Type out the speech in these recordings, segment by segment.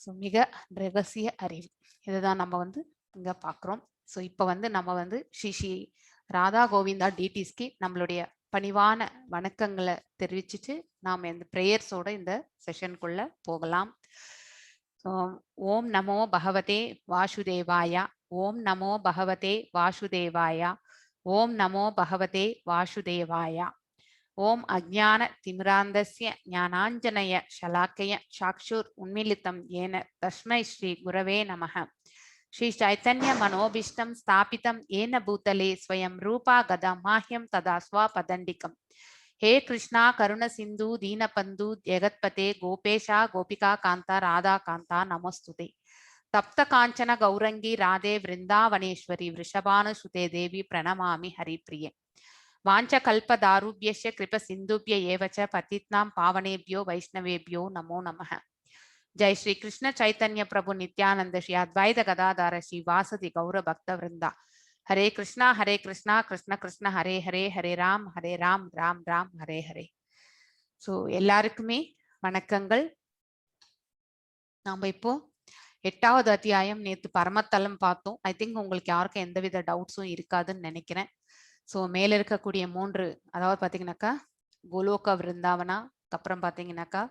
So மிக ரகசிய அறிவு இதுதான் நம்ம வந்து இங்க பார்க்குறோம். ஸோ இப்போ வந்து நம்ம வந்து ஸ்ரீ ராதா கோவிந்தா டிடிஸ்க்கு நம்மளுடைய பணிவான வணக்கங்களை தெரிவிச்சுட்டு நாம் இந்த ப்ரேயர்ஸோட இந்த செஷனுக்குள்ள போகலாம். ஓம் நமோ பகவதே வாசுதேவாய. ஓம் நமோ பகவதே வாசுதேவாய. ஓம் நமோ பகவதே வாசுதேவாய. ஓம் அஜ்ஞான திமிராந்தஸ்ய ஞானாஞ்சனய ஷலாக்கய சாக்ஷுர் உன்மிலிதம் ஏன தஸ்மை ஸ்ரீ குரவே நமः. ஸ்ரீ சைத்தன்ய மனோபிஷ்டம் ஸ்தாபிதம் ஏன பூதலே ஸ்வயம் ரூபா கதா மாஹ்யம் ததா ஸ்வபதண்டிகம். हे कृष्णा करुण सिंधु दीनबंधु जगत्पते गोपेशा गोपिका कांता राधा कांता नमस्तुते. तप्त कांचन गौरंगी राधे वृंदावनेश्वरी वृषभानुसुते देवी प्रणमामि हरिप्रिये. वाञ्छकल्पदारुभ्यश्च कृपसिन्धुभ्य एव च पतितानां पावनेभ्यो वैष्णवेभ्यो नमो नमः. जय श्री कृष्ण चैतन्य प्रभु नित्यानंद श्री अद्वैत गदाधर श्री वासदि गौर भक्त वृंदा. हरे कृष्णा कृष्ण कृष्ण हरे हरे हरे राम राम राम हरे हरे. ஸோ எல்லாருக்குமே வணக்கங்கள். நாம் இப்போ 8வது அத்தியாயம் நேற்று பரமத்தலம் பார்த்தோம். ஐ திங்க் உங்களுக்கு யாருக்கும் எந்தவித டவுட்ஸும் இருக்காதுன்னு நினைக்கிறேன். ஸோ மேல இருக்கக்கூடிய 3 அதாவது பார்த்தீங்கன்னாக்கா கோலோக விருந்தாவனா, அப்புறம் பார்த்தீங்கன்னாக்கா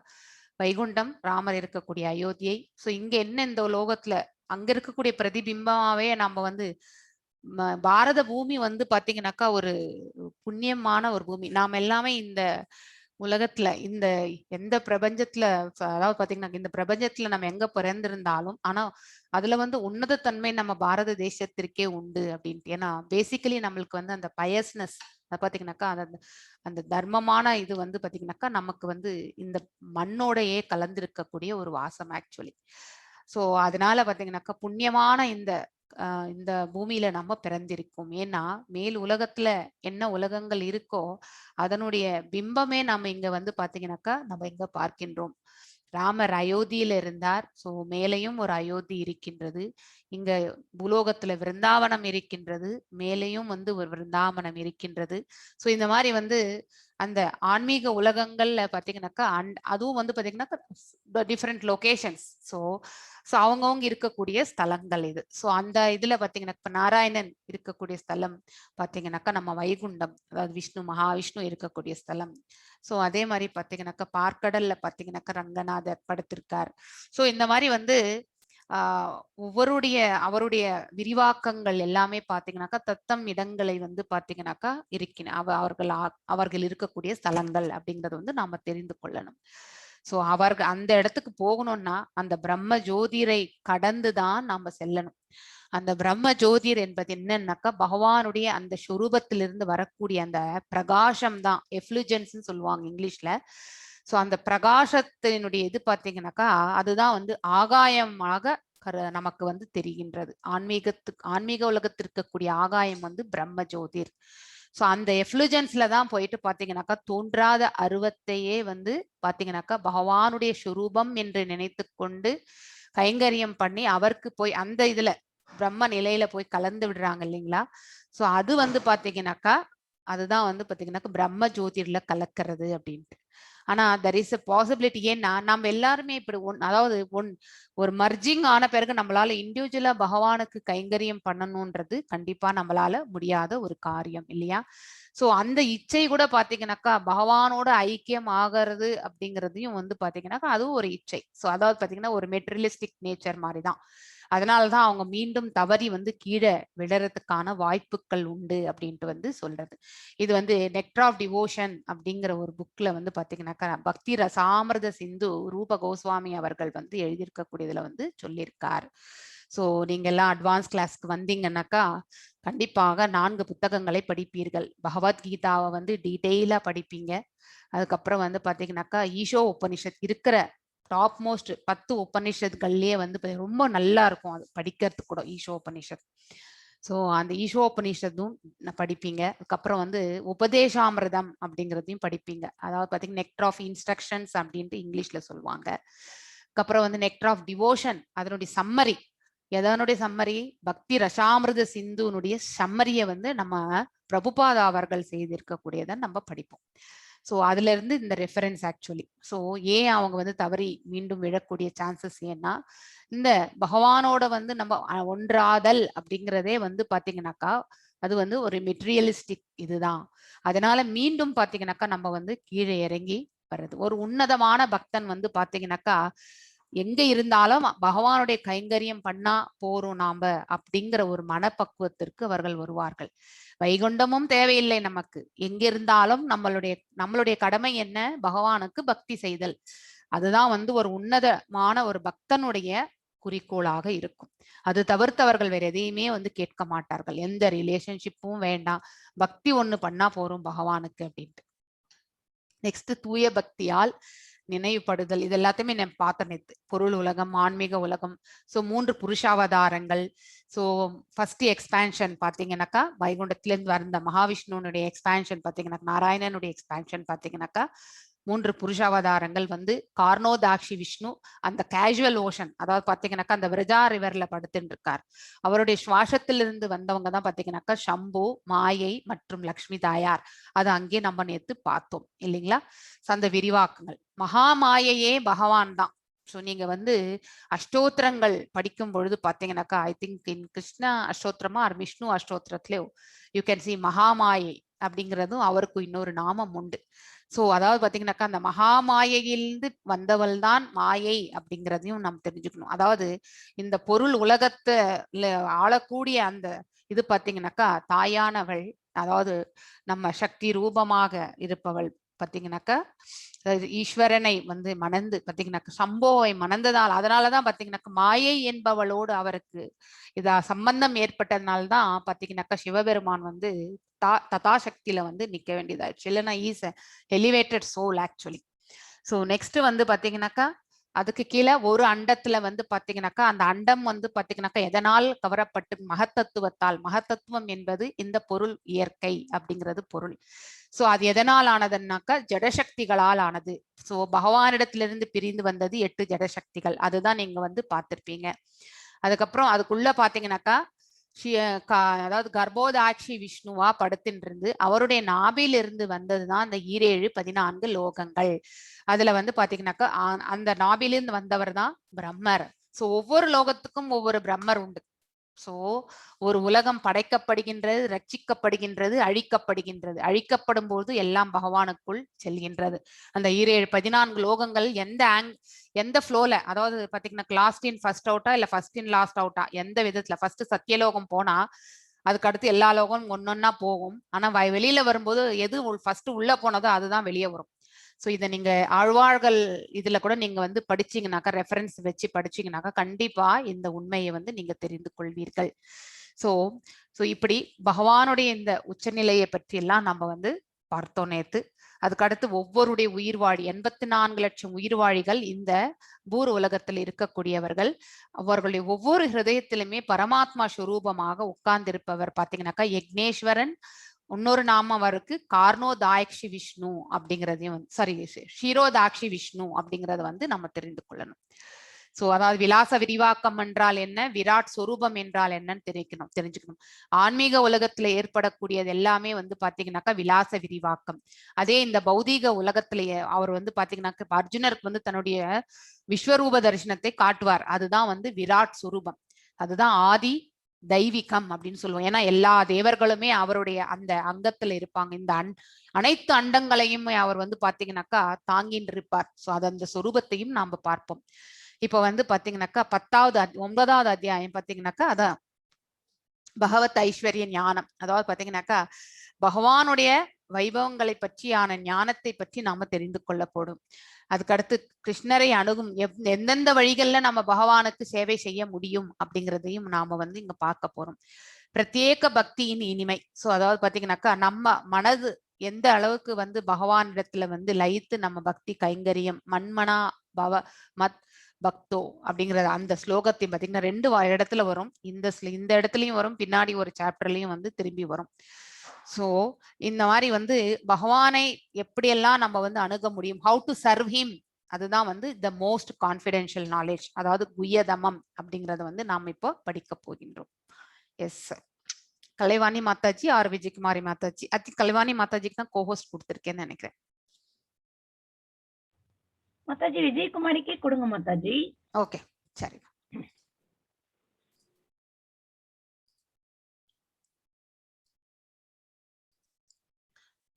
வைகுண்டம், ராமர் இருக்கக்கூடிய அயோத்தியை. ஸோ இங்க என்ன இந்த லோகத்துல அங்க இருக்கக்கூடிய பிரதிபிம்பமாவே நம்ம வந்து பாரத பூமி வந்து பாத்தீங்கன்னாக்கா ஒரு புண்ணியமான ஒரு பூமி. நாம் எல்லாமே இந்த உலகத்துல இந்த எந்த பிரபஞ்சத்துல அதாவது பாத்தீங்கன்னா இந்த பிரபஞ்சத்துல நம்ம எங்க பிறந்திருந்தாலும் ஆனா அதுல வந்து உன்னதத்தன்மை நம்ம பாரத தேசத்திற்கே உண்டு அப்படின்ட்டு. ஏன்னா பேசிக்கலி நம்மளுக்கு வந்து அந்த பயஸ்னஸ் பாத்தீங்கன்னாக்கா அந்த அந்த தர்மமான இது வந்து பாத்தீங்கன்னாக்கா நமக்கு வந்து இந்த மண்ணோடையே கலந்திருக்கக்கூடிய ஒரு வாசம் ஆக்சுவலி. ஸோ அதனால பாத்தீங்கன்னாக்கா புண்ணியமான இந்த பூமியில நம்ம பிறந்திருக்கோம். ஏன்னா மேல் உலகத்துல என்ன உலகங்கள் இருக்கோ அதனுடைய பிம்பமே நம்ம இங்க வந்து பாத்தீங்கன்னாக்கா நம்ம இங்க பார்க்கின்றோம். ராமர் அயோத்தியில இருந்தார். ஸோ மேலையும் ஒரு அயோத்தி இருக்கின்றது. இங்க பூலோகத்துல விருந்தாவனம் இருக்கின்றது, மேலையும் வந்து ஒரு விருந்தாவனம் இருக்கின்றது. ஸோ இந்த மாதிரி வந்து அந்த ஆன்மீக உலகங்கள்ல பாத்தீங்கன்னாக்கா அதுவும் வந்து பாத்தீங்கன்னா டிஃப்ரெண்ட் லொகேஷன்ஸ். ஸோ அவங்கவுங்க இருக்கக்கூடிய ஸ்தலங்கள் இது. ஸோ அந்த இதுல பாத்தீங்கன்னா இப்ப நாராயணன் இருக்கக்கூடிய ஸ்தலம் பாத்தீங்கன்னாக்கா நம்ம வைகுண்டம், அதாவது விஷ்ணு மகாவிஷ்ணு இருக்கக்கூடிய ஸ்தலம். ஸோ அதே மாதிரி பாத்தீங்கன்னாக்கா பார்க்கடல்ல பாத்தீங்கன்னாக்கா ரங்கநாதர் படுத்திருக்கார். ஸோ இந்த மாதிரி வந்து அவருடைய விரிவாக்கங்கள் எல்லாமே பாத்தீங்கன்னாக்கா தத்தம் இடங்களை வந்து பாத்தீங்கன்னாக்கா அவர்கள் இருக்கக்கூடிய ஸ்தலங்கள் அப்படிங்கறது வந்து நாம தெரிந்து கொள்ளணும். ஸோ அவர்கள் அந்த இடத்துக்கு போகணும்னா அந்த பிரம்ம ஜோதிரை கடந்துதான் நாம செல்லணும். அந்த பிரம்ம ஜோதிர் என்பது என்னன்னாக்கா பகவானுடைய அந்த சுரூபத்திலிருந்து வரக்கூடிய அந்த பிரகாசம் தான் எஃப்ளுஜென்ஸ் சொல்லுவாங்க இங்கிலீஷ்ல. ஸோ அந்த பிரகாசத்தினுடைய இது பாத்தீங்கன்னாக்கா அதுதான் வந்து ஆகாயமாக நமக்கு வந்து தெரிகின்றது. ஆன்மீக உலகத்திற்கு இருக்கக்கூடிய ஆகாயம் வந்து பிரம்ம ஜோதிர். ஸோ அந்த எஃப்ளுஜென்ஸ்ல தான் போயிட்டு பாத்தீங்கன்னாக்கா தோன்றாத அருவத்தையே வந்து பாத்தீங்கன்னாக்கா பகவானுடைய சுரூபம் என்று நினைத்து கொண்டு கைங்கரியம் பண்ணி அவருக்கு போய் அந்த இதுல பிரம்ம நிலையில போய் கலந்து விடுறாங்க இல்லைங்களா. ஸோ அது வந்து பாத்தீங்கன்னாக்கா அதுதான் வந்து பாத்தீங்கன்னாக்கா பிரம்ம ஜோதிர்ல கலக்கிறது அப்படின்ட்டு. ஆனா தெர் இஸ் அ பாசிபிலிட்டி. ஏன்னா நம்ம எல்லாருமே இப்படி அதாவது ஒரு மர்ஜிங் ஆன பிறகு நம்மளால இண்டிவிஜுவலா பகவானுக்கு கைங்கரியம் பண்ணணும்ன்றது கண்டிப்பா நம்மளால முடியாத ஒரு காரியம் இல்லையா. ஸோ அந்த இச்சை கூட பாத்தீங்கன்னாக்கா பகவானோட ஐக்கியம் ஆகிறது அப்படிங்கிறதையும் வந்து பாத்தீங்கன்னாக்கா அதுவும் ஒரு இச்சை. ஸோ அதாவது பாத்தீங்கன்னா ஒரு மெட்டீரியலிஸ்டிக் நேச்சர் மாதிரி தான். அதனாலதான் அவங்க மீண்டும் தவறி வந்து கீழே விழறதுக்கான வாய்ப்புகள் உண்டு அப்படின்ட்டு வந்து சொல்றது. இது வந்து நெக்டர் ஆஃப் டிவோஷன் அப்படிங்கிற ஒரு புக்ல வந்து பாத்தீங்கன்னாக்கா பக்தி ரசாமிர்த சிந்து ரூப கோஸ்வாமி அவர்கள் வந்து எழுதியிருக்கக்கூடியதுல வந்து சொல்லியிருக்கார். ஸோ நீங்க எல்லாம் அட்வான்ஸ் கிளாஸ்க்கு வந்தீங்கன்னாக்கா கண்டிப்பாக 4 புத்தகங்களை படிப்பீர்கள். பகவத்கீதாவை வந்து டீட்டெயிலா படிப்பீங்க. அதுக்கப்புறம் வந்து பாத்தீங்கன்னாக்கா ஈஷோ உபனிஷத் இருக்கிற டாப் மோஸ்ட் 10 உபனிஷத்துகள்லயே வந்து ரொம்ப நல்லா இருக்கும் அது படிக்கிறதுக்கு கூட ஈஷோ உபனிஷத். ஸோ அந்த ஈஷோ உபனிஷத்தும் படிப்பீங்க. அதுக்கப்புறம் வந்து உபதேசாமிர்தம் அப்படிங்கிறதையும் படிப்பீங்க. அதாவது பார்த்தீங்கன்னா நெக்டர் ஆஃப் இன்ஸ்ட்ரக்ஷன்ஸ் அப்படின்ட்டு இங்கிலீஷ்ல சொல்லுவாங்க. அதுக்கப்புறம் வந்து நெக்டர் ஆஃப் டிவோஷன் அதனுடைய சம்மரி. எதனுடைய சம்மரி? பக்தி ரசாமிர்த சிந்துனுடைய சம்மரியை வந்து நம்ம பிரபுபாதா அவர்கள் செய்திருக்கக்கூடியதை நம்ம படிப்போம். ஸோ அதுல இருந்து இந்த ரெஃபரன்ஸ் ஆக்சுவலி. ஸோ ஏன் அவங்க வந்து தவறி மீண்டும் விழக்கூடிய சான்சஸ் ஏன்னா இந்த பகவானோட வந்து நம்ம ஒன்றாதல் அப்படிங்கிறதே வந்து பாத்தீங்கன்னாக்கா அது வந்து ஒரு மெட்டீரியலிஸ்டிக் இதுதான். அதனால மீண்டும் பாத்தீங்கன்னாக்கா நம்ம வந்து கீழே இறங்கி வர்றது. ஒரு உன்னதமான பக்தன் வந்து பாத்தீங்கன்னாக்கா எங்க இருந்தாலும் பகவானுடைய கைங்கரியம் பண்ணா போறோம் நாம அப்படிங்கிற ஒரு மனப்பக்குவத்திற்கு அவர்கள் வருவார்கள். வைகுண்டமும் தேவையில்லை நமக்கு. எங்க இருந்தாலும் நம்மளுடைய கடமை என்ன? பகவானுக்கு பக்தி செய்தல். அதுதான் வந்து ஒரு உன்னதமான ஒரு பக்தனுடைய குறிக்கோளாக இருக்கும். அது தவிர்த்தவர்கள் வேற எதையுமே வந்து கேட்க மாட்டார்கள். எந்த ரிலேஷன்ஷிப்பும் வேண்டாம், பக்தி ஒண்ணு பண்ணா போறோம் பகவானுக்கு அப்படின்ட்டு. நெக்ஸ்ட் தூய பக்தியால் நினைவுபடுதல். இது எல்லாத்தையுமே நான் பார்த்தேன் நேத்து. பொருள் உலகம், ஆன்மீக உலகம். ஸோ 3 புருஷாவதாரங்கள். ஸோ ஃபர்ஸ்ட் எக்ஸ்பேன்ஷன் பார்த்தீங்கன்னாக்கா வைகுண்டத்திலிருந்து வந்த மகாவிஷ்ணுனுடைய எக்ஸ்பேன்ஷன் பார்த்தீங்கன்னாக்கா நாராயணனுடைய எக்ஸ்பேன்ஷன் பார்த்தீங்கன்னாக்கா 3 புருஷாவதாரங்கள் வந்து கார்னோதாக்ஷி விஷ்ணு அந்த கேஷுவல் ஓஷன், அதாவது பாத்தீங்கன்னாக்கா அந்த விரஜா ரிவர்ல படுத்துட்டு இருக்கார். அவருடைய சுவாசத்திலிருந்து வந்தவங்க தான் பாத்தீங்கன்னாக்கா சம்பு, மாயை மற்றும் லக்ஷ்மி தாயார். அது அங்கே நம்ம நேத்து பார்த்தோம் இல்லைங்களா? அந்த விரிவாக்கங்கள் மகாமாயையே பகவான் தான். ஸோ நீங்க வந்து அஷ்டோத்திரங்கள் படிக்கும் பொழுது பாத்தீங்கன்னாக்கா ஐ திங்க் இன் கிருஷ்ணா அஷ்டோத்திரமா ஆர் விஷ்ணு அஷ்டோத்திரத்திலே யூ கேன் சி மகாமாயை அப்படிங்கிறதும் அவருக்கு இன்னொரு நாமம் உண்டு. ஸோ அதாவது பாத்தீங்கன்னாக்கா அந்த மகாமாயையிலிருந்து வந்தவள் தான் மாயை அப்படிங்கிறதையும் நாம் தெரிஞ்சுக்கணும். அதாவது இந்த பொருள் உலகத்தை ஆளக்கூடிய அந்த இது பாத்தீங்கன்னாக்கா தாயானவள், அதாவது நம்ம சக்தி ரூபமாக இருப்பவள் பாத்தீங்கன்னாக்கா ஈஸ்வரனை வந்து மணந்து பாத்தீங்கன்னாக்கா சம்போவை மணந்ததால், அதனாலதான் பாத்தீங்கன்னாக்கா மாயை என்பவளோடு அவருக்கு இதா சம்பந்தம் ஏற்பட்டதுனால்தான் பாத்தீங்கன்னாக்கா சிவபெருமான் வந்து ததாசக்தியில வந்து நிக்க வேண்டியதாயிடுச்சு. இல்லைன்னா is elevated soul actually. So next வந்து பாத்தீங்கன்னாக்கா அதுக்கு கீழே ஒரு அண்டத்துல வந்து பாத்தீங்கன்னாக்கா அந்த அண்டம் வந்து பாத்தீங்கன்னாக்கா எதனால் கவரப்பட்டு மகத்தத்துவத்தால். மகத்தத்துவம் என்பது இந்த பொருள் இயற்கை அப்படிங்கிறது பொருள். சோ அது எதனால் ஆனதுன்னாக்கா ஜடசக்திகளால் ஆனது. சோ பகவானிடத்திலிருந்து பிரிந்து வந்தது 8 ஜடசக்திகள். அதுதான் நீங்க வந்து பார்த்திருப்பீங்க. அதுக்கப்புறம் அதுக்குள்ள பாத்தீங்கன்னாக்கா அதாவது கர்ப்போதாட்சி விஷ்ணுவா படுத்தின்றிருந்து அவருடைய நாபிலிருந்து வந்ததுதான் அந்த 14 லோகங்கள். அதுல வந்து பாத்தீங்கன்னாக்கா அந்த நாபிலிருந்து வந்தவர் தான் பிரம்மர். சோ ஒவ்வொரு லோகத்துக்கும் ஒவ்வொரு பிரம்மர் உண்டு. சோ ஒரு உலகம் படைக்கப்படுகின்றது, ரட்சிக்கப்படுகின்றது, அழிக்கப்படுகின்றது. அழிக்கப்படும் போது எல்லாம் பகவானுக்குள் செல்கின்றது. அந்த 14 லோகங்கள் எந்த ஃப்ளோல, அதாவது பாத்தீங்கன்னா லாஸ்ட் இன் ஃபர்ஸ்ட் அவுட்டா இல்ல ஃபர்ஸ்ட் இன் லாஸ்ட் அவுட்டா, எந்த விதத்துல ஃபர்ஸ்ட் சத்தியலோகம் போனா அதுக்கு அடுத்து எல்லா லோகம் ஒன்னொன்னா போகும். ஆனா வெளியில வரும்போது எது ஃபர்ஸ்ட் உள்ள போனதோ அதுதான் வெளியே வரும். ஸோ இதை நீங்க ஆழ்வார்கள் இதுல கூட நீங்க வந்து படிச்சீங்கன்னாக்கா, ரெஃபரன்ஸ் வச்சு படிச்சீங்கன்னாக்கா கண்டிப்பா இந்த உண்மையை வந்து நீங்க தெரிந்து கொள்வீர்கள். ஸோ இப்படி பகவானுடைய இந்த உச்சநிலையை பற்றி எல்லாம் நம்ம வந்து பார்த்தோம் நேத்து. அதுக்கு அடுத்து ஒவ்வொருடைய உயிர்வாழி 84 லட்சம் உயிர்வாழிகள் இந்த பூர் உலகத்தில் இருக்கக்கூடியவர்கள். அவர்களுடைய ஒவ்வொரு ஹிருதயத்திலுமே பரமாத்மா ஸ்வரூபமாக உட்கார்ந்திருப்பவர் பாத்தீங்கன்னாக்கா யக்னேஸ்வரன். இன்னொரு நாமம் அவருக்கு கார்னோதாயக்ஷி விஷ்ணு அப்படிங்கிறதையும் வந்து ஷீரோதாக்ஷி விஷ்ணு அப்படிங்கறத வந்து நம்ம தெரிந்து கொள்ளணும். சோ அதாவது விலாச விரிவாக்கம் என்றால் என்ன, விராட் சொரூபம் என்றால் என்னன்னு தெரிஞ்சுக்கணும். ஆன்மீக உலகத்துல ஏற்படக்கூடியது எல்லாமே வந்து பாத்தீங்கன்னாக்கா விலாச விரிவாக்கம். அதே இந்த பௌதீக உலகத்திலேயே அவர் வந்து பாத்தீங்கன்னாக்கா அர்ஜுனருக்கு வந்து தன்னுடைய விஸ்வரூப தரிசனத்தை காட்டுவார். அதுதான் வந்து விராட் சொரூபம். அதுதான் ஆதி தெய்வீகம் அப்படின்னு சொல்லுவோம். ஏன்னா எல்லா தேவர்களுமே அவருடைய அந்த அங்கத்துல இருப்பாங்க. இந்த அனைத்து அண்டங்களையும் அவர் வந்து பாத்தீங்கன்னாக்கா தாங்கின்னு இருப்பார். சோ அது அந்த சொரூபத்தையும் நாம பார்ப்போம். இப்ப வந்து பாத்தீங்கன்னாக்கா 9வது அத்தியாயம் பாத்தீங்கன்னாக்கா அதான் பகவத் ஐஸ்வர்ய ஞானம். அதாவது பாத்தீங்கன்னாக்கா பகவானுடைய வைபவங்களை பற்றியான ஞானத்தை பற்றி நாம தெரிந்து கொள்ளப்படும். அதுக்கடுத்து கிருஷ்ணரை அணுகும் எந்தெந்த வழிகள்ல நம்ம பகவானுக்கு சேவை செய்ய முடியும் அப்படிங்கிறதையும் நாம வந்து இங்க பார்க்க போறோம். பிரத்யேக பக்தியின் இனிமை. சோ அதாவது பாத்தீங்கன்னாக்கா நம்ம மனது எந்த அளவுக்கு வந்து பகவானிடத்துல வந்து லயித்து நம்ம பக்தி கைங்கரியம் மண்மனா பவ மத் பக்தோ அப்படிங்கறது அந்த ஸ்லோகத்தையும் பாத்தீங்கன்னா 2 இடத்துல வரும். இந்த இடத்துலயும் வரும், பின்னாடி ஒரு சாப்டர்லயும் வந்து திரும்பி வரும். சோ இந்த மாதிரி வந்து பகவானை எப்படியெல்லாம் நம்ம வந்து அணுக முடியும், ஹவு டு சர்வ் ஹிம், அதுதான் வந்து த மோஸ்ட் கான்ஃபிடென்ஷியல் நாலேஜ், அதாவது குய்யதமம் அப்படிங்கறத வந்து நாம் இப்போ படிக்க போகின்றோம். Yes Kalaivani Mataji or Vijayakumari Mataji. கலைவாணி மாதாஜிக்கு தான் கோஹோஸ்ட் கொடுத்துருக்கேன்னு நினைக்கிறேன். மாதாஜி விஜயகுமாரிக்கே கொடுங்க மாதாஜி. ஓகே, சரி.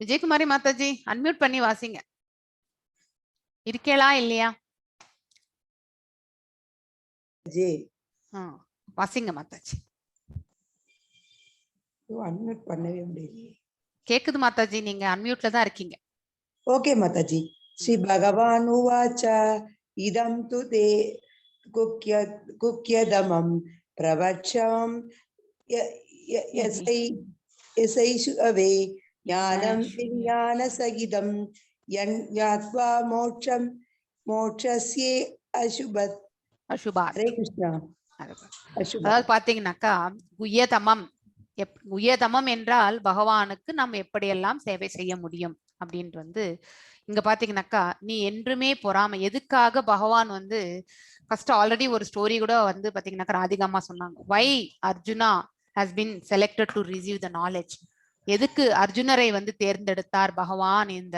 விஜயகுமாரி மாதாஜி அன்மியூட் பண்ணி வாசிங்க. இருக்கேளா இல்லையா? வாசிங்க மாதாஜி. அன்மியூட் பண்ணவே முடியலையே. கேக்குது மாதாஜி, நீங்க அன்மியூட்ல தான் இருக்கீங்க. ஓகே மாதாஜி. ஸ்ரீ பகவான் உவாச்ச இதம் து தே குக்யதமம் பிரவச்சம் யசைஷு அவே ஞானம் விஞ்ஞான சகிதம் யஞாத்வா மோட்சம் மோட்சஸ்யே அசுபத். ஹரே கிருஷ்ணா. அதாவது பாத்தீங்கன்னாக்கா குய்யதமம், குய்யதமம் என்றால் பகவானுக்கு நம்ம எப்படியெல்லாம் சேவை செய்ய முடியும் அப்படின்ட்டு வந்து இங்க பாத்தீங்கன்னாக்கா, நீ என்றுமே பொறாமை. எதுக்காக பகவான் வந்து ஃபர்ஸ்ட் ஆல்ரெடி ஒரு ஸ்டோரி கூட வந்து பாத்தீங்கன்னாக்கா ராதிகாமா சொன்னாங்க. Why Arjuna has been selected to receive the knowledge. எதுக்கு அர்ஜுனரை வந்து தேர்ந்தெடுத்தார் பகவான் இந்த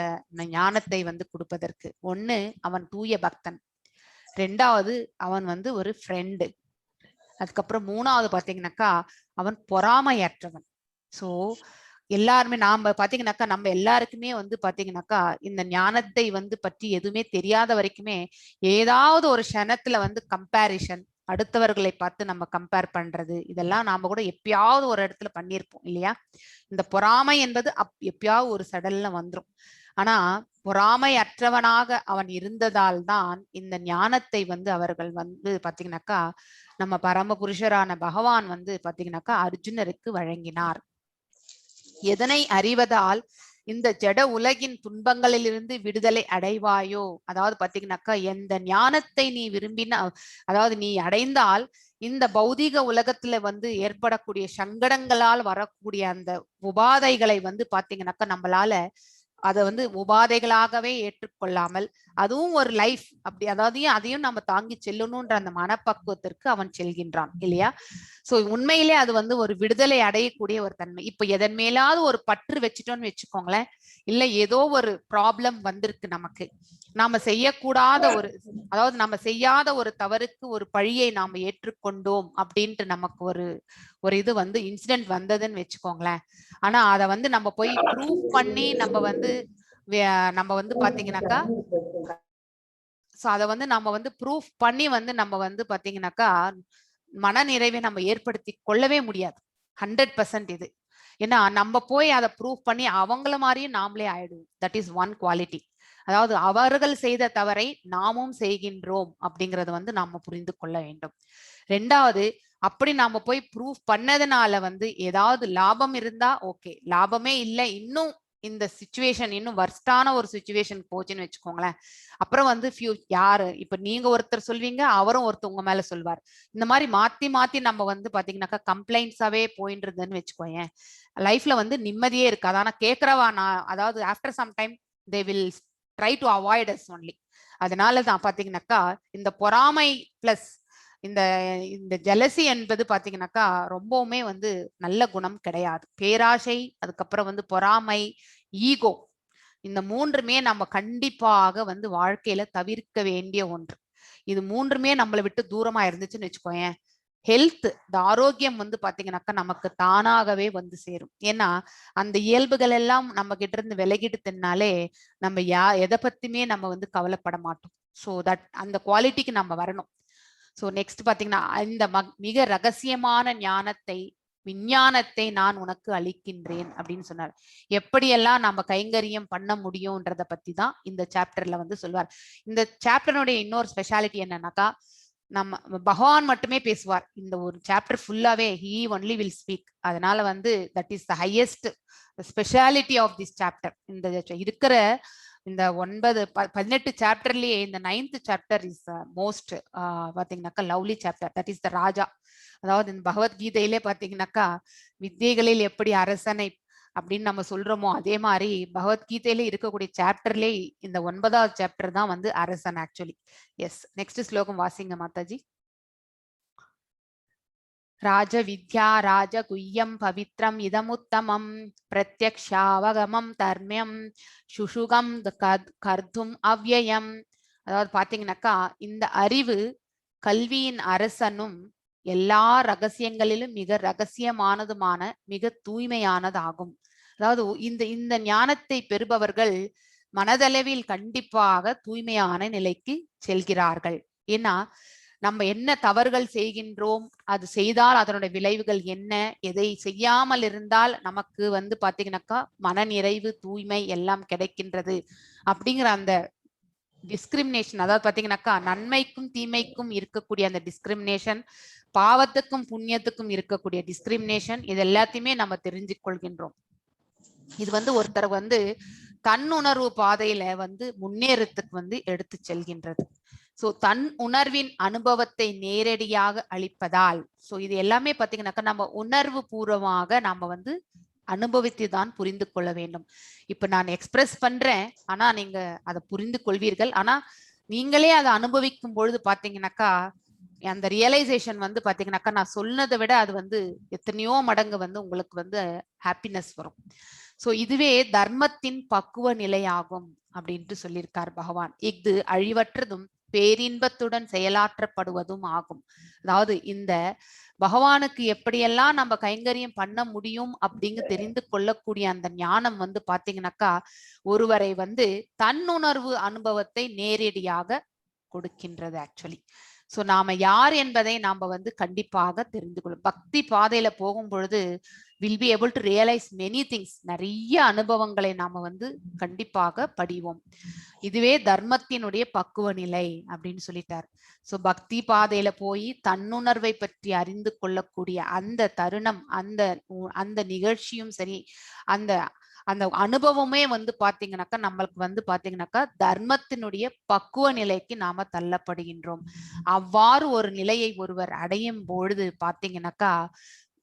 ஞானத்தை வந்து கொடுப்பதற்கு? ஒண்ணு, அவன் தூய பக்தன். ரெண்டாவது, அவன் வந்து ஒரு ஃப்ரெண்டு. அதுக்கப்புறம் மூணாவது பாத்தீங்கன்னாக்கா அவன் பொறாமையற்றவன். சோ எல்லாருமே நாம பாத்தீங்கன்னாக்கா நம்ம எல்லாருக்குமே வந்து பாத்தீங்கன்னாக்கா இந்த ஞானத்தை வந்து பற்றி எதுவுமே தெரியாத வரைக்குமே ஏதாவது ஒரு க்ஷணத்துல வந்து கம்பேரிஷன், அடுத்தவர்களை பார்த்து நம்ம கம்பேர் பண்றது, இதெல்லாம் நாம கூட எப்பயாவது ஒரு இடத்துல பண்ணியிருப்போம் இல்லையா? இந்த பொறாமை என்பது எப்பயாவது ஒரு சடல்ல வந்துரும். ஆனா பொறாமை அற்றவனாக அவன் இருந்ததால் தான் இந்த ஞானத்தை வந்து அவர்கள் வந்து பாத்தீங்கன்னாக்கா நம்ம பரம புருஷரான பகவான் வந்து பாத்தீங்கன்னாக்கா அர்ஜுனருக்கு வழங்கினார். எதனை அறிவதால் இந்த ஜட உலகின் துன்பங்களிலிருந்து விடுதலை அடைவாயோ, அதாவது பாத்தீங்கன்னாக்கா எந்த ஞானத்தை நீ விரும்பின, அதாவது நீ அடைந்தால் இந்த பௌதீக உலகத்துல வந்து ஏற்படக்கூடிய சங்கடங்களால் வரக்கூடிய அந்த உபாதைகளை வந்து பாத்தீங்கன்னாக்கா நம்மளால அதை வந்து உபாதைகளாகவே ஏற்றுக்கொள்ளாமல் அதுவும் ஒரு லைஃப் அப்படி, அதாவது அதையும் நம்ம தாங்கி செல்லணும்ன்ற அந்த மனப்பக்குவத்திற்கு அவன் செல்கின்றான் இல்லையா? சோ உண்மையிலே அது வந்து ஒரு விடுதலை அடையக்கூடிய ஒரு தன்மை. இப்ப எதன் மேலாவது ஒரு பற்று வச்சுட்டோம்னு வச்சுக்கோங்களேன், இல்ல ஏதோ ஒரு ப்ராப்ளம் வந்திருக்கு நமக்கு, நாம செய்யக்கூடாத ஒரு, அதாவது நம்ம செய்யாத ஒரு தவறுக்கு ஒரு பழியை நாம ஏற்றுக்கொண்டோம் அப்படின்ட்டு நமக்கு ஒரு இது வந்து இன்சிடென்ட் வந்ததுன்னு வச்சுக்கோங்களேன். ஆனா அதை வந்து நம்ம போய் ப்ரூவ் பண்ணி நம்ம வந்து பாத்தீங்கன்னாக்கா சோ அதை வந்து நம்ம வந்து ப்ரூஃப் பண்ணி வந்து நம்ம வந்து பாத்தீங்கன்னாக்கா மன நிறைவை நம்ம ஏற்படுத்தி கொள்ளவே முடியாது 100%. இது ஏன்னா நம்ம போய் அதை ப்ரூவ் பண்ணி அவங்கள மாதிரியும் நாமளே ஆயிடுவோம். That is one quality. அதாவது அவர்கள் செய்த தவறை நாமும் செய்கின்றோம் அப்படிங்கறத வந்து நாம புரிந்து கொள்ள வேண்டும். ரெண்டாவது, அப்படி நாம போய் ப்ரூவ் பண்ணதுனால வந்து ஏதாவது லாபம் இருந்தா ஓகே, லாபமே இல்லை, இன்னும் இந்த சிச்சுவேஷன் இன்னும் வர்ஸ்டான ஒரு சிச்சுவேஷன் போச்சுன்னு வச்சுக்கோங்களேன், அப்புறம் வந்து யாரு இப்ப நீங்க ஒருத்தர் சொல்வீங்க, அவரும் ஒருத்தர் உங்க மேல சொல்வார். இந்த மாதிரி மாத்தி மாத்தி நம்ம வந்து பாத்தீங்கன்னாக்கா கம்ப்ளைண்ட்ஸாவே போயின்றதுன்னு வச்சுக்கோயேன், லைஃப்ல வந்து நிம்மதியே இருக்காது. ஆனா கேட்கறவா நான், அதாவது after some time they will try to avoid us only. அதனாலதான் பாத்தீங்கன்னாக்கா இந்த பொறாமை பிளஸ் இந்த இந்த ஜெலசி என்பது பாத்தீங்கன்னாக்கா ரொம்பவுமே வந்து நல்ல குணம் கிடையாது. பேராசை, அதுக்கப்புறம் வந்து பொறாமை, ஈகோ, இந்த மூன்றுமே நம்ம கண்டிப்பாக வந்து வாழ்க்கையில தவிர்க்க வேண்டிய ஒன்று. இது மூன்றுமே நம்மளை விட்டு தூரமா இருந்துச்சுன்னு வச்சுக்கோயேன், ஹெல்த், இந்த ஆரோக்கியம் வந்து பாத்தீங்கன்னாக்கா நமக்கு தானாகவே வந்து சேரும். ஏன்னா அந்த இயல்புகள் எல்லாம் நம்ம கிட்ட இருந்து விலகிடுதுனாலே நம்ம எதை பத்தியுமே நம்ம வந்து கவலைப்பட மாட்டோம். ஸோ தட் அந்த குவாலிட்டிக்கு நம்ம வரணும். ஸோ நெக்ஸ்ட் பாத்தீங்கன்னா இந்த மிக ரகசியமான ஞானத்தை, விஞ்ஞானத்தை நான் உனக்கு அளிக்கின்றேன் அப்படின்னு சொன்னார். எப்படியெல்லாம் நம்ம கைங்கரியம் பண்ண முடியும்ன்றத பத்தி தான் இந்த சாப்டர்ல வந்து சொல்வார். இந்த சாப்டருடைய இன்னொரு ஸ்பெஷாலிட்டி என்னன்னாக்கா, நம்ம பகவான் மட்டுமே பேசுவார். இந்த ஒரு சாப்டர் ஃபுல்லாவே ஹி ஒன்லி வில் ஸ்பீக். அதனால வந்து that is the highest speciality of this chapter. இந்த இருக்கிற இந்த 18 சாப்டர்லயே இந்த 9th சாப்டர் இஸ் மோஸ்ட் பாத்தீங்கன்னாக்கா lovely chapter. That is the Raja. அதாவது இந்த பகவத்கீதையிலே பாத்தீங்கன்னாக்கா வித்தைகளில் எப்படி அரசனை அப்படின்னு நம்ம சொல்றோமோ, அதே மாதிரி பகவத்கீதையில இருக்கக்கூடிய சாப்டர்லே இந்த 9வது சாப்டர் தான் வந்து அரசன் ஆக்சுவலி. எஸ், நெக்ஸ்ட் ஸ்லோகம் வாசிங்க மாதாஜி. ராஜ வித்யா ராஜ குய்யம் பவித்ரம் இதமுத்தமம் பிரத்யக்ஷாவகமம் தர்மியம் சுஷுகம் கர்த்தும் அவ்யயம் அதாவது பாத்தீங்கன்னாக்கா இந்த அறிவு கல்வியின் அரசனும் எல்லா ரகசியங்களிலும் மிக ரகசியமானதுமான மிக தூய்மையானதாகும். அதாவது இந்த இந்த ஞானத்தை பெறுபவர்கள் மனதளவில் கண்டிப்பாக தூய்மையான நிலைக்கு செல்கிறார்கள். ஏன்னா நம்ம என்ன தவறுகள் செய்கின்றோம், அது செய்தால் அதனுடைய விளைவுகள் என்ன, எதை செய்யாமல் இருந்தால் நமக்கு வந்து பாத்தீங்கன்னாக்கா மன நிறைவு தூய்மை எல்லாம் கிடைக்கின்றது அப்படிங்கிற அந்த டிஸ்கிரிமினேஷன், அதாவது பாத்தீங்கன்னாக்கா நன்மைக்கும் தீமைக்கும் இருக்கக்கூடிய அந்த டிஸ்கிரிமினேஷன், பாவத்துக்கும் புண்ணியத்துக்கும் இருக்கக்கூடிய டிஸ்கிரிமினேஷன், இது எல்லாத்தையுமே நம்ம தெரிஞ்சு கொள்கின்றோம். இது வந்து ஒருத்தர் வந்து தன்னுணர்வு பாதையில வந்து முன்னேறத்துக்கு வந்து எடுத்து செல்கின்றது. சோ தன் உணர்வின் அனுபவத்தை நேரடியாக அளிப்பதால், சோ இது எல்லாமே பாத்தீங்கன்னாக்கா நம்ம உணர்வு பூர்வமாக நாம வந்து அனுபவித்து தான் புரிந்து கொள்ள வேண்டும். இப்ப நான் எக்ஸ்பிரஸ் பண்றேன், ஆனா நீங்க அதை புரிந்து கொள்வீர்கள். ஆனா நீங்களே அதை அனுபவிக்கும் பொழுது பாத்தீங்கன்னாக்கா அந்த ரியலைசேஷன் வந்து பாத்தீங்கன்னாக்கா நான் சொன்னதை விட அது வந்து எத்தனையோ மடங்கு வந்து உங்களுக்கு வந்து ஹாப்பினஸ் வரும். சோ இதுவே தர்மத்தின் பக்குவ நிலையாகும் அப்படின்ட்டு சொல்லியிருக்கார் பகவான். இது அழிவற்றதும் பேரின்பத்துடன் செயலாற்றப்படுவதும் ஆகும். அதாவது இந்த பகவானுக்கு எப்படியெல்லாம் நம்ம கைங்கரியம் பண்ண முடியும் அப்படிங்க தெரிந்து கொள்ளக்கூடிய அந்த ஞானம் வந்து பாத்தீங்கன்னாக்கா ஒருவரை வந்து தன்னுணர்வு அனுபவத்தை நேரடியாக கொடுக்கின்றது ஆக்சுவலி. சோ நாம யார் என்பதை நாம வந்து கண்டிப்பாக தெரிந்து கொள்ளும். பக்தி பாதையில போகும் பொழுது will be able to realise many things. நிறைய அனுபவங்களை நாம வந்து கண்டிப்பாக படிவோம். இதுவே தர்மத்தினுடைய பக்குவ நிலை அப்படின்னு சொல்லிட்டார். சோ பக்தி பாதையில போய் தன்னுணர்வை பற்றி அறிந்து கொள்ளக்கூடிய அந்த தருணம், அந்த அந்த நிகழ்ச்சியும் சரி, அந்த அந்த அனுபவமே வந்து பாத்தீங்கன்னாக்கா நம்மளுக்கு வந்து பாத்தீங்கன்னாக்கா தர்மத்தினுடைய பக்குவ நிலைக்கு நாம தள்ளப்படுகின்றோம். அவ்வாறு ஒரு நிலையை ஒருவர் அடையும் பொழுது பாத்தீங்கன்னாக்கா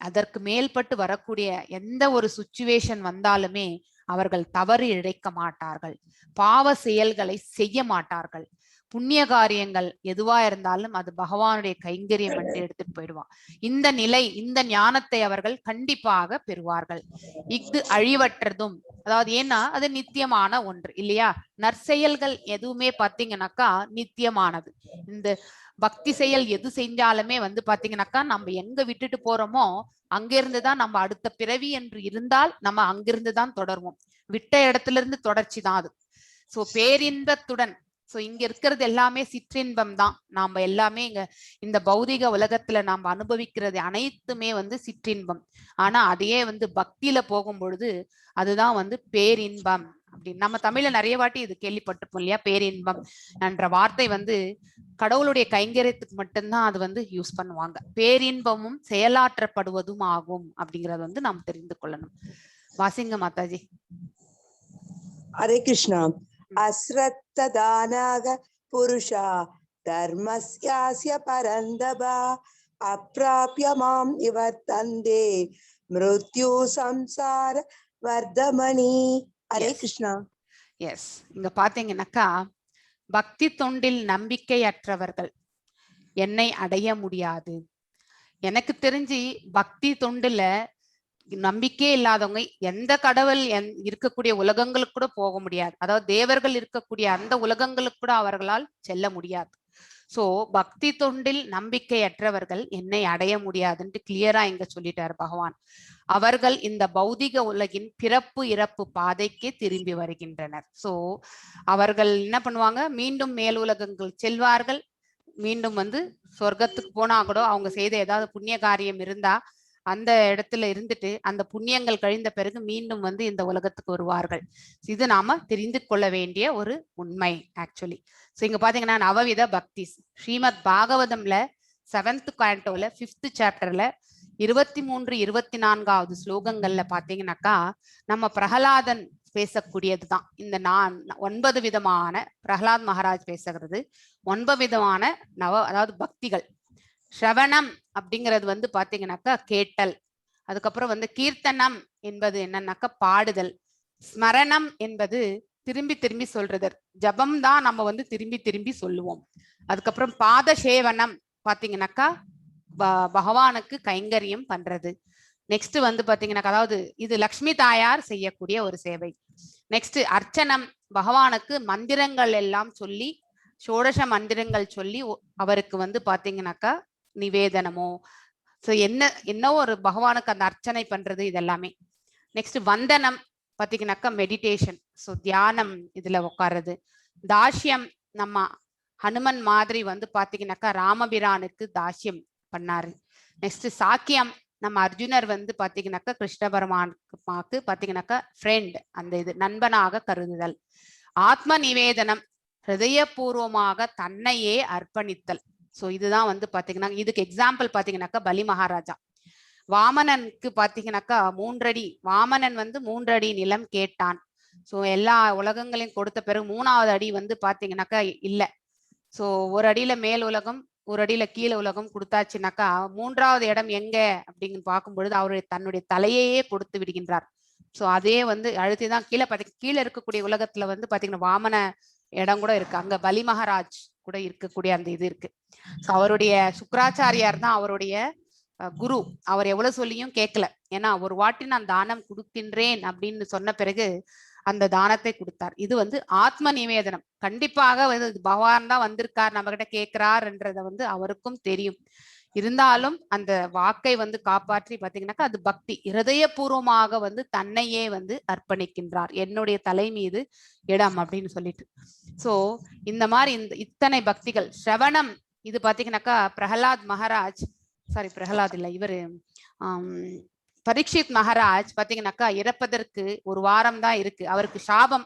அதற்கு மேல்பட்டு வரக்கூடிய எந்த ஒரு சுச்சுவேஷன் வந்தாலுமே அவர்கள் தவறு இழைக்க மாட்டார்கள், பாவ செயல்களை செய்ய மாட்டார்கள். புண்ணிய காரியங்கள் எதுவா இருந்தாலும் அது பகவானுடைய கைங்கரியம் என்று எடுத்துட்டு போயிடுவான். இந்த நிலை, இந்த ஞானத்தை அவர்கள் கண்டிப்பாக பெறுவார்கள். இது அழிவற்றதும், அதாவது ஏன்னா அது நித்தியமான ஒன்று இல்லையா. நற்செயல்கள் எதுவுமே பாத்தீங்கன்னாக்கா நித்தியமானது. இந்த பக்தி செயல் எது செஞ்சாலுமே வந்து பாத்தீங்கன்னாக்கா நம்ம எங்க விட்டுட்டு போறோமோ அங்கிருந்துதான் நம்ம அடுத்த பிறவி என்று இருந்தால் நம்ம அங்கிருந்துதான் தொடருவோம். விட்ட இடத்துல இருந்து தொடர்ச்சி தான் அது. சோ பேரின்பத்துடன், சோ இங்க இருக்கிறது எல்லாமே சிற்றின்பம் தான். நாம எல்லாமே இங்க இந்த பௌதிக உலகத்துல நாம அனுபவிக்கிறது அனைத்துமே வந்து சிற்றின்பம். ஆனா அதையே வந்து பக்தியில போகும் பொழுது அதுதான் வந்து பேரின்பம் அப்படின்னு. நம்ம தமிழ்ல நிறைய வாட்டி இது கேள்விப்பட்டிருப்போம் இல்லையா. பேரின்பம் என்ற வார்த்தை வந்து கடவுளுடைய கைங்கரியத்துக்கு மட்டும்தான் அது வந்து யூஸ் பண்ணுவாங்க. பேரின்பமும் செயலாற்றப்படுவதும் ஆகும் அப்படிங்கறது வந்து நாம் தெரிந்து கொள்ளணும். வாசிங்க மாதாஜி. ஹரே கிருஷ்ணா. அஸ்ரத்ததானாக புருஷா தர்மஸ்யாஸ்ய பரந்தபா அப்ராப்ய மாம் நிவர்த்தந்தே மிருத்யு சம்சார வர்தமணி. ஹரே கிருஷ்ணா. எஸ், இங்க பாத்தீங்கன்னாக்கா பக்தி தொண்டில் நம்பிக்கையற்றவர்கள் என்னை அடைய முடியாது. எனக்கு தெரிஞ்சு பக்தி தொண்டுல நம்பிக்கை இல்லாதவங்க எந்த கடவுள் இருக்கக்கூடிய உலகங்களுக்கு கூட போக முடியாது. அதாவது தேவர்கள் இருக்கக்கூடிய அந்த உலகங்களுக்கு கூட அவர்களால் செல்ல முடியாது. சோ பக்தி தொண்டில் நம்பிக்கையற்றவர்கள் என்னை அடைய முடியாதுன்ட்டு கிளியரா இங்க சொல்லிட்டாரு பகவான். அவர்கள் இந்த பௌதிக உலகின் பிறப்பு இறப்பு பாதைக்கே திரும்பி வருகின்றனர். சோ அவர்கள் என்ன பண்ணுவாங்க, மீண்டும் மேல் உலகங்கள் செல்வார்கள். மீண்டும் வந்து சொர்க்கத்துக்கு போனா கூட அவங்க செய்த ஏதாவது புண்ணிய காரியம் இருந்தா அந்த இடத்துல இருந்துட்டு அந்த புண்ணியங்கள் கழிந்த பிறகு மீண்டும் வந்து இந்த உலகத்துக்கு வருவார்கள். இது நாம தெரிந்து கொள்ள வேண்டிய ஒரு உண்மை ஆக்சுவலி. சோ இங்க பாத்தீங்கன்னா நவவித பக்தி ஸ்ரீமத் பாகவதம்ல 7th cantoல 5th chapterல 23, 24வது ஸ்லோகங்கள்ல பாத்தீங்கன்னாக்கா நம்ம பிரகலாதன் பேசக்கூடியதுதான். இந்த 9 விதமான பிரகலாத் மகாராஜ் பேசுகிறது 9 விதமான அதாவது பக்திகள். ஸ்ரவணம் அப்படிங்கிறது வந்து பாத்தீங்கன்னாக்கா கேட்டல். அதுக்கப்புறம் வந்து கீர்த்தனம் என்பது என்னன்னாக்கா பாடுதல். ஸ்மரணம் என்பது திரும்பி திரும்பி சொல்றது. ஜபம் தான் நம்ம வந்து திரும்பி திரும்பி சொல்லுவோம். அதுக்கப்புறம் பாத சேவனம் பாத்தீங்கன்னாக்கா பகவானுக்கு கைங்கரியம் பண்றது. நெக்ஸ்ட் வந்து பாத்தீங்கன்னாக்கா அதாவது இது லக்ஷ்மி தாயார் செய்யக்கூடிய ஒரு சேவை. நெக்ஸ்ட் அர்ச்சனம், பகவானுக்கு மந்திரங்கள் எல்லாம் சொல்லி ஷோடச மந்திரங்கள் சொல்லி அவருக்கு வந்து பாத்தீங்கன்னாக்கா நிவேதனமோ என்ன ஒரு பகவானுக்கு அந்த அர்ச்சனை பண்றது இதெல்லாமே. நெக்ஸ்ட் வந்தனம் பாத்தீங்கன்னாக்கா மெடிடேஷன், ஸோ தியானம் இதுல உட்கார்றது. தாஷ்யம் நம்ம ஹனுமன் மாதிரி வந்து பாத்தீங்கன்னாக்கா ராமபிரானுக்கு தாஷ்யம் பண்ணாரு. நெக்ஸ்ட் சாக்கியம் நம்ம அர்ஜுனர் வந்து பாத்தீங்கன்னாக்கா கிருஷ்ண பரமாத்மாக்கு பாத்தீங்கன்னாக்கா ஃப்ரெண்ட், அந்த இது நண்பனாக கருதுதல். ஆத்ம நிவேதனம் ஹிருதயபூர்வமாக தன்னையே அர்ப்பணித்தல். ஸோ இதுதான் வந்து பாத்தீங்கன்னா இதுக்கு எக்ஸாம்பிள் பாத்தீங்கன்னாக்கா பலி மகாராஜா. வாமனனுக்கு பாத்தீங்கன்னாக்கா 3 அடி, வாமனன் வந்து 3 அடி நிலம் கேட்டான். ஸோ எல்லா உலகங்களையும் கொடுத்த பிறகு 3வது அடி வந்து பாத்தீங்கன்னாக்கா இல்ல. ஸோ ஒரு அடியில மேல் உலகம், ஒரு அடியில கீழே உலகம் கொடுத்தாச்சுனாக்கா 3வது இடம் எங்க அப்படின்னு பார்க்கும் பொழுது அவருடைய தன்னுடைய தலையையே கொடுத்து விடுகின்றார். ஸோ அதே வந்து அழுத்திதான் கீழே இருக்கக்கூடிய உலகத்துல வந்து பாத்தீங்கன்னா வாமன இடம் கூட இருக்கு, அங்க பலி மகாராஜ் கூட இருக்கக்கூடிய அந்த இது இருக்கு. ஸோ அவருடைய சுக்கராச்சாரியார் தான் அவருடைய குரு. அவர் எவ்வளவு சொல்லியும் கேட்கல. ஏன்னா ஒரு வாட்டி நான் தானம் கொடுக்கின்றேன் அப்படின்னு சொன்ன பிறகு அந்த தானத்தை கொடுத்தார். இது வந்து ஆத்ம நிவேதனம். கண்டிப்பாக வந்து பகவான் தான் வந்திருக்கார், நம்ம கிட்ட கேட்கிறார்ன்றத வந்து அவருக்கும் தெரியும். இருந்தாலும் அந்த வாக்கை வந்து காப்பாற்றி பாத்தீங்கன்னாக்கா அது பக்தி. இருதயபூர்வமாக வந்து தன்னையே வந்து அர்ப்பணிக்கின்றார், என்னுடைய தலை மீது இடம் அப்படின்னு சொல்லிட்டு. சோ இந்த மாதிரி இத்தனை பக்திகள். ஸ்ரவணம் இது பாத்தீங்கன்னாக்கா பிரகலாத் மகாராஜ், பிரகலாத் இல்ல, இவரு பரீட்சித் மகாராஜ் பாத்தீங்கன்னாக்கா இறப்பதற்கு ஒரு வாரம் தான் இருக்கு. அவருக்கு சாபம்,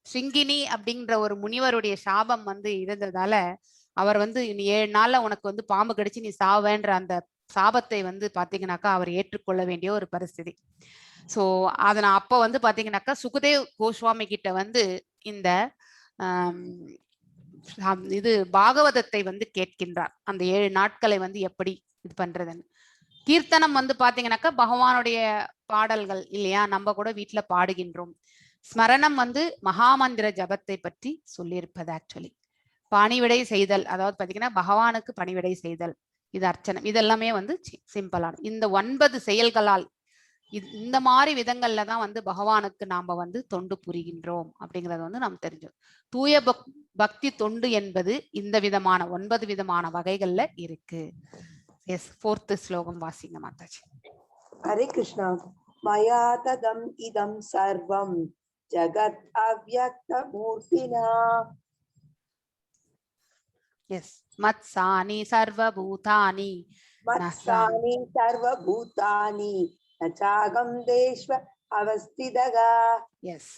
சிங்கினி அப்படின்ற ஒரு முனிவருடைய சாபம் வந்து இருந்ததால அவர் வந்து நீ 7 நாள்ல உனக்கு வந்து பாம்பு கடிச்சு நீ சாவேன்ற அந்த சாபத்தை வந்து பாத்தீங்கன்னாக்கா அவர் ஏற்றுக்கொள்ள வேண்டிய ஒரு பரிஸ்திதி. சோ அதை நான் அப்ப வந்து பாத்தீங்கன்னாக்கா சுகதேவ் கோஸ்வாமி கிட்ட வந்து இந்த இது பாகவதத்தை வந்து கேட்கின்றார், அந்த 7 நாட்களை வந்து எப்படி இது பண்றதுன்னு. கீர்த்தனம் வந்து பாத்தீங்கன்னாக்கா பகவானுடைய பாடல்கள் இல்லையா, நம்ம கூட வீட்டுல பாடுகின்றோம். ஸ்மரணம் வந்து மகாமந்திர ஜபத்தை பற்றி சொல்லியிருப்பது. ஆக்சுவலி பணிவிடை செய்தல், அதாவது பாத்தீங்கன்னா பகவானுக்கு பணிவிடை செய்தல், இது அர்ச்சனை, இதெல்லாமே வந்து சிம்பிளான இந்த 9 செயல்களால் இந்த மாதிரி விதங்கள்ல தான் வந்து பகவானுக்கு நாம வந்து தொண்டு புரிகின்றோம் அப்படிங்கறத வந்து நாம் தெரிஞ்சோம். தூய பக்தி தொண்டு என்பது இந்த விதமான 9 விதமான வகைகள்ல இருக்கு. எஸ், 4th ஸ்லோகம் வாசிங்க மாதாஜி. ஹரே கிருஷ்ணா. மயா ததம் இதம் சர்வம் ஜகத் அவ்யக்த மூர்த்தினா. எஸ், மத்சானி சர்வபூதானி மத்சானி சர்வபூதானி நச்சாகம் தேஷ்வ அவஸ்திதகா. எஸ்,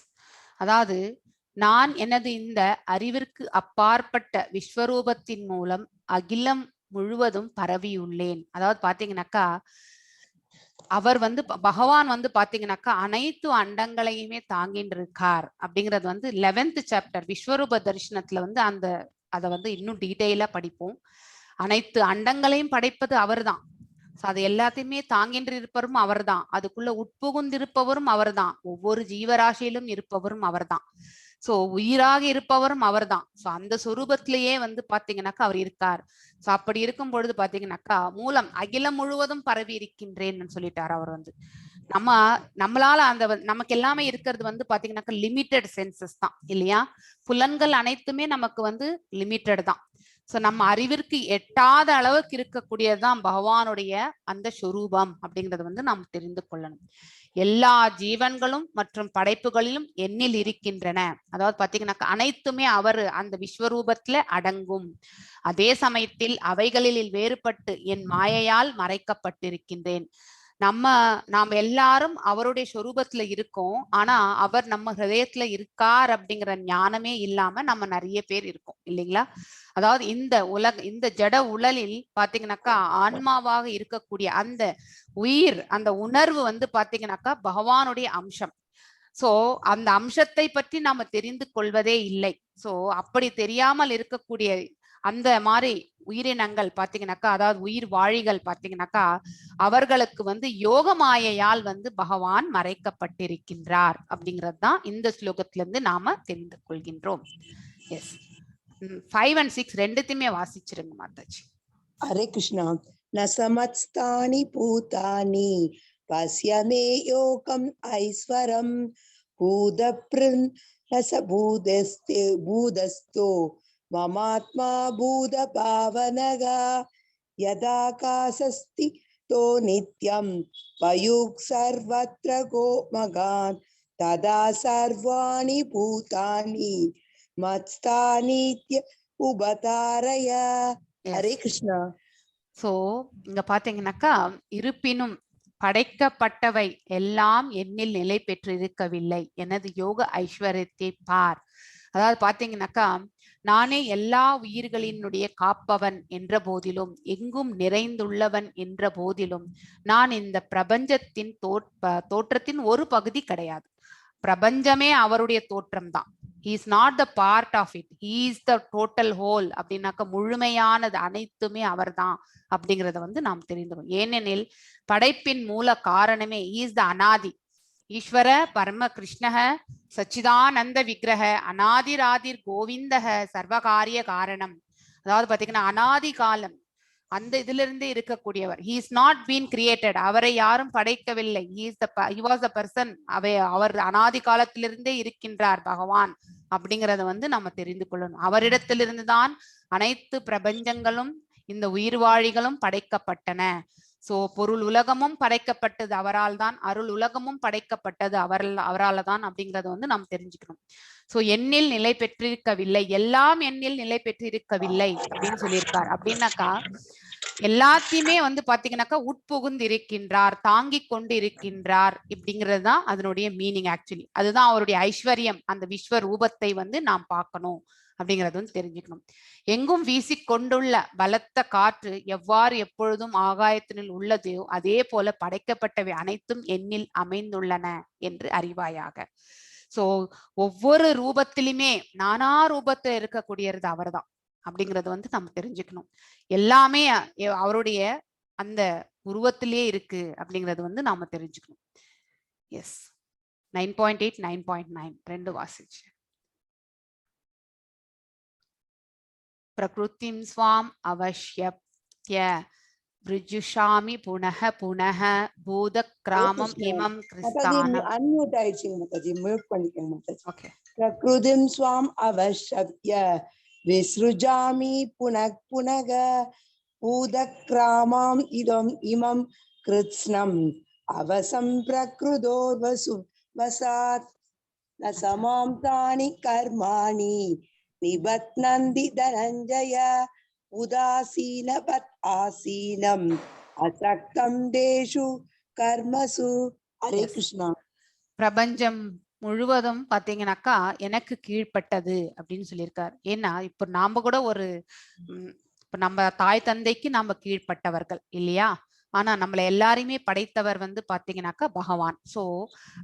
அதாவது நான் எனது இந்த அறிவிற்கு அப்பாற்பட்ட விஸ்வரூபத்தின் மூலம் அகிலம் முழுவதும் பரவியுள்ளேன். அதாவது பாத்தீங்கன்னாக்கா அவர் வந்து பகவான் வந்து பாத்தீங்கன்னாக்கா அனைத்து அண்டங்களையுமே தாங்கிட்டு இருக்கார் அப்படிங்கிறது வந்து 11th சாப்டர் விஸ்வரூப தரிசனத்துல வந்து அதை வந்து இன்னும் டீட்டெயிலா படிப்போம். அனைத்து அண்டங்களையும் படைப்பது அவர்தான். அது எல்லாத்தையுமே தாங்கின்று இருப்பவரும் அவர்தான், அதுக்குள்ள உட்புகுந்திருப்பவரும் அவர்தான், ஒவ்வொரு ஜீவராசியிலும் இருப்பவரும் அவர்தான், சோ உயிராக இருப்பவரும் அவர்தான். சோ அந்த சொரூபத்திலேயே வந்து பாத்தீங்கன்னாக்கா அவர் இருக்கார். சோ அப்படி இருக்கும் பொழுது பாத்தீங்கன்னாக்கா மூலம் அகிலம் முழுவதும் பரவி இருக்கின்றேன்னு சொல்லிட்டார் அவர் வந்து. நம்மளால அந்த நமக்கு எல்லாமே இருக்கிறது வந்து பாத்தீங்கன்னாக்கா லிமிட்டெட் சென்சஸ் தான் இல்லையா. புலன்கள் அனைத்துமே நமக்கு வந்து லிமிட்டெட் தான். சோ நம்ம அறிவிற்கு எட்டாத அளவுக்கு இருக்கக்கூடியதுதான் பகவானுடைய அந்த சொரூபம் அப்படிங்கறது வந்து நாம் தெரிந்து கொள்ளணும். எல்லா ஜீவன்களும் மற்றும் படைப்புகளிலும் என்னில் இருக்கின்றன. அதாவது பாத்தீங்கன்னாக்கா அனைத்துமே அவர் அந்த விஸ்வரூபத்துல அடங்கும். அதே சமயத்தில் அவைகளில் வேறுபட்டு என் மாயையால் மறைக்கப்பட்டிருக்கின்றேன். நாம எல்லாரும் அவருடைய சொரூபத்துல இருக்கோம். ஆனா அவர் நம்ம ஹிருதயத்துல இருக்கார் அப்படிங்கிற ஞானமே இல்லாம நம்ம நிறைய பேர் இருக்கோம் இல்லைங்களா. அதாவது இந்த ஜட உடலில் பாத்தீங்கன்னாக்கா ஆன்மாவாக இருக்கக்கூடிய அந்த உயிர், அந்த உணர்வு வந்து பாத்தீங்கன்னாக்கா பகவானுடைய அம்சம். சோ அந்த அம்சத்தை பற்றி நாம தெரிந்து கொள்வதே இல்லை. சோ அப்படி தெரியாமல் இருக்கக்கூடிய அந்த மாதிரி உயிரினங்கள் பாத்தீங்கன்னாக்கா, அதாவது உயிர் வாழிகள் பாத்தீங்கன்னாக்கா அவர்களுக்கு வந்து யோக மாயையால் வந்து பகவான் மறைக்கப்பட்டிருக்கின்றார் அப்படிங்கிறது தான் இந்த ஸ்லோகத்துல இருந்து நாம தெரிந்து கொள்கின்றோம். எஸ், 5 and 6 ரெண்டுத்தையுமே வாசிச்சிருங்க மாதாஜி. ஹரே கிருஷ்ணா. நசமத்ஸ்தானி பூதானி பஸ்யமே யோகம் ஐஸ்வரம் பூதப்ருன் ரசபூதஸ்தோ மமாத்மா பூத பாவனகா யதாகாசஸ்தி தோ நித்யம் பயுக் சர்வத்ர கோமகான் ததா சர்வாணி பூதானி மத்ஸ்தானித்ய உபதாரய. ஹரே கிருஷ்ணா. சோ இங்க பாத்தீங்கன்னாக்கா, இருப்பினும் படைக்கப்பட்டவை எல்லாம் என்னில் நிலை பெற்றிருக்கவில்லை, எனது யோக ஐஸ்வர்யத்தை பார். அதாவது பாத்தீங்கன்னாக்கா, நானே எல்லா உயிர்களினுடைய காப்பவன் என்ற போதிலும், எங்கும் நிறைந்துள்ளவன் என்ற போதிலும், நான் இந்த பிரபஞ்சத்தின் தோற்றத்தின் ஒரு பகுதி கிடையாது. பிரபஞ்சமே அவருடைய தோற்றம் தான். He is not the part of it. He is the total whole. அப்படின்னாக்க முழுமையானது அனைத்துமே அவர்தான் அப்படிங்கறத வந்து நாம் தெரிந்துக்கணும். ஏனெனில் படைப்பின் மூல காரணமே he is the அனாதி. ஈஸ்வர பரம கிருஷ்ணக சச்சிதானந்த விக்கிரக அநாதிராதிர் கோவிந்தக சர்வகாரிய காரணம். அதாவது பாத்தீங்கன்னா அனாதி காலம் அந்த இதுல இருந்தே இருக்கக்கூடியவர். he is not been created. அவரை யாரும் படைக்கவில்லை. he was the person. அவர் அனாதி காலத்திலிருந்தே இருக்கின்றார் பகவான் அப்படிங்கறத வந்து நம்ம தெரிந்து கொள்ளணும். அவரிடத்திலிருந்து தான் அனைத்து பிரபஞ்சங்களும் இந்த உயிர்வாழிகளும் படைக்கப்பட்டன. சோ பொருள் உலகமும் படைக்கப்பட்டது அவரால் தான், அருள் உலகமும் படைக்கப்பட்டது அவரால் தான் அப்படிங்கறத வந்து நாம் தெரிஞ்சுக்கணும். சோ எண்ணில் நிலை பெற்றிருக்கவில்லை, எல்லாம் எண்ணில் நிலை பெற்றிருக்கவில்லை அப்படின்னு சொல்லியிருக்கார். அப்படின்னாக்கா எல்லாத்தையுமே வந்து பாத்தீங்கன்னாக்கா உட்புகுந்து இருக்கின்றார், தாங்கி கொண்டு இருக்கின்றார் இப்படிங்கிறது தான் அதனுடைய மீனிங். ஆக்சுவலி அதுதான் அவருடைய ஐஸ்வர்யம். அந்த விஸ்வ ரூபத்தை வந்து நாம் பார்க்கணும் அப்படிங்கறது வந்து தெரிஞ்சுக்கணும். எங்கும் வீசிக்கொண்டுள்ள பலத்த காற்று எவ்வாறு எப்பொழுதும் ஆகாயத்தினில் உள்ளதோ அதே போல படைக்கப்பட்டவை அனைத்தும் எண்ணில் அமைந்துள்ளன என்று அறிவாயாக. சோ ஒவ்வொரு ரூபத்திலுமே நானா ரூபத்துல இருக்கக்கூடியது அவர்தான் அப்படிங்கறது வந்து நம்ம தெரிஞ்சுக்கணும். எல்லாமே அவருடைய அந்த உருவத்திலேயே இருக்கு அப்படிங்கறது வந்து நாம தெரிஞ்சுக்கணும். எஸ் 9.8 9.9 ரெண்டு வாசிச்சு. பிரகிருதிம் ஸ்வாம் அவஷ்யப்ய விருஜுஷாமி புனஹ புனஹ பூத கிராமம் இமம் கிறிஸ்தானம். அன்மியூட் ஆயிடுச்சுங்க மாதாஜி, மியூட் பண்ணிக்கங்க மாதாஜி. ஓகே. பிரகிருதிம் ஸ்வாம் அவஷ்யப்ய விஸ்ருஜாமி புனக் புனக பூத கிராமம் இமம் கிருத்ஸ்னம் அவசம் பிரகிருதோர் வசு வசாத் நசமாம் தானி கர்மாணி நிபத்னந்தி தனஞ்சய உதாசீனபத் ஆசீனம் அசக்தம் தேஷு கர்மசு. ஹரே கிருஷ்ணா. பிரபஞ்சம் முழுவதும் பாத்தீங்கன்னாக்கா எனக்கு கீழ்ப்பட்டது அப்படின்னு சொல்லியிருக்காரு. ஏன்னா இப்ப நாம கூட இப்ப நம்ம தாய் தந்தைக்கு நாம கீழ்ப்பட்டவர்கள் இல்லையா? ஆனா நம்மளை எல்லாரையுமே படைத்தவர் வந்து பாத்தீங்கன்னாக்கா பகவான். சோ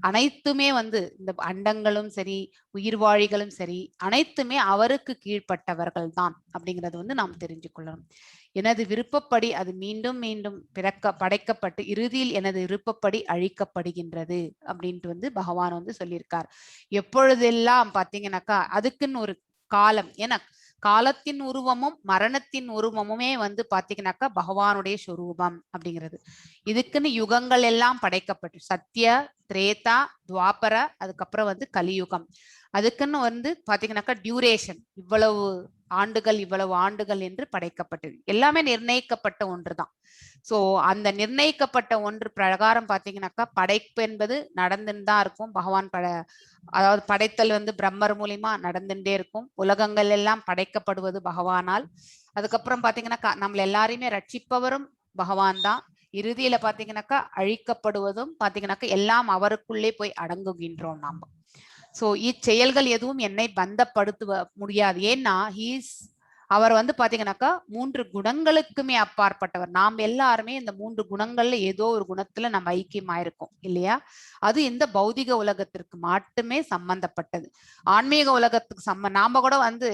அனைத்துமே வந்து இந்த அண்டங்களும் சரி உயிர்வாழிகளும் சரி அனைத்துமே அவருக்கு கீழ்ப்பட்டவர்கள் தான் அப்படிங்கறது வந்து நாம் தெரிஞ்சு கொள்ளணும். எனது விருப்பப்படி அது மீண்டும் மீண்டும் படைக்கப்பட்டு இறுதியில் எனது விருப்பப்படி அழிக்கப்படுகின்றது அப்படின்ட்டு வந்து பகவான் வந்து சொல்லியிருக்கார். எப்பொழுதெல்லாம் பாத்தீங்கன்னாக்கா அதுக்குன்னு ஒரு காலம், ஏன்னா காலத்தின் உருவமும் மரணத்தின் உருவமுமே வந்து பாத்தீங்கன்னாக்கா பகவானுடைய சொரூபம் அப்படிங்கிறது. இதுக்குன்னு யுகங்கள் எல்லாம் படைக்கப்பட்டு சத்திய திரேதா துவாபர அதுக்கப்புறம் வந்து கலியுகம். அதுக்குன்னு வந்து பாத்தீங்கன்னாக்கா டியூரேஷன் இவ்வளவு ஆண்டுகள் என்று படைக்கப்பட்டது. எல்லாமே நிர்ணயிக்கப்பட்ட ஒன்றுதான். சோ அந்த நிர்ணயிக்கப்பட்ட ஒன்று பிரகாரம் பாத்தீங்கன்னாக்கா படைப்பு என்பது நடந்துன்னு தான் இருக்கும். பகவான் அதாவது படைத்தல் வந்து பிரம்மர் மூலியமா நடந்துட்டே இருக்கும். உலகங்கள் எல்லாம் படைக்கப்படுவது பகவானால். அதுக்கப்புறம் பாத்தீங்கன்னாக்கா நம்மள எல்லாரையுமே ரட்சிப்பவரும் பகவான் தான். இறுதியில பாத்தீங்கன்னாக்கா அழிக்கப்படுவதும் பாத்தீங்கன்னாக்கா எல்லாம் அவருக்குள்ளே போய் அடங்குகின்றோம் நாம. சோ இச்செயல்கள் எதுவும் என்னை பந்தப்படுத்த முடியாது. ஏன்னா அவர் வந்து பாத்தீங்கன்னாக்கா 3 குணங்களுக்குமே அப்பாற்பட்டவர். நாம் எல்லாருமே இந்த 3 குணங்கள்ல ஏதோ ஒரு குணத்துல நம்ம ஐக்கியமாயிருக்கோம் இல்லையா? அது இந்த பௌதிக உலகத்திற்கு மட்டுமே சம்பந்தப்பட்டது. ஆன்மீக உலகத்துக்கு நாம கூட வந்து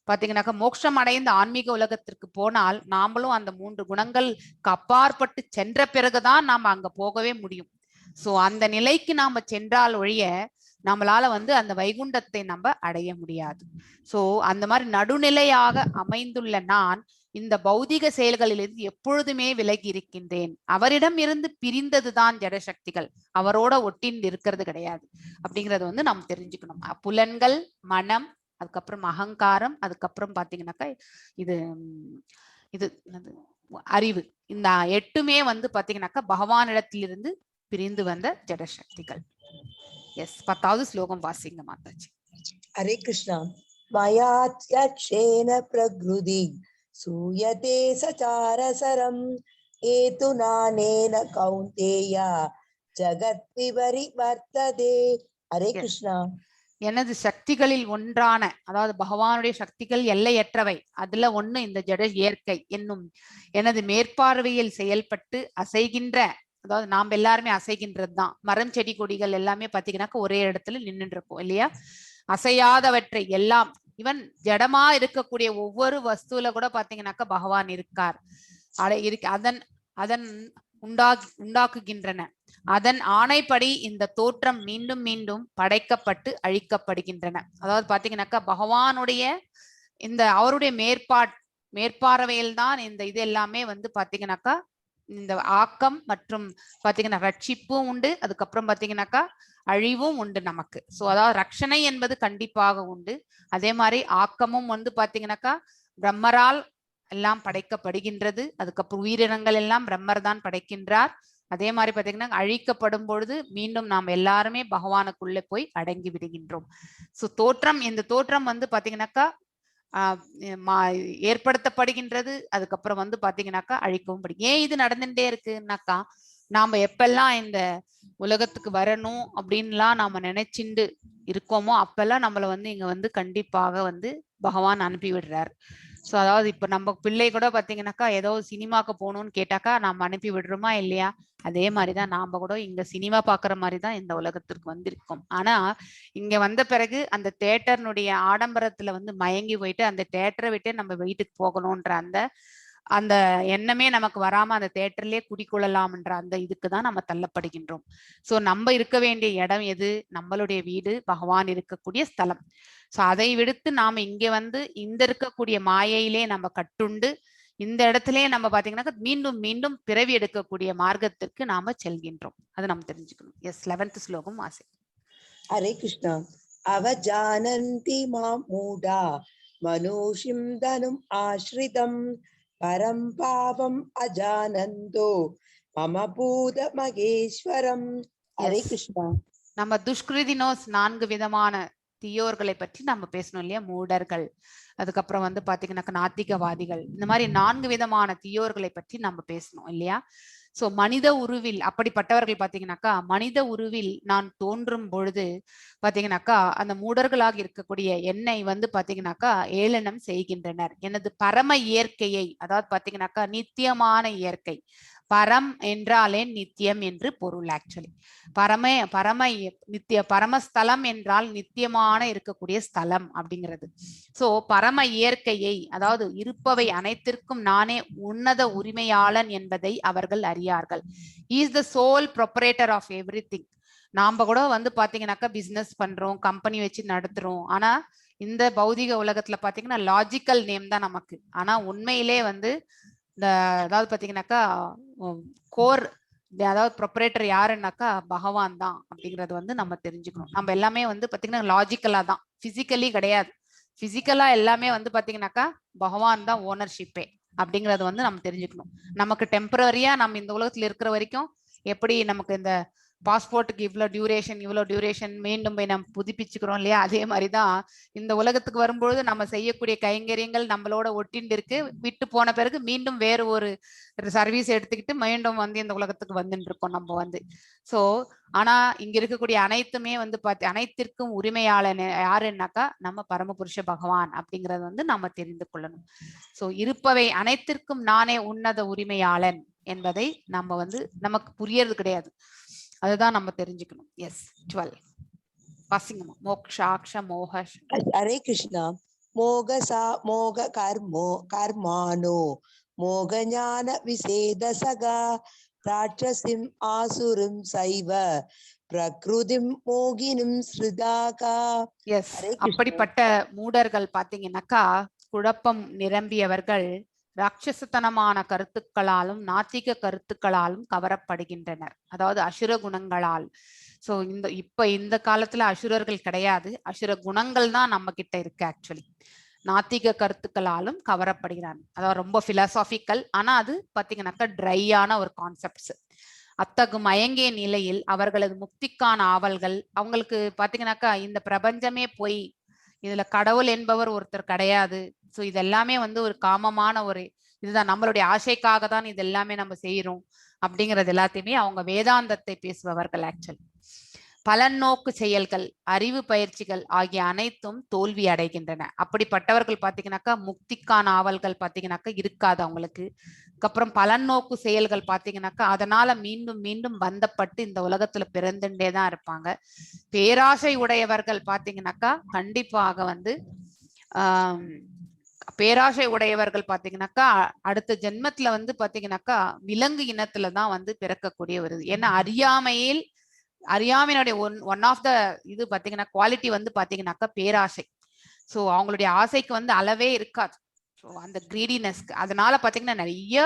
பாத்தீங்கன்னாக்கா மோட்சம் அடைந்த ஆன்மீக உலகத்திற்கு போனால் நாமளும் அந்த 3 குணங்களுக்கு அப்பாற்பட்டு சென்ற பிறகுதான் நாம அங்க போகவே முடியும். சோ அந்த நிலைக்கு நாம சென்றால் ஒழிய நம்மளால வந்து அந்த வைகுண்டத்தை நம்ம அடைய முடியாது. சோ அந்த மாதிரி நடுநிலையாக அமைந்துள்ள நான் இந்த பௌதிக செயல்களிலிருந்து எப்பொழுதுமே விலகி இருக்கின்றேன். அவரிடம் இருந்து பிரிந்ததுதான் ஜடசக்திகள், அவரோட ஒட்டின் இருக்கிறது கிடையாது அப்படிங்கறது வந்து நாம் தெரிஞ்சுக்கணும். புலன்கள் மனம் அதுக்கப்புறம் அகங்காரம், அதுக்கப்புறம் பாத்தீங்கன்னாக்கா இது இது அறிவு. இந்த 8மே வந்து பாத்தீங்கன்னாக்கா பகவானிடத்திலிருந்து பிரிந்து வந்த ஜடசக்திகள். எஸ், 10வது ஸ்லோகம் வாசிங்க மாதாஜி. ஹரே கிருஷ்ணா. மயாத்யக்ஷேன பிரக்ருதி சூயதே சசாரசரம் ஏது நானேன கௌந்தேயா ஜகத் விவரி வர்த்ததே. ஹரே கிருஷ்ணா. எனது சக்திகளில் ஒன்றான, அதாவது பகவானுடைய சக்திகள் எல்லையற்றவை, அதுல ஒண்ணு இந்த ஜட இயற்கை என்னும் எனது மேற்பார்வையில் செயல்பட்டு அசைகின்ற, அதாவது நாம் எல்லாருமே அசைகின்றது தான். மரம் செடி கொடிகள் எல்லாமே பாத்தீங்கன்னாக்க ஒரே இடத்துல நின்றுட்டு இருக்கும் இல்லையா? அசையாதவற்றை எல்லாம், இவன் ஜடமா இருக்கக்கூடிய ஒவ்வொரு வஸ்துல கூட பாத்தீங்கன்னாக்க பகவான் இருக்கார். அதன் அதன் உண்டாக்குகின்றன. அதன் ஆணைப்படி இந்த தோற்றம் மீண்டும் மீண்டும் படைக்கப்பட்டு அழிக்கப்படுகின்றன. அதாவது பாத்தீங்கன்னாக்கா பகவானுடைய இந்த அவருடைய மேற்பார்வையில் தான் இந்த இது எல்லாமே வந்து பாத்தீங்கன்னாக்கா இந்த ஆக்கம் மற்றும் பாத்தீங்கன்னா ரட்சிப்பும் உண்டு, அதுக்கப்புறம் பாத்தீங்கன்னாக்கா அழிவும் உண்டு நமக்கு. சோ அதாவது ரட்சணை என்பது கண்டிப்பாக உண்டு. அதே மாதிரி ஆக்கமும் வந்து பாத்தீங்கன்னாக்கா பிரம்மரால் எல்லாம் படைக்கப்படுகின்றது. அதுக்கப்புறம் உயிரினங்கள் எல்லாம் பிரம்மர் தான் படைக்கின்றார். அதே மாதிரி பாத்தீங்கன்னா அழிக்கப்படும் பொழுது மீண்டும் நாம் எல்லாருமே பகவானுக்குள்ள போய் அடங்கி விடுகின்றோம். சோ தோற்றம், இந்த தோற்றம் வந்து பாத்தீங்கன்னாக்கா ஏற்படுத்தப்படுகின்றது, அதுக்கப்புறம் வந்து பாத்தீங்கன்னாக்கா அழிக்கவும் படும். ஏன் இது நடந்துட்டே இருக்குன்னாக்கா, நாம எப்பெல்லாம் இந்த உலகத்துக்கு வரணும் அப்படின்லாம் நாம நினைச்சுண்டு இருக்கோமோ அப்பெல்லாம் நம்மள வந்து இங்க வந்து கண்டிப்பாக வந்து பகவான் அனுப்பி விடுறாரு. சோ அதாவது இப்ப நம்ம பிள்ளை கூட பாத்தீங்கன்னாக்கா ஏதோ சினிமாக்கு போகணும்னு கேட்டாக்கா நாம அனுப்பி விடுறோமா இல்லையா? அதே மாதிரிதான் நாம கூட இங்க சினிமா பாக்குற மாதிரிதான் இந்த உலகத்திற்கு வந்திருக்கோம். ஆனா இங்க வந்த பிறகு அந்த தேட்டர்னுடைய ஆடம்பரத்துல வந்து மயங்கி போயிட்டு அந்த தேட்டரை விட்டு நம்ம வீட்டுக்கு போகணும்ன்ற அந்த எண்ணமே நமக்கு வராம அந்த தேட்டர்லயே குடிக்கொள்ளலாம்ன்ற அந்த இதுக்குதான் நம்ம தள்ளப்படுகின்றோம். சோ நம்ம இருக்க வேண்டிய இடம் எது? நம்மளுடைய வீடு, பகவான் இருக்கக்கூடிய ஸ்தலம். சோ அதை விடுத்து நாம இங்க வந்து இந்த இருக்கக்கூடிய மாயையிலே நம்ம கட்டுண்டு இந்த இடத்திலே நம்ம பாத்தீங்கன்னா மீண்டும் மீண்டும் பிறவி எடுக்கக்கூடிய மார்க்கத்திற்கு நாம செல்கின்றோம். அதை நம்ம தெரிஞ்சுக்கணும். எஸ், 11th ஸ்லோகம் வாசி. ஹரே கிருஷ்ணா. அவஜானந்தி மாம் மூடா மனுஷிம் தனும் ஆஸ்ரிதம் பரம் பாவம் அஜானந்தோ மம பூத மகேஸ்வரம். ஹரே கிருஷ்ணா. நம்ம துஷ்கிருதினோஸ் 4 விதமான தீயோர்களை பற்றி நம்ம பேசணும் இல்லையா? மூடர்கள், அதுக்கப்புறம் வந்து பாத்தீங்கன்னாக்கா நாத்திகவாதிகள், இந்த மாதிரி 4 விதமான தீயோர்களை பற்றி நம்ம பேசணும் இல்லையா? சோ மனித உருவில் அப்படிப்பட்டவர்கள் பாத்தீங்கன்னாக்கா மனித உருவில் நான் தோன்றும் பொழுது பாத்தீங்கன்னாக்கா அந்த மூடர்களாக இருக்கக்கூடிய என்னை வந்து பாத்தீங்கன்னாக்கா ஏளனம் செய்கின்றனர். எனது பரம இயற்கையை, அதாவது பாத்தீங்கன்னாக்கா நித்தியமான இயற்கை, பரம் என்றாலே நித்தியம் என்று பொருள். ஆக்சுவலி பரம நித்திய பரமஸ்தலம் என்றால் நித்தியமான இருக்கக்கூடிய ஸ்தலம் அப்படிங்கிறது. சோ பரம இயற்கையை, அதாவது இருப்பவை அனைத்திற்கும் நானே உன்னத உரிமையாளன் என்பதை அவர்கள் அறியார்கள். Is the sole proprietor of everything. நாம கூட வந்து பாத்தீங்கன்னாக்கா பிசினஸ் பண்றோம், கம்பெனி வச்சு நடத்துறோம். ஆனா இந்த பௌதிக உலகத்துல பாத்தீங்கன்னா லாஜிக்கல் நேம் தான் நமக்கு. ஆனா உண்மையிலே வந்து இந்த அதாவது பாத்தீங்கன்னாக்கா கோர், அதாவது ப்ரொப்பரேட்டர் யாருன்னாக்கா பகவான் தான் அப்படிங்கறது வந்து நம்ம தெரிஞ்சுக்கணும். நம்ம எல்லாமே வந்து பாத்தீங்கன்னா லாஜிக்கலா தான், பிசிக்கலி கிடையாது. பிசிக்கலா எல்லாமே வந்து பாத்தீங்கன்னாக்கா பகவான் தான் ஓனர்ஷிப்பே அப்படிங்கறது வந்து நம்ம தெரிஞ்சுக்கணும். நமக்கு டெம்பரரியா நம்ம இந்த உலகத்துல இருக்கிற வரைக்கும் எப்படி நமக்கு இந்த பாஸ்போர்ட்டுக்கு இவ்வளவு டியூரேஷன் மீண்டும் போய் நம்ம புதுப்பிச்சுக்கிறோம் இல்லையா? அதே மாதிரிதான் இந்த உலகத்துக்கு வரும்பொழுது நம்ம செய்யக்கூடிய கைங்கரியங்கள் நம்மளோட ஒட்டிண்டு இருக்கு. விட்டு போன பிறகு மீண்டும் வேறு ஒரு சர்வீஸ் எடுத்துக்கிட்டு மீண்டும் வந்து இந்த உலகத்துக்கு வந்துட்டு இருக்கோம் நம்ம வந்து. சோ ஆனா இங்க இருக்கக்கூடிய அனைத்துமே வந்து அனைத்திற்கும் உரிமையாளன் யாருன்னாக்கா நம்ம பரமபுருஷ பகவான் அப்படிங்கறது வந்து நம்ம தெரிந்து கொள்ளணும். சோ இருப்பவை அனைத்திற்கும் நானே உன்னத உரிமையாளன் என்பதை நம்ம வந்து நமக்கு புரியறது கிடையாது. அதுதான் நம்ம தெரிஞ்சுக்கணும். எஸ், 12 வாசிங்கம்மா. மோக்ஷாக்ஷ மோக. ஹரே கிருஷ்ணா. மோகசா மோக கர்மானோ மோக ஞான விசேத சகா ராட்சசிம் ஆசுரும் சைவ பிரகிருதிம் மோகினும் ஸ்ருதாகா. எஸ், அப்படிப்பட்ட மூடர்கள் பாத்தீங்கன்னாக்கா குழப்பம் நிரம்பியவர்கள் ராட்சசத்தனமான கருத்துக்களாலும் நாத்திக கருத்துக்களாலும் கவரப்படுகின்றனர். அதாவது அசுர குணங்களால். சோ இப்ப இந்த காலத்துல அசுரர்கள் கிடையாது, அசுர குணங்கள் தான் நம்ம கிட்ட இருக்கு ஆக்சுவலி. நாத்திக கருத்துக்களாலும் கவரப்படுகிறார். அதாவது ரொம்ப பிலாசாபிக்கல், ஆனா அது பாத்தீங்கன்னாக்கா ட்ரையான ஒரு கான்செப்ட்ஸ். அத்தகு மயங்கிய நிலையில் அவர்களது முக்திக்கான ஆவல்கள், அவங்களுக்கு பாத்தீங்கன்னாக்கா இந்த பிரபஞ்சமே போய் இதுல கடவுள் என்பவர் ஒருத்தர் கிடையாது. சோ இது எல்லாமே வந்து ஒரு காமமான ஒரு இதுதான், நம்மளுடைய ஆசைக்காக தான் இது எல்லாமே நம்ம செய்யறோம் அப்படிங்கிறது எல்லாத்தையுமே அவங்க வேதாந்தத்தை பேசுபவர்கள் ஆக்சுவலி. பலநோக்கு செயல்கள், அறிவு பயிற்சிகள் ஆகிய அனைத்தும் தோல்வி அடைகின்றன. அப்படிப்பட்டவர்கள் பாத்தீங்கன்னாக்கா முக்திக்கான ஆவல்கள் பாத்தீங்கன்னாக்கா இருக்காது அவங்களுக்கு. அப்புறம் பலநோக்கு செயல்கள் பாத்தீங்கன்னாக்கா அதனால மீண்டும் மீண்டும் பந்தப்பட்டு இந்த உலகத்துல பிறந்துட்டே தான் இருப்பாங்க. பேராசை உடையவர்கள் பாத்தீங்கன்னாக்கா கண்டிப்பாக வந்து பேராசை உடையவர்கள் பாத்தீங்கன்னாக்கா அடுத்த ஜென்மத்துல வந்து பாத்தீங்கன்னாக்கா விலங்கு இனத்துலதான் வந்து பிறக்கக்கூடிய வருது. ஏன்னா அறியாமையினுடைய ஒன் ஆஃப் த இது பாத்தீங்கன்னா குவாலிட்டி வந்து பாத்தீங்கன்னாக்கா பேராசை. சோ அவங்களுடைய ஆசைக்கு வந்து அளவே இருக்காது. ஸோ அந்த கிரீடினஸ்க்கு அதனால பாத்தீங்கன்னா நிறைய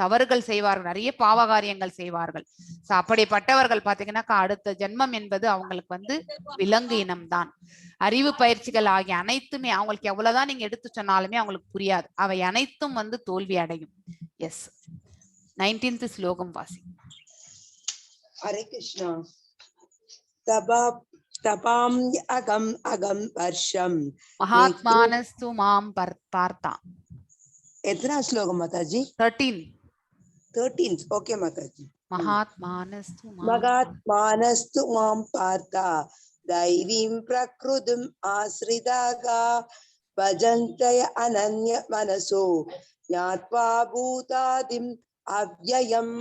தவறுகள் செய்வார்கள், நிறைய பாவகாரியங்கள் செய்வார்கள். ஸோ அப்படிப்பட்டவர்கள் பாத்தீங்கன்னாக்கா அடுத்த ஜென்மம் என்பது அவங்களுக்கு வந்து விலங்கு இனம்தான். அறிவு பயிற்சிகள் ஆகிய அனைத்துமே அவங்களுக்கு எவ்வளவுதான் நீங்க எடுத்து சொன்னாலுமே அவங்களுக்கு புரியாது, அவை அனைத்தும் வந்து தோல்வி அடையும். எஸ், 19th ஸ்லோகம் வாசி. ஹரே கிருஷ்ணா. தபாம் அகம் அகம் வர்ஷம் மகாத்மானஸ்து மாம் பார்த்தா. எத்தனா ஸ்லோகம் மாதாஜி? 13. ஓகே மாதாஜி. மகாத்மானஸ்து மாம் பார்த்தா தைவீம் பிரக்ருதிம் ஆஸ்ரிதாகா பஜந்தய அனன்ய மனசோ ஞாத்வா பூதாதிம் அவ்யயம்.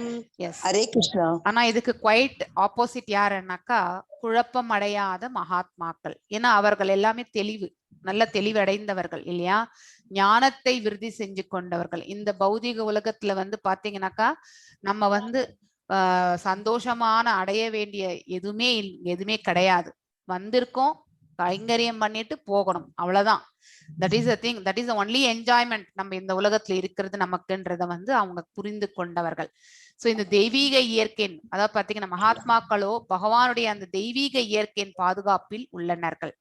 ஹரே கிருஷ்ணா. ஆனா இதுக்கு குவைட் ஆப்போசிட் யாருன்னாக்கா குழப்பம் அடையாத மகாத்மாக்கள். ஏன்னா அவர்கள் எல்லாமே நல்ல தெளிவடைந்தவர்கள் இல்லையா, ஞானத்தை விருத்தி செஞ்சு கொண்டவர்கள். இந்த பௌதிக உலகத்துல வந்து பாத்தீங்கன்னாக்கா நம்ம வந்து சந்தோஷமான அடைய வேண்டிய எதுவுமே கிடையாது. வந்திருக்கோம், கைங்கரியம் பண்ணிட்டு போகணும், அவ்வளவுதான். That is a thing, that is the only enjoyment நம்ம இந்த உலகத்துல இருக்கிறது நமக்குன்றத வந்து அவங்க புரிந்து கொண்டவர்கள். சோ இந்த தெய்வீக இயற்கையின், அதாவது பாத்தீங்கன்னா மகாத்மாக்களோ பகவானுடைய அந்த தெய்வீக இயற்கையின் பாதுகாப்பில் உள்ளனர்கள்.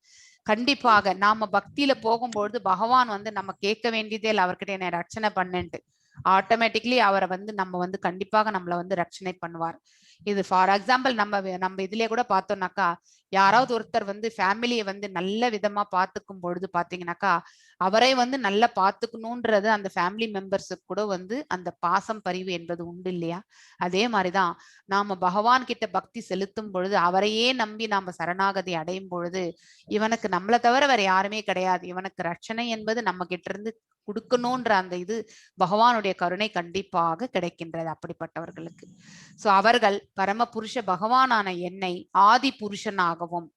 கண்டிப்பாக நாம பக்தியில போகும்பொழுது பகவான் வந்து நம்ம கேட்க வேண்டியதே இல்லை, அவர்கிட்ட என்னை ரட்சணை பண்ணுன்ட்டு ஆட்டோமேட்டிக்லி அவரை வந்து நம்ம வந்து கண்டிப்பாக நம்மளை வந்து ரட்சணை பண்ணுவார். இது ஃபார் எக்ஸாம்பிள் நம்ம இதுலயே கூட பார்த்தோம்னாக்கா யாராவது ஒருத்தர் வந்து ஃபேமிலியை வந்து நல்ல விதமா பார்த்துக்கும் பொழுது பாத்தீங்கன்னாக்கா அவரை வந்து நல்லா பார்த்துக்கணும்ன்றது அந்த ஃபேமிலி மெம்பர்ஸுக்கு கூட வந்து அந்த பாசம் பரிவு என்பது உண்டு இல்லையா. அதே மாதிரிதான் நாம பகவான் கிட்ட பக்தி செலுத்தும் பொழுது, அவரையே நம்பி நாம சரணாகதி அடையும் பொழுது இவனுக்கு நம்மளை தவிர வேற யாருமே கிடையாது, இவனுக்கு ரட்சணை என்பது நம்ம கிட்ட இருந்து கொடுக்கணும்ன்ற அந்த இது பகவானுடைய கருணை கண்டிப்பாக கிடைக்கின்றது அப்படிப்பட்டவர்களுக்கு. சோ அவர்கள் பரம புருஷ பகவானான என்னை ஆதி புருஷனாகவும்,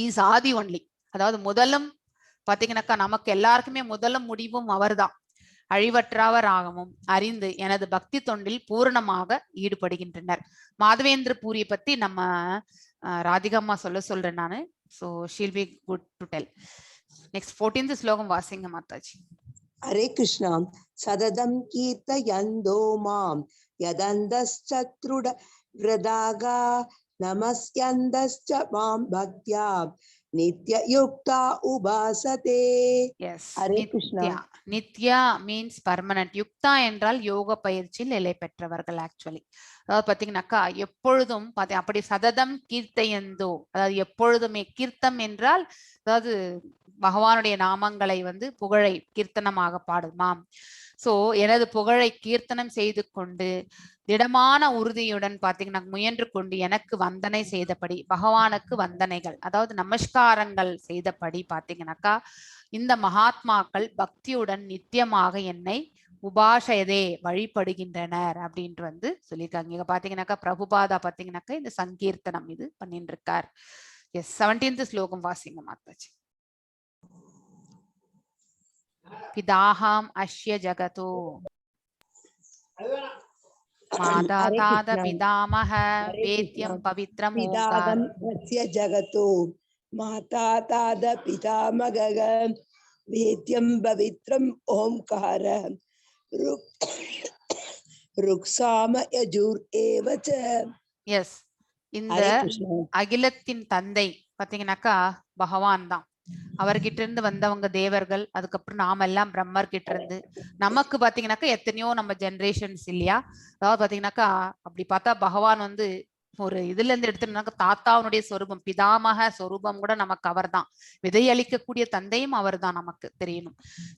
இஸ் ஆதி ஒன்லி, அதாவது முதலும் பாத்தீங்கன்னாக்கா நமக்கு எல்லாருக்குமே முதலும் முடிவும் அவர்தான், அழிவற்றவராகவும் அறிந்து எனது பக்தி தொண்டில் பூரணமாக ஈடுபடுகின்றனர். மாதவேந்திர பூரியை பத்தி நம்ம ராதிகம்மா சொல்றேன் நானு. So she'll be good to tell. Next 14th ஸ்லோகம் வாசிங்க மாதாஜி. ஹரே கிருஷ்ணா. சததம் கீர்த்தயந்தோ மாம் யதந்தஸ்சத்ருட விரதாகா நமஸ்யந்தஸ்ச மாம் பக்த்யா நித்யயுக்தா உபாசதே. ஹரே கிருஷ்ணா. நித்யா மீன்ஸ் பர்மனன்ட், யுக்தா என்றால் யோக பயிற்சியில் நிலை பெற்றவர்கள் ஆக்சுவலி. அதாவது பாத்தீங்கன்னாக்கா எப்பொழுதும் அப்படி சததம் கீர்த்தையந்தோ, அதாவது எப்பொழுதுமே கீர்த்தம் என்றால் அதாவது பகவானுடைய நாமங்களை வந்து புகழை கீர்த்தனமாக பாடுமாம். சோ எனது புகழை கீர்த்தனம் செய்து கொண்டு திடமான உறுதியுடன் பாத்தீங்கன்னா முயன்று கொண்டு எனக்கு வந்தனை செய்தபடி, பகவானுக்கு வந்தனைகள் அதாவது நமஸ்காரங்கள் செய்தபடி பாத்தீங்கன்னாக்கா இந்த மகாத்மாக்கள் பக்தியுடன் நித்தியமாக என்னை உபாசயதே வழிபடுகின்றனர் அப்படின்ட்டு வந்து சொல்லியிருக்காங்க. இங்க பாத்தீங்கன்னாக்கா பிரபுபாதா பாத்தீங்கன்னாக்கா இந்த சங்கீர்த்தனம் இது பண்ணிட்டு இருக்கார். எஸ், 17th ஸ்லோகம் வாசிங்க மாதாஜி. பிதாஹாம் அஸ்ய ஜகதோ மாதாதாத பிதாமஹ வேத்யம் பவித்ரம் ஓங்கார. அஸ்ய ஜகதோ மாதாதாத பிதாமக வேத்யம் பவித்ரம் ஓம்கார ருக்ஸாம யஜுர் ஏவ ச. எஸ், இந்த ஹரே கிருஷ்ணா. அகிலத்தின் தந்தை பாத்தீங்கன்னாக்கா பகவான் தான். அவர்கிட்ட இருந்து வந்தவங்க தேவர்கள், அதுக்கப்புறம் நாம எல்லாம் பிரம்மர் கிட்ட இருந்து. நமக்கு பாத்தீங்கன்னாக்கா எத்தனையோ நம்ம ஜெனரேஷன்ஸ் இல்லையா. அதாவது பாத்தீங்கன்னாக்கா அப்படி பார்த்தா பகவான் வந்து ஒரு இதுல இருந்து எடுத்துனாக்க தாத்தாவுடைய சொரூபம், பிதாமக சொரூபம் கூட நமக்கு அவர் தான். விதையளிக்கக்கூடிய தந்தையும் அவர் தான், நமக்கு தெரியணும்.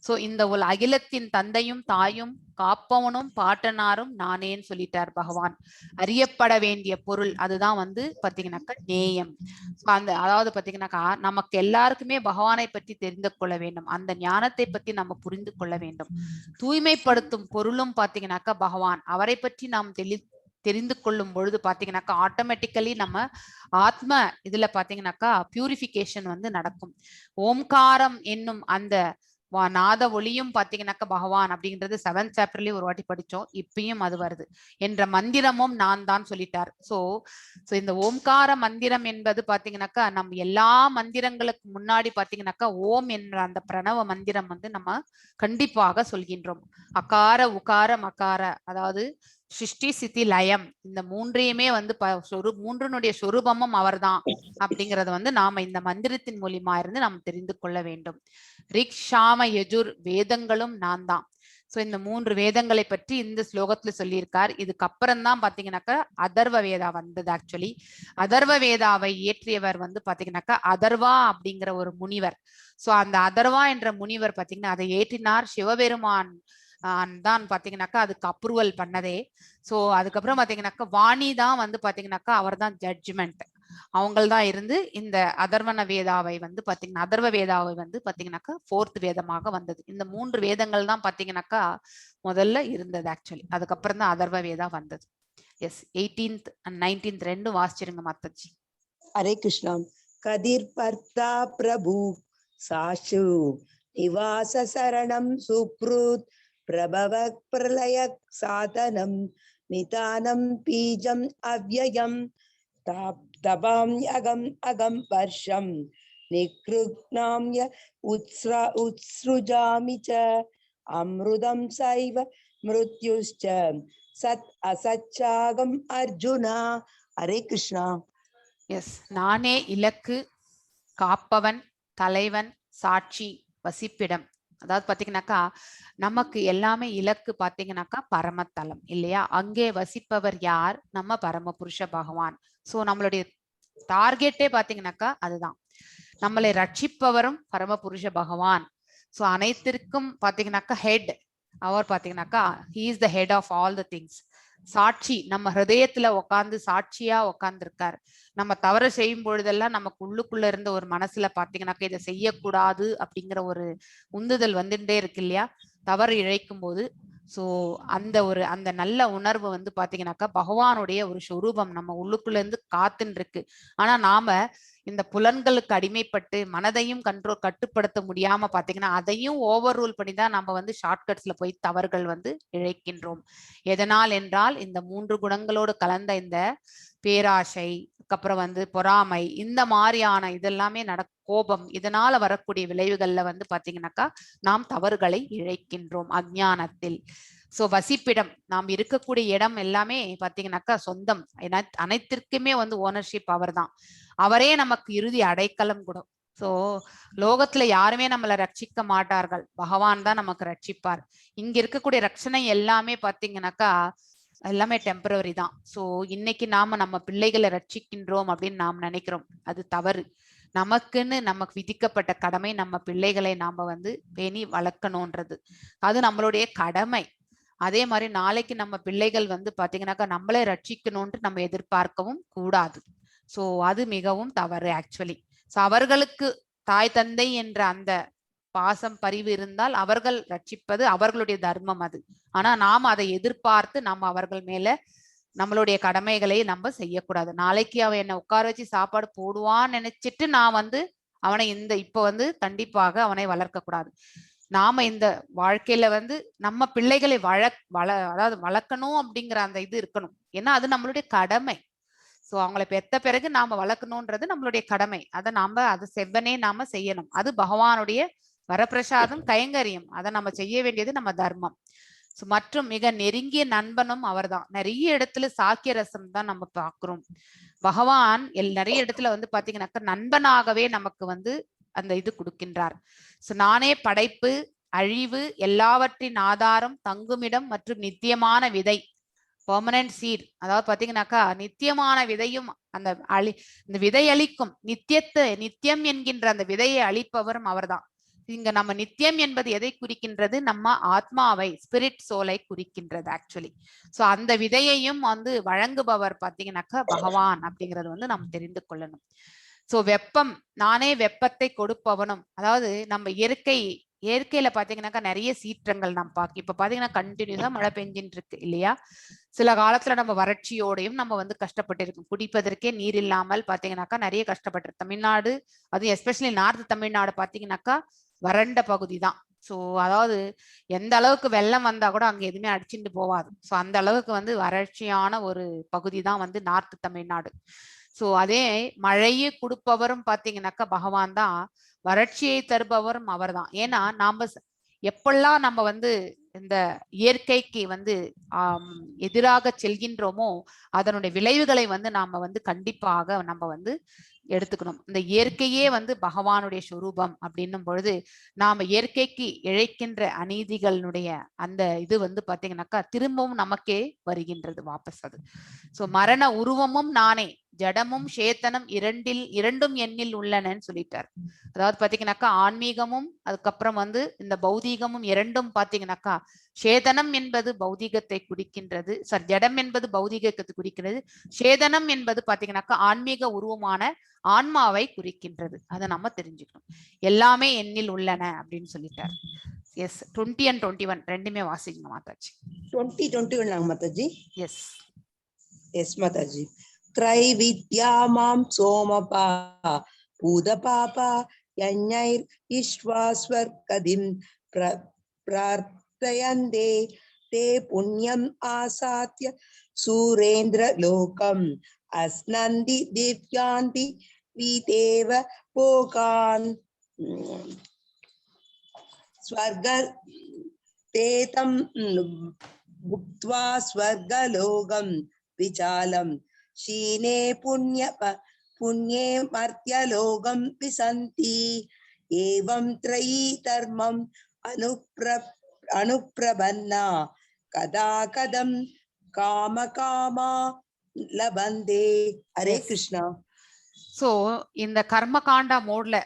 சோ இந்த ஒரு அகிலத்தின் தந்தையும் தாயும் காப்பவனும் பாட்டனாரும் நானேன்னு சொல்லிட்டார் பகவான். அறியப்பட வேண்டிய பொருள் அதுதான் வந்து பாத்தீங்கன்னாக்கா நேயம். அந்த அதாவது பாத்தீங்கன்னாக்கா நமக்கு எல்லாருக்குமே பகவானை பற்றி தெரிந்து கொள்ள வேண்டும், அந்த ஞானத்தை பத்தி நம்ம புரிந்து கொள்ள வேண்டும். தூய்மைப்படுத்தும் பொருளும் பாத்தீங்கன்னாக்கா பகவான். அவரை பற்றி நாம் தெரிந்து கொள்ளும் பொழுது பாத்தீங்கன்னாக்கா ஆட்டோமேட்டிக்கலி நம்ம ஆத்ம இதுல பாத்தீங்கன்னாக்கா பியூரிஃபிகேஷன் வந்து நடக்கும். ஓம்காரம் என்னும் அந்த நாத ஒளியும் பாத்தீங்கன்னாக்கா பகவான் அப்படின்றது 7th சாப்டர்லயும் ஒரு வாட்டி படிச்சோம், இப்பயும் அது வருது. என்ற மந்திரமும் நான் தான் சொல்லிட்டார். சோ இந்த ஓம்கார மந்திரம் என்பது பாத்தீங்கன்னாக்கா நம்ம எல்லா மந்திரங்களுக்கு முன்னாடி பாத்தீங்கன்னாக்கா ஓம் என்ற அந்த பிரணவ மந்திரம் வந்து நம்ம கண்டிப்பாக சொல்கின்றோம். அகார உகார மகார, அதாவது சிருஷ்டி சித்தி லயம், இந்த மூன்றையுமே வந்து மூன்றினுடைய சொரூபமும் அவர்தான் அப்படிங்கறது வந்து நாம இந்த மந்திரத்தின் மூலியமா இருந்து நாம் தெரிந்து கொள்ள வேண்டும். ரிக் ஷாம யஜுர் வேதங்களும் நான் தான். சோ இந்த 3 வேதங்களை பற்றி இந்த ஸ்லோகத்துல சொல்லியிருக்கார். இதுக்கப்புறம் தான் பாத்தீங்கன்னாக்கா அதர்வ வேதா வந்தது. ஆக்சுவலி அதர்வ வேதாவை இயற்றியவர் வந்து பாத்தீங்கன்னாக்கா அதர்வா அப்படிங்கிற ஒரு முனிவர். சோ அந்த அதர்வா என்ற முனிவர் பாத்தீங்கன்னா அதை ஏற்றினார் சிவபெருமான் தான் பாத்தீங்கன்னாக்கா அதுக்கு அப்ரூவல் பண்ணதே. சோ அதுக்கப்புறம் பாத்தீங்கன்னாக்கா வாணி தான் வந்து பாத்தீங்கன்னாக்கா அவர் தான் ஜட்ஜ்மெண்ட். அவங்கள்தான் இருந்து இந்த அதர்வன வேதாவை வந்து பாத்தீங்கன்னா அதர்வ வேதாவை வந்து பாத்தீங்கன்னாக்கா 4th வேதமாக வந்தது. இந்த 3 வேதங்கள் தான் பாத்தீங்கன்னாக்கா முதல்ல இருந்தது ஆக்சுவலி. அதுக்கப்புறம் தான் அதர்வ வேதா வந்தது. எஸ் 18th and 19th ரெண்டும் வாசிச்சிருங்க மாதாஜி. ஹரே கிருஷ்ணா. கதிர் பர்த்தா பிரபு சாஷு நிவாச சரணம் சுப்ருத் பிரபவ பிரலய சாதனம் நிதானம் பீஜம் அவ்யயம் தபாம் அகம் அகம் வர்ஷம் நிக்ருக்னாம்ய உத்ஸ்ருஜாமி ச அம்ருதம் சைவ மிருத்யுஷ்ச சத் அசச்சாகம் அர்ஜுனா. ஹரே கிருஷ்ணா. எஸ் நானே இலக்கு, காப்பவன், தலைவன், சாட்சி, வசிப்பிடம். அதாவது பாத்தீங்கன்னாக்கா நமக்கு எல்லாமே இலக்கு பாத்தீங்கன்னாக்கா பரமத்தலம் இல்லையா. அங்கே வசிப்பவர் யார்? நம்ம பரமபுருஷ பகவான். சோ நம்மளுடைய டார்கெட்டே பாத்தீங்கன்னாக்கா அதுதான். நம்மளை ரட்சிப்பவரும் பரமபுருஷ பகவான். சோ அனைத்திற்கும் பாத்தீங்கன்னாக்கா ஹெட் அவர் பாத்தீங்கன்னாக்கா he is the head of all the things. சாட்சி நம்ம ஹிருதயத்துல உட்கார்ந்து சாட்சியா உட்கார்ந்து இருக்காரு. நம்ம தவறு செய்யும் பொழுதெல்லாம் நமக்கு உள்ளுக்குள்ள இருந்த ஒரு மனசுல பாத்தீங்கன்னாக்கா இதை செய்யக்கூடாது அப்படிங்கிற ஒரு உந்துதல் வந்துட்டே இருக்கு இல்லையா, தவறு இழைக்கும் போது. சோ அந்த நல்ல உணர்வு வந்து பாத்தீங்கன்னாக்கா பகவானுடைய ஒரு சொரூபம் நம்ம உள்ளுக்குள்ள இருந்து காத்துன்னு இருக்கு. ஆனா நாம இந்த புலன்களுக்கு அடிமைப்பட்டு மனதையும் கட்டுப்படுத்த முடியாம பாத்தீங்கன்னா அதையும் ஓவர் ரூல் பண்ணி தான் நம்ம வந்து ஷார்ட்கட்ஸ்ல போய் தவறுகள் வந்து இழைக்கின்றோம். எதனால் என்றால் இந்த 3 குணங்களோடு கலந்த இந்த பேராசை, அப்புறம் வந்து பொறாமை, இந்த மாதிரியான இதெல்லாமே கோபம், இதனால வரக்கூடிய விளைவுகள்ல வந்து பாத்தீங்கன்னாக்கா நாம் தவறுகளை இழைக்கின்றோம் அஞ்ஞானத்தில். சோ வசிப்பிடம், நாம் இருக்கக்கூடிய இடம் எல்லாமே பாத்தீங்கன்னாக்கா சொந்தம். அனைத்திற்குமே வந்து ஓனர்ஷிப் அவர் தான். அவரே நமக்கு இறுதி அடைக்கலம் கூட. சோ லோகத்துல யாருமே நம்மளை ரட்சிக்க மாட்டார்கள், பகவான் தான் நமக்கு ரட்சிப்பார். இங்க இருக்கக்கூடிய ரட்சணை எல்லாமே பாத்தீங்கன்னாக்கா எல்லாமே டெம்பரவரி தான். சோ இன்னைக்கு நாம நம்ம பிள்ளைகளை ரட்சிக்கின்றோம் அப்படின்னு நாம் நினைக்கிறோம், அது தவறு. நமக்கு விதிக்கப்பட்ட கடமை நம்ம பிள்ளைகளை நாம வந்து பேணி வளர்க்கணும்ன்றது, அது நம்மளுடைய கடமை. அதே மாதிரி நாளைக்கு நம்ம பிள்ளைகள் வந்து பாத்தீங்கன்னாக்கா நம்மளே ரட்சிக்கணும்னு நம்ம எதிர்பார்க்கவும் கூடாது. சோ அது மிகவும் தவறு ஆக்சுவலி. சோ அவர்களுக்கு தாய் தந்தை என்ற அந்த பாசம் பரிவு இருந்தால் அவர்கள் ரட்சிப்பது அவர்களுடைய தர்மம் அது. ஆனா நாம அதை எதிர்பார்த்து நம்ம அவர்கள் மேல நம்மளுடைய கடமைகளை நம்ம செய்யக்கூடாது. நாளைக்கு அவன் என்னை உட்கார வச்சு சாப்பாடு போடுவான்னு நினைச்சிட்டு நான் வந்து அவனை இப்ப வந்து கண்டிப்பாக அவனை வளர்க்க கூடாது. நாம இந்த வாழ்க்கையில வந்து நம்ம பிள்ளைகளை அதாவது வளர்க்கணும் அப்படிங்கிற அந்த இது இருக்கணும். ஏன்னா அது நம்மளுடைய கடமை. சோ அவங்களை பெத்த பிறகு நாம வளர்க்கணும்ன்றது நம்மளுடைய கடமை. அதை செவ்வனே நாம செய்யணும். அது பகவானுடைய வரப்பிரசாதம், கைங்கரியம். அதை நம்ம செய்ய வேண்டியது நம்ம தர்மம். மற்றும் மிக நெருங்கிய நண்பனும் அவர்தான். நிறைய இடத்துல சாக்கிய ரசம் தான் நம்ம பார்க்கிறோம். பகவான் நிறைய இடத்துல வந்து பாத்தீங்கன்னாக்கா நண்பனாகவே நமக்கு வந்து அந்த இது கொடுக்கின்றார். நானே படைப்பு, அழிவு, எல்லாவற்றின் ஆதாரம், தங்குமிடம் மற்றும் நித்தியமான விதை, பெர்மனன்ட் சீட். அதாவது பாத்தீங்கன்னாக்கா நித்தியமான விதையும் அந்த இந்த விதை அளிக்கும் நித்தியம் என்கின்ற அந்த விதையை அளிப்பவரும் அவர்தான். இங்க நம்ம நித்தியம் என்பது எதை குறிக்கின்றது? நம்ம ஆத்மாவை, ஸ்பிரிட் சோலை குறிக்கின்றது ஆக்சுவலி. சோ அந்த விதையையும் வந்து வழங்குபவர் பாத்தீங்கன்னாக்கா பகவான் அப்படிங்கறது வந்து நம்ம தெரிந்து கொள்ளணும். சோ வெப்பம், நானே வெப்பத்தை கொடுப்பவனும். அதாவது நம்ம இயற்கையில பாத்தீங்கன்னாக்கா நிறைய சீற்றங்கள் நம்ம பார்க்க. இப்ப பாத்தீங்கன்னா கண்டினியூஸா மழை பெஞ்சின்னு இருக்கு இல்லையா? சில காலத்துல நம்ம வறட்சியோடையும் நம்ம வந்து கஷ்டப்பட்டு இருக்கோம். குடிப்பதற்கே நீர் இல்லாமல் பாத்தீங்கன்னாக்கா நிறைய கஷ்டப்பட்டு. தமிழ்நாடு, அது எஸ்பெஷலி நார்த் தமிழ்நாடு பாத்தீங்கன்னாக்கா வறண்ட பகுதி தான். ஸோ அதாவது எந்த அளவுக்கு வெள்ளம் வந்தா கூட அங்க எதுவுமே அடிச்சுட்டு போவாது. ஸோ அந்த அளவுக்கு வந்து வறட்சியான ஒரு பகுதி தான் வந்து நார்த் தமிழ்நாடு. ஸோ அதே மழையை கொடுப்பவரும் பாத்தீங்கன்னாக்கா பகவான் தான், வறட்சியை தருபவரும் அவர் தான். ஏன்னா நாம எப்பெல்லாம் நம்ம வந்து இந்த இயற்கைக்கு வந்து எதிராக செல்கின்றோமோ அதனுடைய விளைவுகளை வந்து நாம வந்து கண்டிப்பாக நம்ம வந்து எடுத்துக்கணும். இந்த இயற்கையே வந்து பகவானுடைய சொரூபம் அப்படின்னும் பொழுது நாம இயற்கைக்கு இழைக்கின்ற அநீதிகளுடைய அந்த இது வந்து பாத்தீங்கன்னாக்கா திரும்பவும் நமக்கே வருகின்றது வாபஸ் அது. சோ மரண உருவமும் நானே, ஜடமும் சேத்தனம் இரண்டும் எண்ணில் உள்ளனன்னு சொல்லிட்டார். அதாவது பாத்தீங்கன்னாக்கா ஆன்மீகமும் அதுக்கப்புறம் வந்து இந்த பௌதீகமும் இரண்டும் பாத்தீங்கன்னாக்கா சேதனம் என்பது பௌதீகத்தை குறிக்கின்றது, ஜடம் என்பது பௌதீகத்தை குறிக்கிறது, சேதனம் என்பது பாத்தீங்கன்னாக்கா ஆன்மீக உருவமான ஆன்மாவை குறிக்கின்றது. அதை நம்ம தெரிஞ்சுக்கணும். எல்லாமே எண்ணில் உள்ளன அப்படின்னு சொல்லிட்டார். எஸ், 20 and 21 ரெண்டுமே வாசிங்க மாதாஜி. 20, 21 மாதாஜி. Yes yes Mataji. த்ரைவித்யா மாம் சோமபா பூத பாபா யஞைர் ஈஸ்வாஸ்வர்கதிம் பிரார்த்தயந்தே தே புண்ணியம் ஆசாத்ய சூரேந்திர லோகம் அஸ்னந்தி திவ்யாந்தி வீதேவ போகான் ஸ்வர்க தேதம் புக்த்வா ஸ்வர்கலோகம் விசாலம் ஷீனே புண்யே மர்த்யலோகம் விசந்தி ஏவம் த்ரயீ தர்மம் அனுப்ரபன்னா கதா கதம் காமகாமா லபந்தே. ஹரே கிருஷ்ணா. சோ இந்த கர்மகாண்டா மோட்ல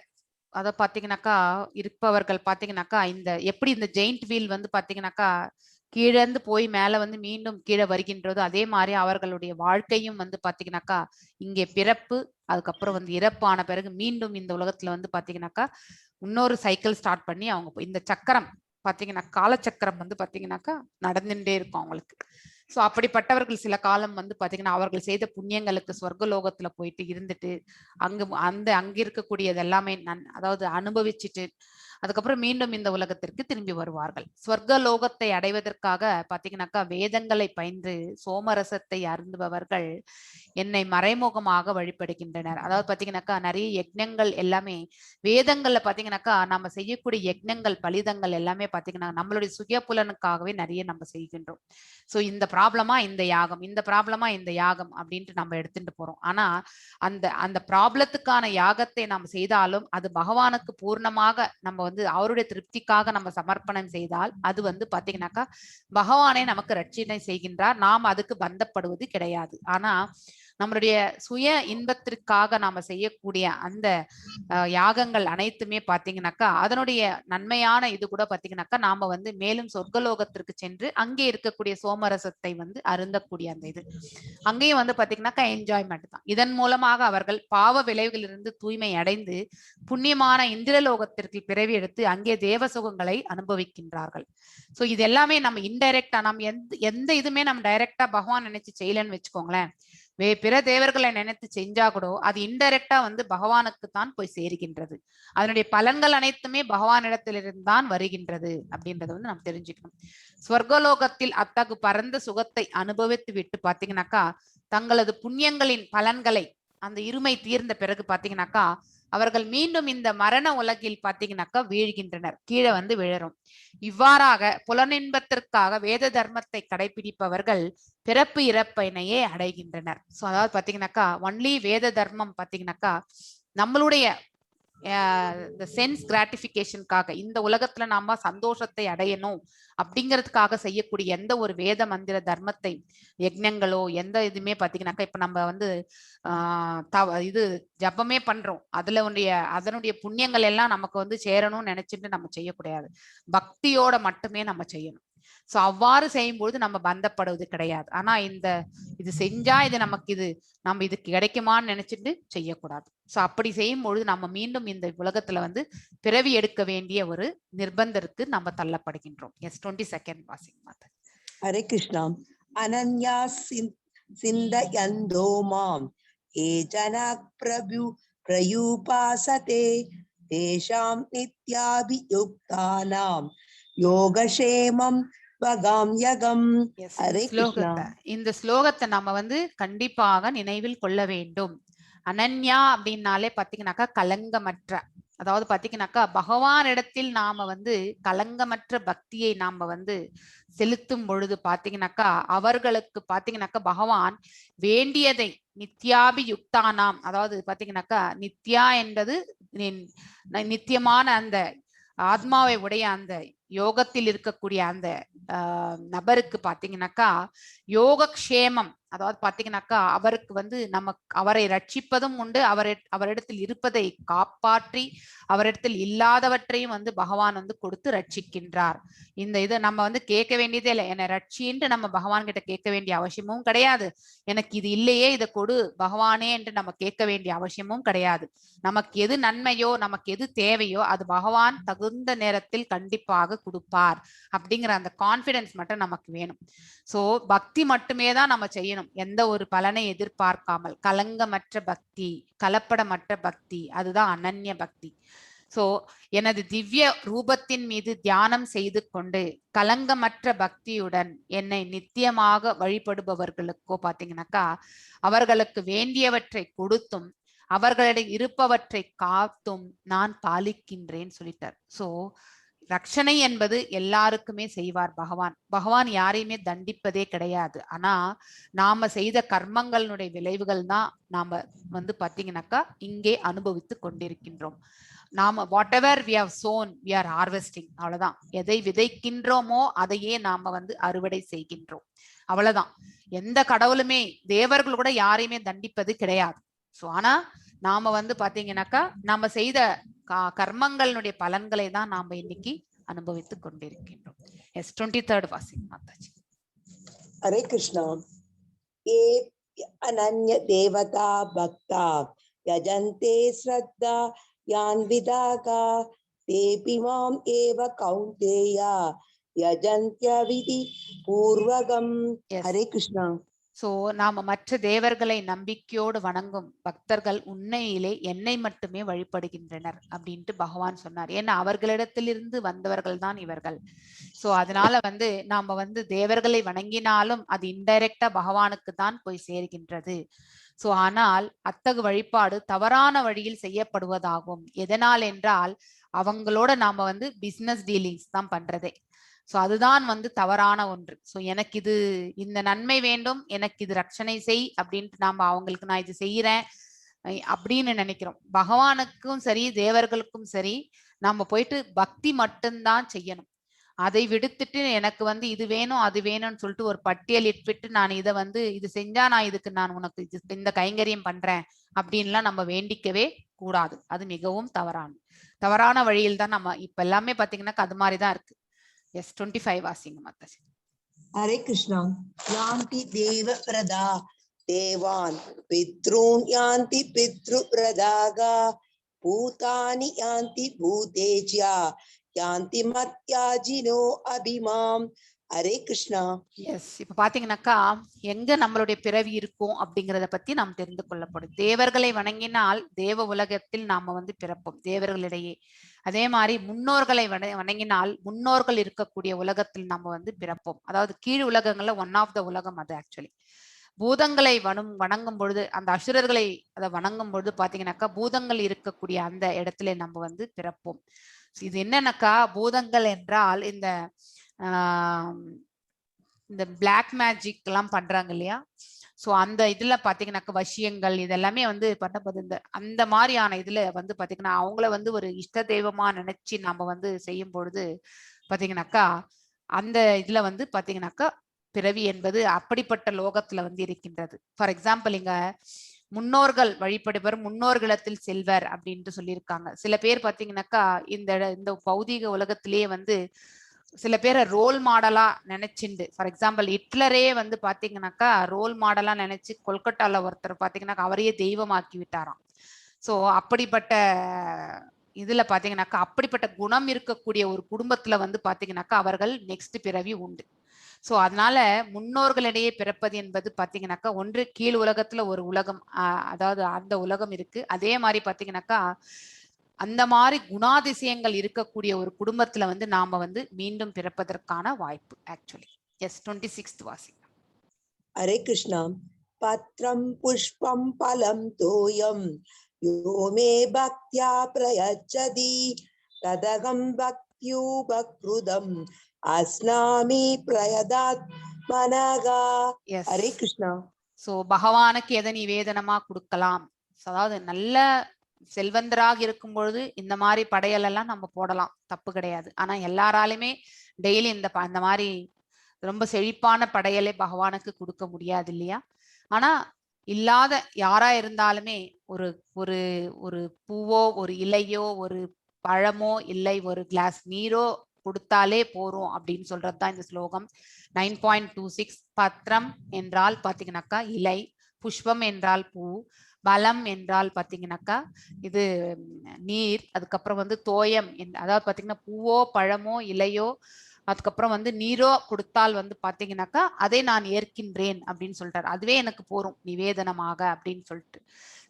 அத பாத்தீங்கன்னாக்கா இருப்பவர்கள் பாத்தீங்கன்னாக்கா இந்த எப்படி இந்த ஜெயிண்ட் வீல் வந்து பாத்தீங்கன்னாக்கா கீழே இருந்து போய் மேல வந்து மீண்டும் கீழே வருகின்றதோ அதே மாதிரி அவர்களுடைய வாழ்க்கையும் வந்து பாத்தீங்கன்னாக்கா இங்கே பிறப்பு, அதுக்கப்புறம் வந்து இறப்பான பிறகு மீண்டும் இந்த உலகத்துல வந்து பாத்தீங்கன்னாக்கா இன்னொரு சைக்கிள் ஸ்டார்ட் பண்ணி அவங்க இந்த சக்கரம் பாத்தீங்கன்னா காலச்சக்கரம் வந்து பாத்தீங்கன்னாக்கா நடந்துட்டே இருக்கும் அவங்களுக்கு. சோ அப்படிப்பட்டவர்கள் சில காலம் வந்து பாத்தீங்கன்னா அவர்கள் செய்த புண்ணியங்களுக்கு சொர்க்கலோகத்துல போயிட்டு இருந்துட்டு அங்க இருக்கக்கூடியது எல்லாமே அதாவது அனுபவிச்சுட்டு அதுக்கப்புறம் மீண்டும் இந்த உலகத்திற்கு திரும்பி வருவார்கள். சொர்க்கலோகத்தை அடைவதற்காக பாத்தீங்கன்னாக்கா வேதங்களை பயின்று சோமரசத்தை அருந்துபவர்கள் என்னை மறைமுகமாக வழிபடுகின்றனர். அதாவது பாத்தீங்கன்னாக்கா நிறைய யக்ஞங்கள் எல்லாமே வேதங்கள்ல பாத்தீங்கன்னாக்கா நம்ம செய்யக்கூடிய யக்ஞங்கள் பலிதங்கள் எல்லாமே பாத்தீங்கன்னா நம்மளுடைய சுய புலனுக்காகவே நிறைய நம்ம செய்கின்றோம். சோ இந்த ப்ராப்ளமா இந்த யாகம், இந்த ப்ராப்ளமா இந்த யாகம் அப்படின்ட்டு நம்ம எடுத்துட்டு போறோம். ஆனா அந்த ப்ராப்ளத்துக்கான யாகத்தை நம்ம செய்தாலும் அது பகவானுக்கு பூர்ணமாக நம்ம வந்து அவருடைய திருப்திக்காக நம்ம சமர்ப்பணம் செய்தால் அது வந்து பாத்தீங்கன்னாக்கா பகவானே நமக்கு ரட்சணை செய்கின்றார். நாம் அதுக்கு பந்தப்படுவது கிடையாது. ஆனா நம்மளுடைய சுய இன்பத்திற்காக நாம செய்யக்கூடிய அந்த யாகங்கள் அனைத்துமே பாத்தீங்கன்னாக்கா அதனுடைய நன்மையான இது கூட பாத்தீங்கன்னாக்கா நாம வந்து மேலும் சொர்க்கலோகத்திற்கு சென்று அங்கே இருக்கக்கூடிய சோமரசத்தை வந்து அருந்தக்கூடிய அந்த இது அங்கேயும் வந்து பாத்தீங்கன்னாக்கா என்ஜாய்மெண்ட் தான். இதன் மூலமாக அவர்கள் பாவ விளைவுகளிலிருந்து தூய்மை அடைந்து புண்ணியமான இந்திரலோகத்திற்கு பிறவி எடுத்து அங்கே தேவ சுகங்களை அனுபவிக்கின்றார்கள். சோ இது எல்லாமே நம்ம இன்டைரக்டா நம்ம எந்த இதுமே நம்ம டைரக்டா பகவான் நினைச்சு செய்யலன்னு வச்சுக்கோங்களேன், பிற தேவர்களை நினைத்து செஞ்சா கூட அது இன்டைரக்டா வந்து பகவானுக்கு தான் போய் சேருகின்றது. அதனுடைய பலன்கள் அனைத்துமே பகவானிடத்திலிருந்து தான் வருகின்றது அப்படின்றத வந்து நம்ம தெரிஞ்சுக்கணும். ஸ்வர்கலோகத்தில் அத்தகு பரந்த சுகத்தை அனுபவித்து விட்டு பாத்தீங்கன்னாக்கா தங்களது புண்ணியங்களின் பலன்களை அந்த இருமை தீர்ந்த பிறகு பாத்தீங்கன்னாக்கா அவர்கள் மீண்டும் இந்த மரண உலகில் பாத்தீங்கன்னாக்கா வீழ்கின்றனர், கீழே வந்து விழறோம். இவ்வாறாக புலனின்பத்திற்காக வேத தர்மத்தை கடைபிடிப்பவர்கள் பிறப்பு இறப்பினையே அடைகின்றனர். சோ அதாவது பாத்தீங்கன்னாக்கா ஒன்லி வேத தர்மம் பாத்தீங்கன்னாக்கா நம்மளுடைய இந்த சென்ஸ் கிராட்டிபிகேஷனுக்காக இந்த உலகத்துல நாம சந்தோஷத்தை அடையணும் அப்படிங்கிறதுக்காக செய்யக்கூடிய எந்த ஒரு வேத மந்திர தர்மத்தை யஜ்ஞங்களோ எந்த இதுவுமே பாத்தீங்கன்னாக்கா இப்ப நம்ம வந்து இது ஜபமே பண்றோம், அதனுடைய புண்ணியங்கள் எல்லாம் நமக்கு வந்து சேரணும்னு நினைச்சிட்டு நம்ம செய்யக்கூடாது, பக்தியோட மட்டுமே நம்ம செய்யணும். சோ அவ்வாறு செய்யும்போது நம்ம பந்தப்படுவது கிடையாது. ஆனா இது செஞ்சா நம்ம இதுக்கு கிடைக்குமான்னு நினைச்சிட்டு செய்யக்கூடாது. சோ அப்படி செய்யும் பொழுது நம்ம மீண்டும் இந்த உலகத்துல வந்து பிறவி எடுக்க வேண்டிய ஒரு நிர்பந்தருக்கு நம்ம தள்ளப்படுகின்றோம். எஸ் 22nd வாசிங் மாதா. ஹரே கிருஷ்ணா. அனன்யா சிந்தயந்தோ மாம் ஏ ஜனக் பிரயுபாசதே தேஷாம் நித்யாபியுக்தானாம் யோகக்ஷேமம் வகாம்யகம். ஹரே கிருஷ்ணா. இந்த ஸ்லோகத்தை நம்ம வந்து கண்டிப்பாக நினைவில் கொள்ள வேண்டும். அனன்யா அப்படின்னாலே பாத்தீங்கன்னாக்கா கலங்கமற்ற, அதாவது பாத்தீங்கன்னாக்கா பகவான் இடத்தில் நாம வந்து கலங்கமற்ற பக்தியை நாம வந்து செலுத்தும் பொழுது பாத்தீங்கன்னாக்கா அவர்களுக்கு பாத்தீங்கன்னாக்கா பகவான் வேண்டியதை நித்யாபியுக்தானாம், அதாவது பாத்தீங்கன்னாக்கா நித்யா என்பது நித்தியமான அந்த ஆத்மாவை உடைய அந்த யோகத்தில் இருக்கக்கூடிய அந்த நபருக்கு பாத்தீங்கன்னாக்கா யோகக்ஷேமம், அதாவது பாத்தீங்கன்னாக்கா அவருக்கு வந்து அவரை ரட்சிப்பதும் உண்டு, அவரிடத்தில் இருப்பதை காப்பாற்றி அவரிடத்தில் இல்லாதவற்றையும் வந்து பகவான் வந்து கொடுத்து ரட்சிக்கின்றார். இதை நம்ம வந்து கேட்க வேண்டியதே இல்லை, என்னை ரட்சின்னு நம்ம பகவான் கிட்ட கேட்க வேண்டிய அவசியமும் கிடையாது. எனக்கு இது இல்லையே, இதை கொடு பகவானே என்று நம்ம கேட்க வேண்டிய அவசியமும் கிடையாது. நமக்கு எது நன்மையோ நமக்கு எது தேவையோ அது பகவான் தகுந்த நேரத்தில் கண்டிப்பாக கொடுப்பார் அப்படிங்கிற அந்த கான்பிடன்ஸ் மட்டும் நமக்கு வேணும். சோ பக்தி மட்டுமே தான் நம்ம செய்யணும், எந்த ஒரு பலனை எதிர்பார்க்காமல். கலங்கமற்ற பக்தி, கலப்படமற்ற பக்தி, அதுதான் அனன்ய பக்தி. சோ எனது திவ்ய ரூபத்தின் மீது தியானம் செய்து கொண்டு கலங்கமற்ற பக்தியுடன் என்னை நித்தியமாக வழிபடுபவர்களுக்கோ பாத்தீங்கன்னாக்கா அவர்களுக்கு வேண்டியவற்றை கொடுத்தும் அவர்களிடம் இருப்பவற்றை காத்தும் நான் பாலிக்கின்றேன்னு சொல்லிட்டார். சோ ரட்சணை என்பது எல்லாருக்குமே செய்வார் பகவான். பகவான் யாரையுமே தண்டிப்பதே கிடையாது. ஆனா நாம செய்த கர்மங்களுடைய விளைவுகள் தான் நாம வந்து பாத்தீங்கன்னாக்கா இங்கே அனுபவித்து கொண்டிருக்கின்றோம். நாம whatever we have sown we are harvesting, அவ்வளவுதான். எதை விதைக்கின்றோமோ அதையே நாம வந்து அறுவடை செய்கின்றோம், அவ்வளவுதான். எந்த கடவுளுமே தேவர்கள் கூட யாரையுமே தண்டிப்பது கிடையாது. சோ ஆனா நாம வந்து பாத்தீங்கன்னாக்கா நம்ம செய்த கர்மங்களுடைய பலன்களை தான் நாம இன்னைக்கு அனுபவித்துக் கொண்டிருக்கின்றோம். எஸ் 23rd வாசிங் மாதாஜி. ஹரே கிருஷ்ணா. ஏ அனன்ய தேவதா பக்தா யஜந்தே ஸ்ரத்தா யான் விதாகா தேபி மாம் ஏவ கௌந்தேயா யஜந்த்ய விதி பூர்வகம். ஹரே கிருஷ்ணா. சோ நாம மற்ற தேவர்களை நம்பிக்கையோடு வணங்கும் பக்தர்கள் உண்மையிலே என்னை மட்டுமே வழிபடுகின்றனர் அப்படின்ட்டு பகவான் சொன்னார். ஏன்னா அவர்களிடத்திலிருந்து வந்தவர்கள் தான் இவர்கள். சோ அதனால வந்து நாம வந்து தேவர்களை வணங்கினாலும் அது இன்டைரக்டா பகவானுக்கு தான் போய் சேர்கின்றது. சோ ஆனால் அத்தகு வழிபாடு தவறான வழியில் செய்யப்படுவதாகும். எதனால் என்றால் அவங்களோட நாம வந்து பிசினஸ் டீலிங்ஸ் தான் பண்றதே. சோ அதுதான் வந்து தவறான ஒன்று. சோ எனக்கு இந்த நன்மை வேண்டும், எனக்கு இது ரட்சணை செய் அப்படின்ட்டு நாம அவங்களுக்கு நான் இது செய்யறேன் அப்படின்னு நினைக்கிறோம். பகவானுக்கும் சரி தேவர்களுக்கும் சரி நாம போயிட்டு பக்தி மட்டும்தான் செய்யணும். அதை விடுத்துட்டு எனக்கு வந்து இது வேணும் அது வேணும்னு சொல்லிட்டு ஒரு பட்டியல் இட்டுவிட்டு நான் இதை வந்து இது செஞ்சா நான் உனக்கு இந்த கைங்கரியம் பண்றேன் அப்படின்லாம் நம்ம வேண்டிக்கவே கூடாது. அது மிகவும் தவறான வழியில் தான் நம்ம இப்ப எல்லாமே பாத்தீங்கன்னா அது மாதிரிதான் இருக்கு. எஸ் 25 வாசிங்க மாதாஜி. ஹரே கிருஷ்ணா. யாந்தி தேவ பிரதா தேவான் பித்ரூன் யாந்தி பித்ரு பிரதாகா பூதானி யாந்தி பூதேஜ்யா யாந்தி மத்யாஜினோ அபிமாம். ஹரே கிருஷ்ணா. எஸ் இப்ப பாத்தீங்கன்னாக்கா எங்க நம்மளுடைய பிறவி இருக்கும் அப்படிங்கறத பத்தி நாம் தெரிந்து கொள்ளப்படும். தேவர்களை வணங்கினால் தேவ உலகத்தில் நாம வந்து பிறப்போம் தேவர்களிடையே. அதே மாதிரி முன்னோர்களை வணங்கினால் முன்னோர்கள் இருக்கக்கூடிய உலகத்தில் நம்ம வந்து பிறப்போம். அதாவது கீழ் உலகங்கள்ல ஒன் ஆஃப் த உலகம் அது ஆக்சுவலி. பூதங்களை வணங்கும் பொழுது, அந்த அசுரர்களை அதை வணங்கும் பொழுது பாத்தீங்கன்னாக்கா பூதங்கள் இருக்கக்கூடிய அந்த இடத்துல நம்ம வந்து பிறப்போம். இது என்னன்னாக்கா பூதங்கள் என்றால் இந்த பிளாக் மேஜிக் எல்லாம் பண்றாங்க இல்லையா, சோ அந்த இதுல பாத்தீங்கன்னாக்கா வசியங்கள் இதெல்லாமே வந்து பண்ணப்படுது. அந்த மாதிரியான இதுல வந்து பாத்தீங்கன்னா அவங்கள வந்து ஒரு இஷ்ட தெய்வமா நினைச்சு நம்ம வந்து செய்யும் பொழுது பாத்தீங்கன்னாக்கா அந்த இதுல வந்து பாத்தீங்கன்னாக்கா பிறவி என்பது அப்படிப்பட்ட லோகத்துல வந்து இருக்கின்றது. ஃபார் எக்ஸாம்பிள் இங்க முன்னோர்கள் வழிபடுவர் முன்னோர்களிடத்தில் செல்வர் அப்படின்ட்டு சொல்லியிருக்காங்க. சில பேர் பாத்தீங்கன்னாக்கா இந்த பௌதீக உலகத்திலேயே வந்து சில பேரை ரோல் மாடலா நினைச்சுண்டு, ஃபார் எக்ஸாம்பிள் ஹிட்லரே வந்து பாத்தீங்கன்னாக்கா ரோல் மாடலா நினைச்சு கொல்கட்டால ஒருத்தர் பாத்தீங்கன்னாக்கா அவரையே தெய்வமாக்கி விட்டாராம். சோ அப்படிப்பட்ட இதுல பாத்தீங்கன்னாக்கா அப்படிப்பட்ட குணம் இருக்கக்கூடிய ஒரு குடும்பத்துல வந்து பாத்தீங்கன்னாக்கா அவர்கள் நெக்ஸ்ட் பிறவி உண்டு. சோ அதனால முன்னோர்களிடையே பிறப்பது என்பது பாத்தீங்கன்னாக்கா ஒன்று கீழ் உலகத்துல ஒரு உலகம், அதாவது அந்த உலகம் இருக்கு. அதே மாதிரி பாத்தீங்கன்னாக்கா அந்த மாதிரி குணாதிசயங்கள் இருக்கக்கூடிய ஒரு குடும்பத்துல வந்து நாம வந்து மீண்டும் பிறப்பதற்கான வாய்ப்பு ஆக்சுவலி. எஸ் 26th வாசி. ஹரே கிருஷ்ணா. பத்ரம் புஷ்பம் பலம் தோயம் யோ மே பக்த்யா பிரயச்சதி ததகம் பக்த்யூபக்ருதம் அஸ்னாமி பிரயதாத் மனகா. ஹரே கிருஷ்ணா. சோ பகவானுக்கு எதை நிவேதனமா கொடுக்கலாம், அதாவது நல்ல செல்வந்தராக இருக்கும் பொழுது இந்த மாதிரி படையல் எல்லாம் நம்ம போடலாம், தப்பு கிடையாது. ஆனா எல்லாராலுமே டெய்லி இந்த மாதிரி ரொம்ப செழிப்பான படையலை பகவானுக்கு கொடுக்க முடியாது இல்லையா. ஆனா இல்லாத யாரா இருந்தாலுமே ஒரு ஒரு ஒரு பூவோ ஒரு இலையோ ஒரு பழமோ இல்லை ஒரு கிளாஸ் நீரோ கொடுத்தாலே போறோம் அப்படின்னு சொல்றதுதான் இந்த ஸ்லோகம். 9.26. பத்திரம் என்றால் பாத்தீங்கன்னாக்கா இலை, புஷ்பம் என்றால் பூ, பலம் என்றால் பாத்தீங்கன்னாக்கா இது நீர், அதுக்கப்புறம் வந்து தோயம் அதாவது பாத்தீங்கன்னா பூவோ பழமோ இலையோ அதுக்கப்புறம் வந்து நீரோ கொடுத்தால் வந்து பாத்தீங்கன்னாக்கா அதை நான் ஏற்கின்றேன் அப்படின்னு சொல்லிட்டாரு. அதுவே எனக்கு போரும் நிவேதனமாக அப்படின்னு சொல்லிட்டு.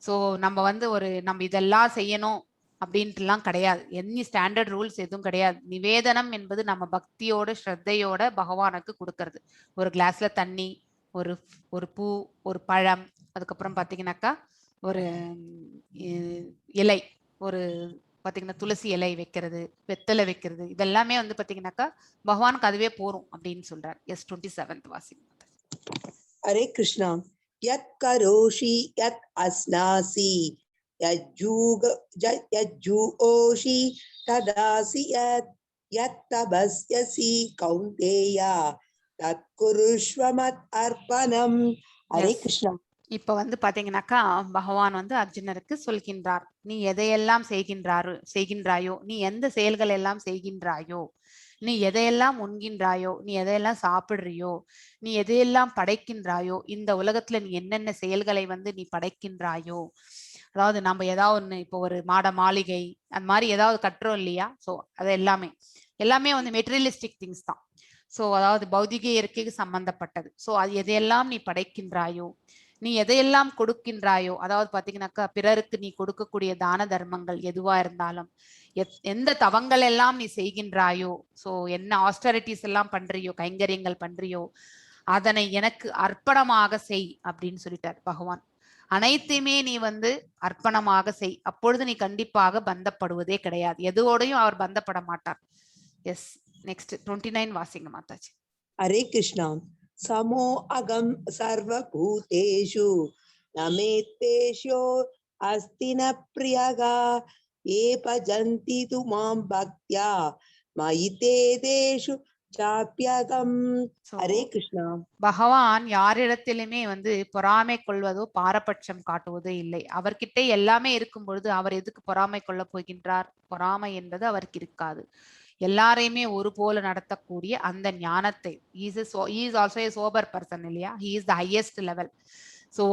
சோ நம்ம வந்து நம்ம இதெல்லாம் செய்யணும் அப்படின்ட்டுலாம் கிடையாது, எனி ஸ்டாண்டர்ட் ரூல்ஸ் எதுவும் கிடையாது. நிவேதனம் என்பது நம்ம பக்தியோட ஸ்ரத்தையோட பகவானுக்கு கொடுக்கறது. ஒரு கிளாஸ்ல தண்ணி, ஒரு பூ, ஒரு பழம், அதுக்கப்புறம் பாத்தீங்கன்னாக்கா ஒரு இலை, ஒரு பாத்தீங்கன்னா துளசி இலை வைக்கிறது, வெத்தலை வைக்கிறது, இதெல்லாமே வந்து பாத்தீங்கன்னாக்கா பகவானுக்கு அதுவே போரும் அப்படின்னு சொல்றாரு. எஸ் 27th வாசி. ஹரே கிருஷ்ணா. யத் கரோஷி யத் அஸ்னாசி யஜ்ஜூஓஷி ததாசி யத் தபஸ்யசி கௌந்தேயா தத் குருஷ்வ மத் அர்ப்பணம். ஹரே கிருஷ்ணா. இப்ப வந்து பாத்தீங்கன்னாக்கா பகவான் வந்து அர்ஜுனருக்கு சொல்கின்றார், நீ எதையெல்லாம் செய்கின்றாயோ, நீ எந்த செயல்கள் எல்லாம் செய்கின்றாயோ, நீ எதையெல்லாம் உண்கின்றாயோ, நீ எதையெல்லாம் சாப்பிடுறியோ, நீ எதையெல்லாம் படைக்கின்றாயோ, இந்த உலகத்துல நீ என்னென்ன செயல்களை வந்து நீ படைக்கின்றாயோ, அதாவது நம்ம ஏதாவது ஒண்ணு இப்போ ஒரு மாளிகை அந்த மாதிரி ஏதாவது கட்டுறோம் இல்லையா, சோ அது எல்லாமே வந்து மெட்டீரியலிஸ்டிக் திங்ஸ் தான். சோ அதாவது பௌதிக இயற்கைக்கு சம்பந்தப்பட்டது. சோ அது எதையெல்லாம் நீ படைக்கின்றாயோ, நீ எதையெல்லாம் கொடுக்கின்றாயோ, அதாவது பாத்தீங்கன்னாக்கா பிறருக்கு நீ கொடுக்கக்கூடிய தான தர்மங்கள் எதுவா இருந்தாலும், எந்த தவங்கள் எல்லாம் நீ செய்கின்றாயோ, சோ என்ன ஆஸ்டரிட்டிஸ் எல்லாம் பண்றியோ, கைங்கரியங்கள் பண்றியோ, அதனை எனக்கு அர்ப்பணமாக செய் அப்படின்னு சொல்லிட்டார் பகவான். அனைத்தையுமே நீ வந்து அர்ப்பணமாக செய், அப்பொழுது நீ கண்டிப்பாக பந்தப்படுவதே கிடையாது, எதுவோடையும் அவர் பந்தப்பட மாட்டார். எஸ் நெக்ஸ்ட் 29 வாசிங்க மாதாஜி. ஹரே கிருஷ்ணா. சமோ அகம் சர்வ பூதேஷு நமேத்தேஷோ அஸ்தின பிரியகா ஏ பஜந்தி து மாம் பக்த்யா மயிதேதேஷு சாப்யகம். ஹரே கிருஷ்ணா. பகவான் யாரிடத்திலுமே வந்து பொறாமை கொள்வதோ பாரபட்சம் காட்டுவதோ இல்லை. அவர்கிட்ட எல்லாமே இருக்கும் பொழுது அவர் எதுக்கு பொறாமை கொள்ள போகின்றார்? பொறாமை என்பது அவருக்கு இருக்காது. எல்லாரையுமே ஒரு போல நடத்தக்கூடிய அந்த ஞானத்தை, he is also a sober person இல்லையா, he is the highest level. So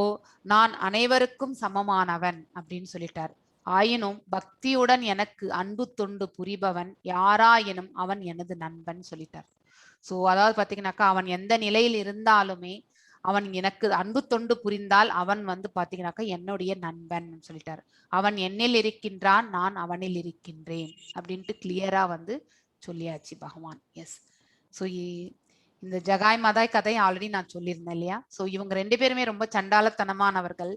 நான் அனைவருக்கும் சமமானவன் அப்படின்னு சொல்லிட்டார். ஆயினும் பக்தியுடன் எனக்கு அன்பு தொண்டு புரிபவன் யாராயினும் அவன் எனது நண்பன் சொல்லிட்டார். சோ அதாவது பாத்தீங்கன்னாக்கா அவன் எந்த நிலையில் இருந்தாலுமே அவன் எனக்கு அன்பு தொண்டு புரிந்தால் அவன் வந்து பாத்தீங்கன்னாக்கா என்னுடைய நண்பன் சொல்லிட்டாரு. அவன் என்னில் இருக்கின்றான், நான் அவனில் இருக்கின்றேன் அப்படின்ட்டு கிளியரா வந்து சொல்லியாச்சு பகவான். எஸ். ஸோ இந்த ஜகாய் மதாய் கதையை ஆல்ரெடி நான் சொல்லியிருந்தேன் இல்லையா? சோ இவங்க 2 பேருமே ரொம்ப சண்டாளத்தனமானவர்கள்.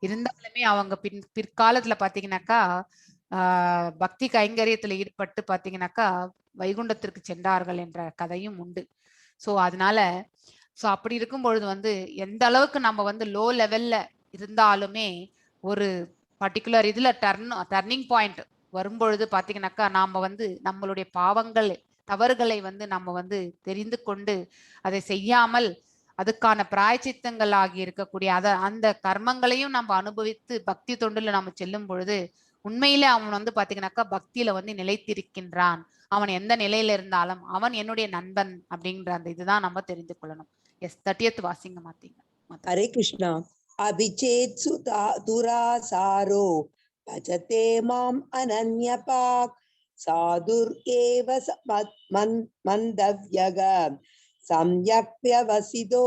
இருந்தாலுமே அவங்க பிற்காலத்துல பாத்தீங்கன்னாக்கா பக்தி கைங்கரியத்துல ஈடுபட்டு பாத்தீங்கன்னாக்கா வைகுண்டத்திற்கு சென்றார்கள் என்ற கதையும் உண்டு. சோ அதனால அப்படி இருக்கும் பொழுது வந்து எந்த அளவுக்கு நம்ம வந்து லோ லெவல்ல இருந்தாலுமே ஒரு பர்டிகுலர் இதுல டர்னிங் பாயிண்ட் வரும்பொழுது பாத்தீங்கன்னாக்கா நாம வந்து நம்மளுடைய பாவங்கள் தவறுகளை வந்து நம்ம வந்து தெரிந்து கொண்டு அதை செய்யாமல் அதுக்கான பிராயச்சித்தங்கள் ஆகி இருக்கக்கூடிய அந்த கர்மங்களையும் நம்ம அனுபவித்து பக்தி தொண்டுல நம்ம செல்லும் பொழுது உண்மையிலே அவன் வந்து பாத்தீங்கன்னாக்கா பக்தியில வந்து நிலைத்திருக்கின்றான். அவன் எந்த நிலையில இருந்தாலும் அவன் என்னுடைய நண்பன் அப்படிங்கிற அந்த இதுதான் நம்ம தெரிந்து கொள்ளணும். எஸ் 30th வாசிங்க மாத்தீங்க. ஹரே கிருஷ்ணா. அபிச்சேத் துராசாரோ பஜதே மாம் அனன்யபாக் சாதுர் ஏவ மந்தவ்யக சம்யக் வியவசிதோ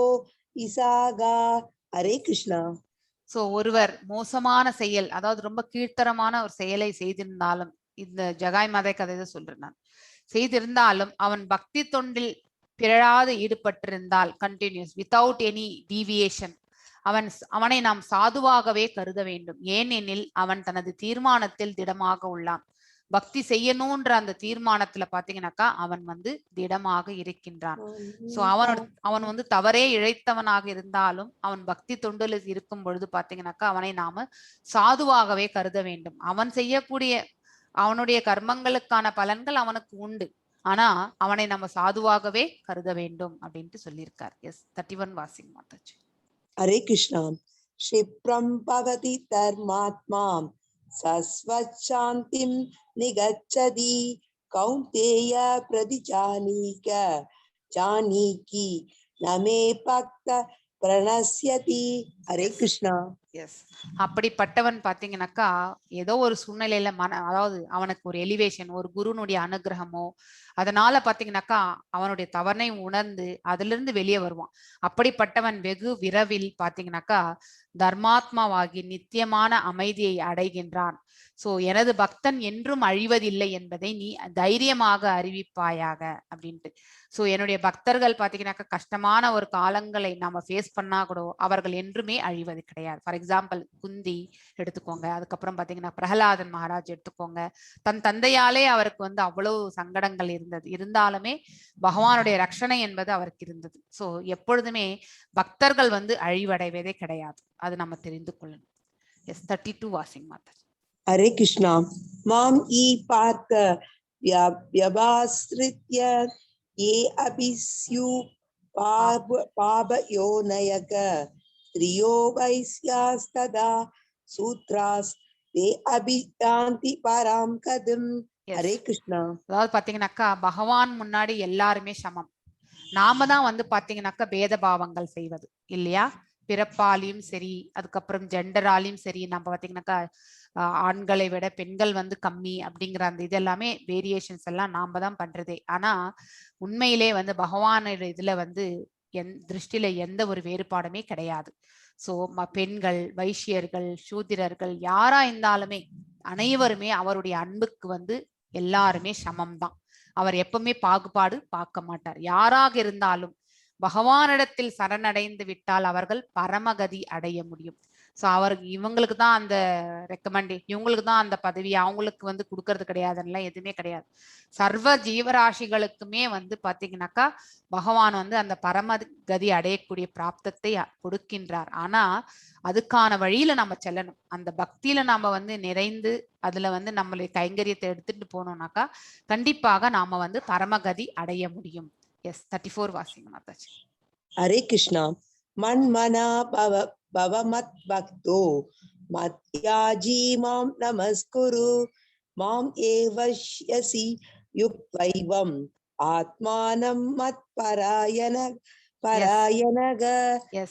இசாகா. ஹரே கிருஷ்ணா. சோ ஒருவர் மோசமான செயல், அதாவது ரொம்ப கீழ்த்தரமான ஒரு செயலை செய்திருந்தாலும், இந்த ஜகாய் மதை கதையை சொல்றேன் நான், செய்திருந்தாலும் அவன் பக்தி தொண்டில் பிறழாது ஈடுபட்டிருந்தால் கண்டினியூஸ் வித்தவுட் எனி டீவியேஷன் அவனை நாம் சாதுவாகவே கருத வேண்டும். ஏனெனில் அவன் தனது தீர்மானத்தில் திடமாக உள்ளான். பக்தி செய்யணும்ன்ற அந்த தீர்மானத்துல பாத்தீங்கன்னாக்கா அவன் வந்து திடமாக இருக்கின்றான். சோ அவன் வந்து தவறே இழைத்தவனாக இருந்தாலும் அவன் பக்தி தொண்டில் இருக்கும் பொழுது பாத்தீங்கன்னாக்கா அவனை நாம சாதுவாகவே கருத வேண்டும். அவன் செய்யக்கூடிய அவனுடைய கர்மங்களுக்கான பலன்கள் அவனுக்கு உண்டு. ஆனா அவனை நம்ம சாதுவாகவே கருத வேண்டும் அப்படின்ட்டு சொல்லியிருக்கார். எஸ் 31 வாசிங் மாதாஜி. ஹரே கிருஷ்ணா. க்ஷிப்ரம் பவதி தர்மாத்மா சஸ்வசாந்திம் நிகச்சதி கௌந்தேய பிரதிஜானீக ஜானீகி நமே பக்த பிரணஸ்யதி. ஹரே கிருஷ்ணா. எஸ் அப்படிப்பட்டவன் பாத்தீங்கன்னாக்கா ஏதோ ஒரு சூழ்நிலையில அதாவது அவனுக்கு ஒரு எலிவேஷன், ஒரு குருனுடைய அனுகிரகமோ அதனால பாத்தீங்கன்னாக்கா அவனுடைய தவறை உணர்ந்து அதுல இருந்து வெளியே வருவான். அப்படிப்பட்டவன் வெகு விரைவில் பாத்தீங்கன்னாக்கா தர்மாத்மாவாகி நித்தியமான அமைதியை அடைகின்றான். சோ எனது பக்தன் என்றும் அழிவதில்லை என்பதை நீ தைரியமாக அறிவிப்பாயாக அப்படின்ட்டு. சோ என்னுடைய பக்தர்கள் பாத்தீங்கன்னாக்கா கஷ்டமான ஒரு காலங்களை நாம ஃபேஸ் பண்ணா கூட அவர்கள் என்றுமே அழிவது கிடையாது. ஃபார் எக்ஸாம்பிள் குந்தி எடுத்துக்கோங்க, அதுக்கப்புறம் பாத்தீங்கன்னா பிரகலாதன் மகாராஜ் எடுத்துக்கோங்க. தன் தந்தையாலே அவருக்கு வந்து அவ்வளவு சங்கடங்கள் இருந்தாலுமே பகவானுடைய ரட்சணை என்பது அவருக்கு இருந்தது. சோ எப்பொழுதுமே பக்தர்கள் வந்து அழிவடைவதே கிடையாது. அது நம்ம தெரிந்து கொள்ளணும். எஸ் 32 வாசிங் மாதா. ஹரே கிருஷ்ணா. மாம் ஈ பார்த்த வியபாஸ்ரித்ய ஏ அபிஸ்யு பாபயோனயக ஸ்திரியோ வைஸ்யாஸ்ததா சூத்ராஸ் தே அபியாந்தி பராம் கதம். ஹரே கிருஷ்ணா. அதாவது பாத்தீங்கன்னாக்கா பகவான் முன்னாடி எல்லாருமே சமம். நாம தான் வந்து பாத்தீங்கன்னாக்கா பேத பாவங்கள் செய்வது இல்லையா? பிறப்பாலையும் சரி, அதுக்கப்புறம் ஜெண்டராலையும் சரி, நம்ம பாத்தீங்கன்னாக்கா ஆண்களை விட பெண்கள் வந்து கம்மி அப்படிங்கிற அந்த இது எல்லாமே வேரியேஷன்ஸ் எல்லாம் நாம தான் பண்றதே. ஆனா உண்மையிலே வந்து பகவானோட இதுல வந்து திருஷ்டில எந்த ஒரு வேறுபாடுமே கிடையாது. சோ பெண்கள், வைசியர்கள், சூத்திரர்கள் யாரா இருந்தாலுமே அனைவருமே அவருடைய அன்புக்கு வந்து எல்லாருமே சமம்தான். அவர் எப்பவுமே பாகுபாடு பார்க்க மாட்டார். யாராக இருந்தாலும் பகவானிடத்தில் சரணடைந்து விட்டால் அவர்கள் பரமகதி அடைய முடியும். சோ இவங்களுக்கு தான் அந்த இவங்களுக்கு தான் அந்த பதவி, அவங்களுக்கு வந்து கொடுக்கறது கிடையாதுன்னா எதுவுமே கிடையாது. சர்வ ஜீவராசிகளுக்குமே வந்து பாத்தீங்கன்னாக்கா பகவான் வந்து அந்த பரமகதி அடையக்கூடிய பிராப்தத்தை கொடுக்கின்றார். ஆனா அதுக்கான வழியில நம்ம செல்லணும். அந்த பக்தியில நாம வந்து நிறைந்து அதுல வந்து நம்மளுடைய கைங்கரியத்தை எடுத்துட்டு போனோம்னாக்கா கண்டிப்பாக நாம வந்து பரமகதி அடைய முடியும். எஸ் 34 வாசிங்க மாதாஜி. ஹரே கிருஷ்ணா. மன்மனா பவமத் பக்தோ மத்யாஜி மாம் நமஸ்குரு மாம் ஏவஷ்யசி யுக்த்வைவம் ஆத்மானம் மத் பராயணக.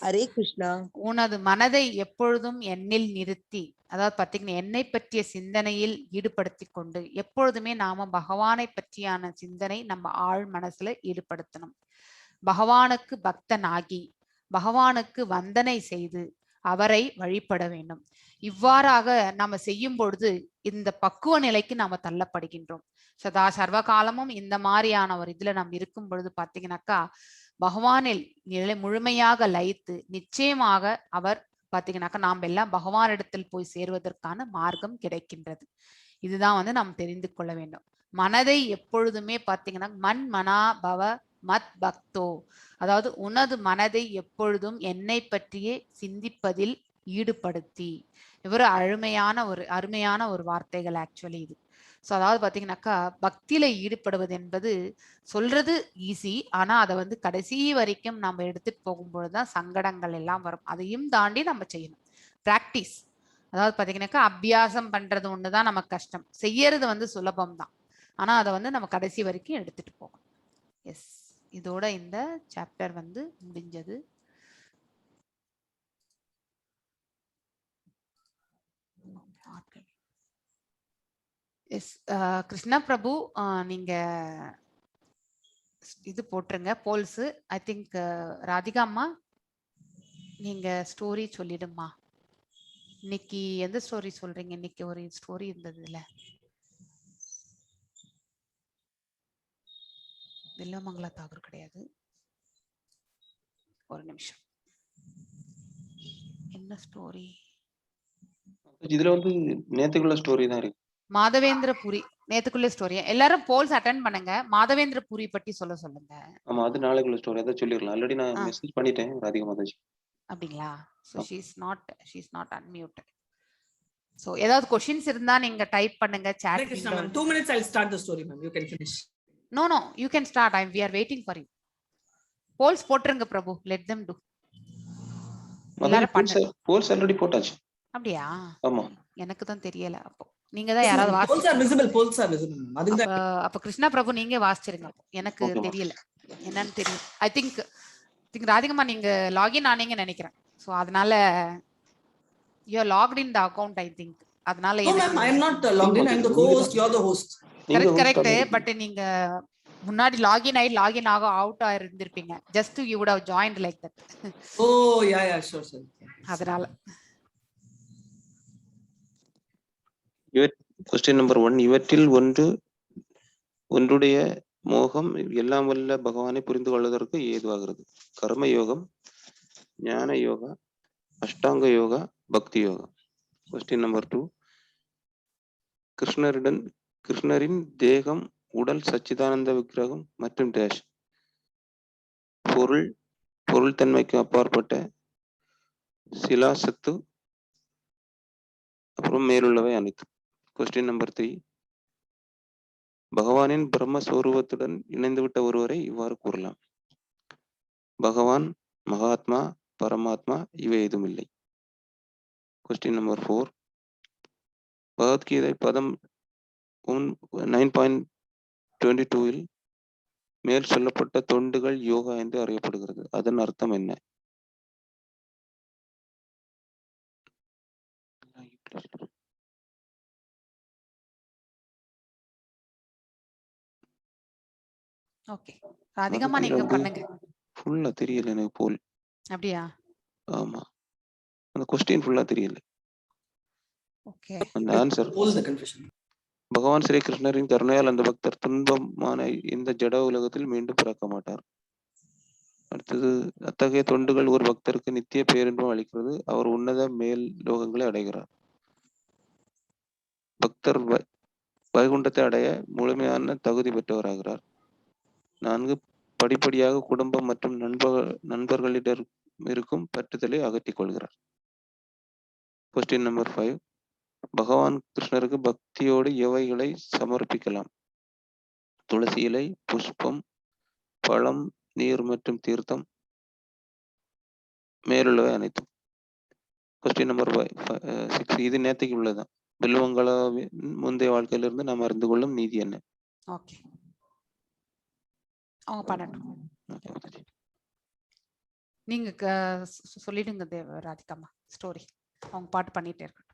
ஹரே கிருஷ்ணா. உனது மனதை எப்பொழுதும் என்னில் நிறுத்தி, அதாவது பாத்தீங்கன்னா என்னை பற்றிய சிந்தனையில் ஈடுபடுத்தி கொண்டு எப்பொழுதுமே நாம பகவானை பற்றியான சிந்தனை நம்ம ஆழ் மனசுல ஈடுபடுத்தணும். பகவானுக்கு பக்தனாகி பகவானுக்கு வந்தனை செய்து அவரை வழிபட வேண்டும். இவ்வாறாக நாம செய்யும் பொழுது இந்த பக்குவ நிலைக்கு நாம தள்ளப்படுகின்றோம். சதா சர்வ காலமும் இந்த மாதிரியான ஒரு இதுல நம்ம இருக்கும் பொழுது பாத்தீங்கன்னாக்கா பகவானில் முழுமையாக லயித்து நிச்சயமாக அவர் பாத்தீங்கன்னாக்கா நாம் எல்லாம் பகவானிடத்தில் போய் சேருவதற்கான மார்க்கம் கிடைக்கின்றது. இதுதான் வந்து நாம் தெரிந்து கொள்ள வேண்டும். மனதை எப்பொழுதுமே பாத்தீங்கன்னா மண் மனா பவ மத் பக்தோ, அதாவது உனது மனதை எப்பொழுதும் என்னை பற்றியே சிந்திப்பதில் ஈடுபடுத்தி. இவர் அருமையான ஒரு வார்த்தைகள் ஆக்சுவலி இது. ஸோ அதாவது பார்த்தீங்கன்னாக்கா பக்தியில ஈடுபடுவது என்பது சொல்றது ஈஸி, ஆனா அதை வந்து கடைசி வரைக்கும் நம்ம எடுத்துட்டு போகும்பொழுது தான் சங்கடங்கள் எல்லாம் வரும். அதையும் தாண்டி நம்ம செய்யணும். பிராக்டிஸ், அதாவது பார்த்தீங்கன்னாக்கா அபியாசம் பண்றது ஒண்ணுதான் நமக்கு கஷ்டம், செய்யறது வந்து சுலபம் தான். ஆனா அதை வந்து நம்ம கடைசி வரைக்கும் எடுத்துட்டு போகணும். எஸ், இதோட இந்த சாப்டர் வந்து முடிஞ்சது. எஸ், கிருஷ்ணா பிரபு, நீங்க இது போட்டுருங்க போல்ஸ். ஐ திங்க் ராதிகா அம்மா நீங்க ஸ்டோரி சொல்லிடுமா. இன்னைக்கு எந்த ஸ்டோரி சொல்றீங்க? இன்னைக்கு ஒரு ஸ்டோரி இருந்ததுல, வில்லமங்கலா தாகூர் கிடையாது. ஒரு நிமிஷம், என்ன ஸ்டோரி? இதுல வந்து நேத்துக்குள்ள ஸ்டோரி தான் இருக்கு. மாதவேந்திர பூரி நேத்துக்குள்ள ஸ்டோரி. எல்லாரும் போல்ஸ் அட்டெண்ட் பண்ணுங்க. மாதவேந்திர பூரி பற்றி சொல்லுங்க. ஆமா, அது நாளைக்குள்ள ஸ்டோரி. அதான் சொல்லிடலாம். ஆல்ரெடி நான் மெசேஜ் பண்ணிட்டேன் ராதிகா மாதாஜி. அப்படிங்களா? So she is not unmuted. So ஏதாவது क्वेश्चंस இருந்தா நீங்க டைப் பண்ணுங்க chat Krishna ma'am, 2 minutes I'll start the story ma'am, you can finish. No, you can start. We are waiting for you. Polls போட்ருங்க Prabhu, let them do. எல்லாரும் பண்ணுங்க. Poles already போட்டாச்சு. அப்படியே? ஆமா, எனக்கு தான் தெரியல. அப்போ நீங்க தான் யாராவது polls are visible ma'am. அதுக்கு தான் அப்ப கிருஷ்ணா பிரபு நீங்க வாசிச்சிருங்க. எனக்கு தெரியல என்னன்னு தெரியல. I think ராதிகம்மா நீங்க லாகின் ஆனீங்கன்னு நினைக்கிறேன். சோ அதனால you are logged in the account I think. அதனால No ma'am, I am not logged in. I am the co-host, you are the host. correct. But நீங்க முன்னாடி லாகின் ஆக out ஆயிருந்திருப்பீங்க. just you would have joined like that. Oh yeah, sure sir. அதனால question number 1, இவற்றில் ஒன்றுடைய மோகம் எல்லாம் வல்ல பகவானை புரிந்து கொள்வதற்கு ஏதுவாகிறது. கர்ம யோகம், ஞான யோகா, அஷ்டாங்க யோகா, பக்தி யோகா. கொஸ்டின் நம்பர் 2, கிருஷ்ணரின் தேகம், உடல், சச்சிதானந்த விக்கிரகம் மற்றும் டேஷ் பொருள் தன்மைக்கு அப்பாற்பட்ட சிலாசத்து, அப்புறம் மேலுள்ளவை அனைத்து. கொஸ்டின் நம்பர் 3, பகவானின் பிரம்மஸ்வரூபத்துடன் இணைந்துவிட்ட ஒருவரை இவ்வாறு கூறலாம். பகவான், மகாத்மா, பரமாத்மா இவை எதுவும் இல்லை. கொஸ்டின் நம்பர் 4, பகவத்கீதை பதம் 9.22 மேல் சொல்லப்பட்ட தொண்டுகள் யோகா என்று அறியப்படுகிறது. அதன் அர்த்தம் என்ன? ஓகே, ராதிகம்மா நீங்க பண்ணுங்க. ஃபுல்லா தெரியல எனக்கு போல். அப்படியா? ஆமா, அந்த கொஸ்டின் ஃபுல்லா தெரியல. ஓகே, அந்த ஆன்சர். Pose the confusion. பகவான் ஸ்ரீ கிருஷ்ணரின் கருணையால் அந்த பக்தர் துன்பமான இந்த ஜட உலகத்தில் மீண்டும் பிறக்க மாட்டார். அடுத்தது, அத்தகைய தொண்டுகள் ஒரு பக்தருக்கு நித்திய பேரின்பம் அளிக்கிறது. அவர் உன்னத மேல் லோகங்களை அடைகிறார். பக்தர் வைகுண்டத்தை அடைய முழுமையான தகுதி பெற்றவராகிறார். 4, படிப்படியாக குடும்பம் மற்றும் நண்பர்களிடம் இருக்கும் பற்றுதலை அகற்றிக் கொள்கிறார். கொஸ்டின் நம்பர் 5, பகவான் கிருஷ்ணருக்கு பக்தியோடு எவைகளை சமர்ப்பிக்கலாம்? துளசி இலை, புஷ்பம், பழம், நீர் மற்றும் தீர்த்தம், மேலுள்ளவை அனைத்தும். கொஸ்டின் நம்பர் 6, இது நேற்றுக்கு உள்ளதான். வில்வங்களாவின் முந்தைய வாழ்க்கையிலிருந்து நாம் அறிந்து கொள்ளும் நீதி என்ன? ஓகே, அவங்க பண்ணட்டும். நீங்க சொல்லிடுங்க ராதிகாமா ஸ்டோரி. அவங்க பாட்டு பண்ணிட்டே இருக்கட்டும்.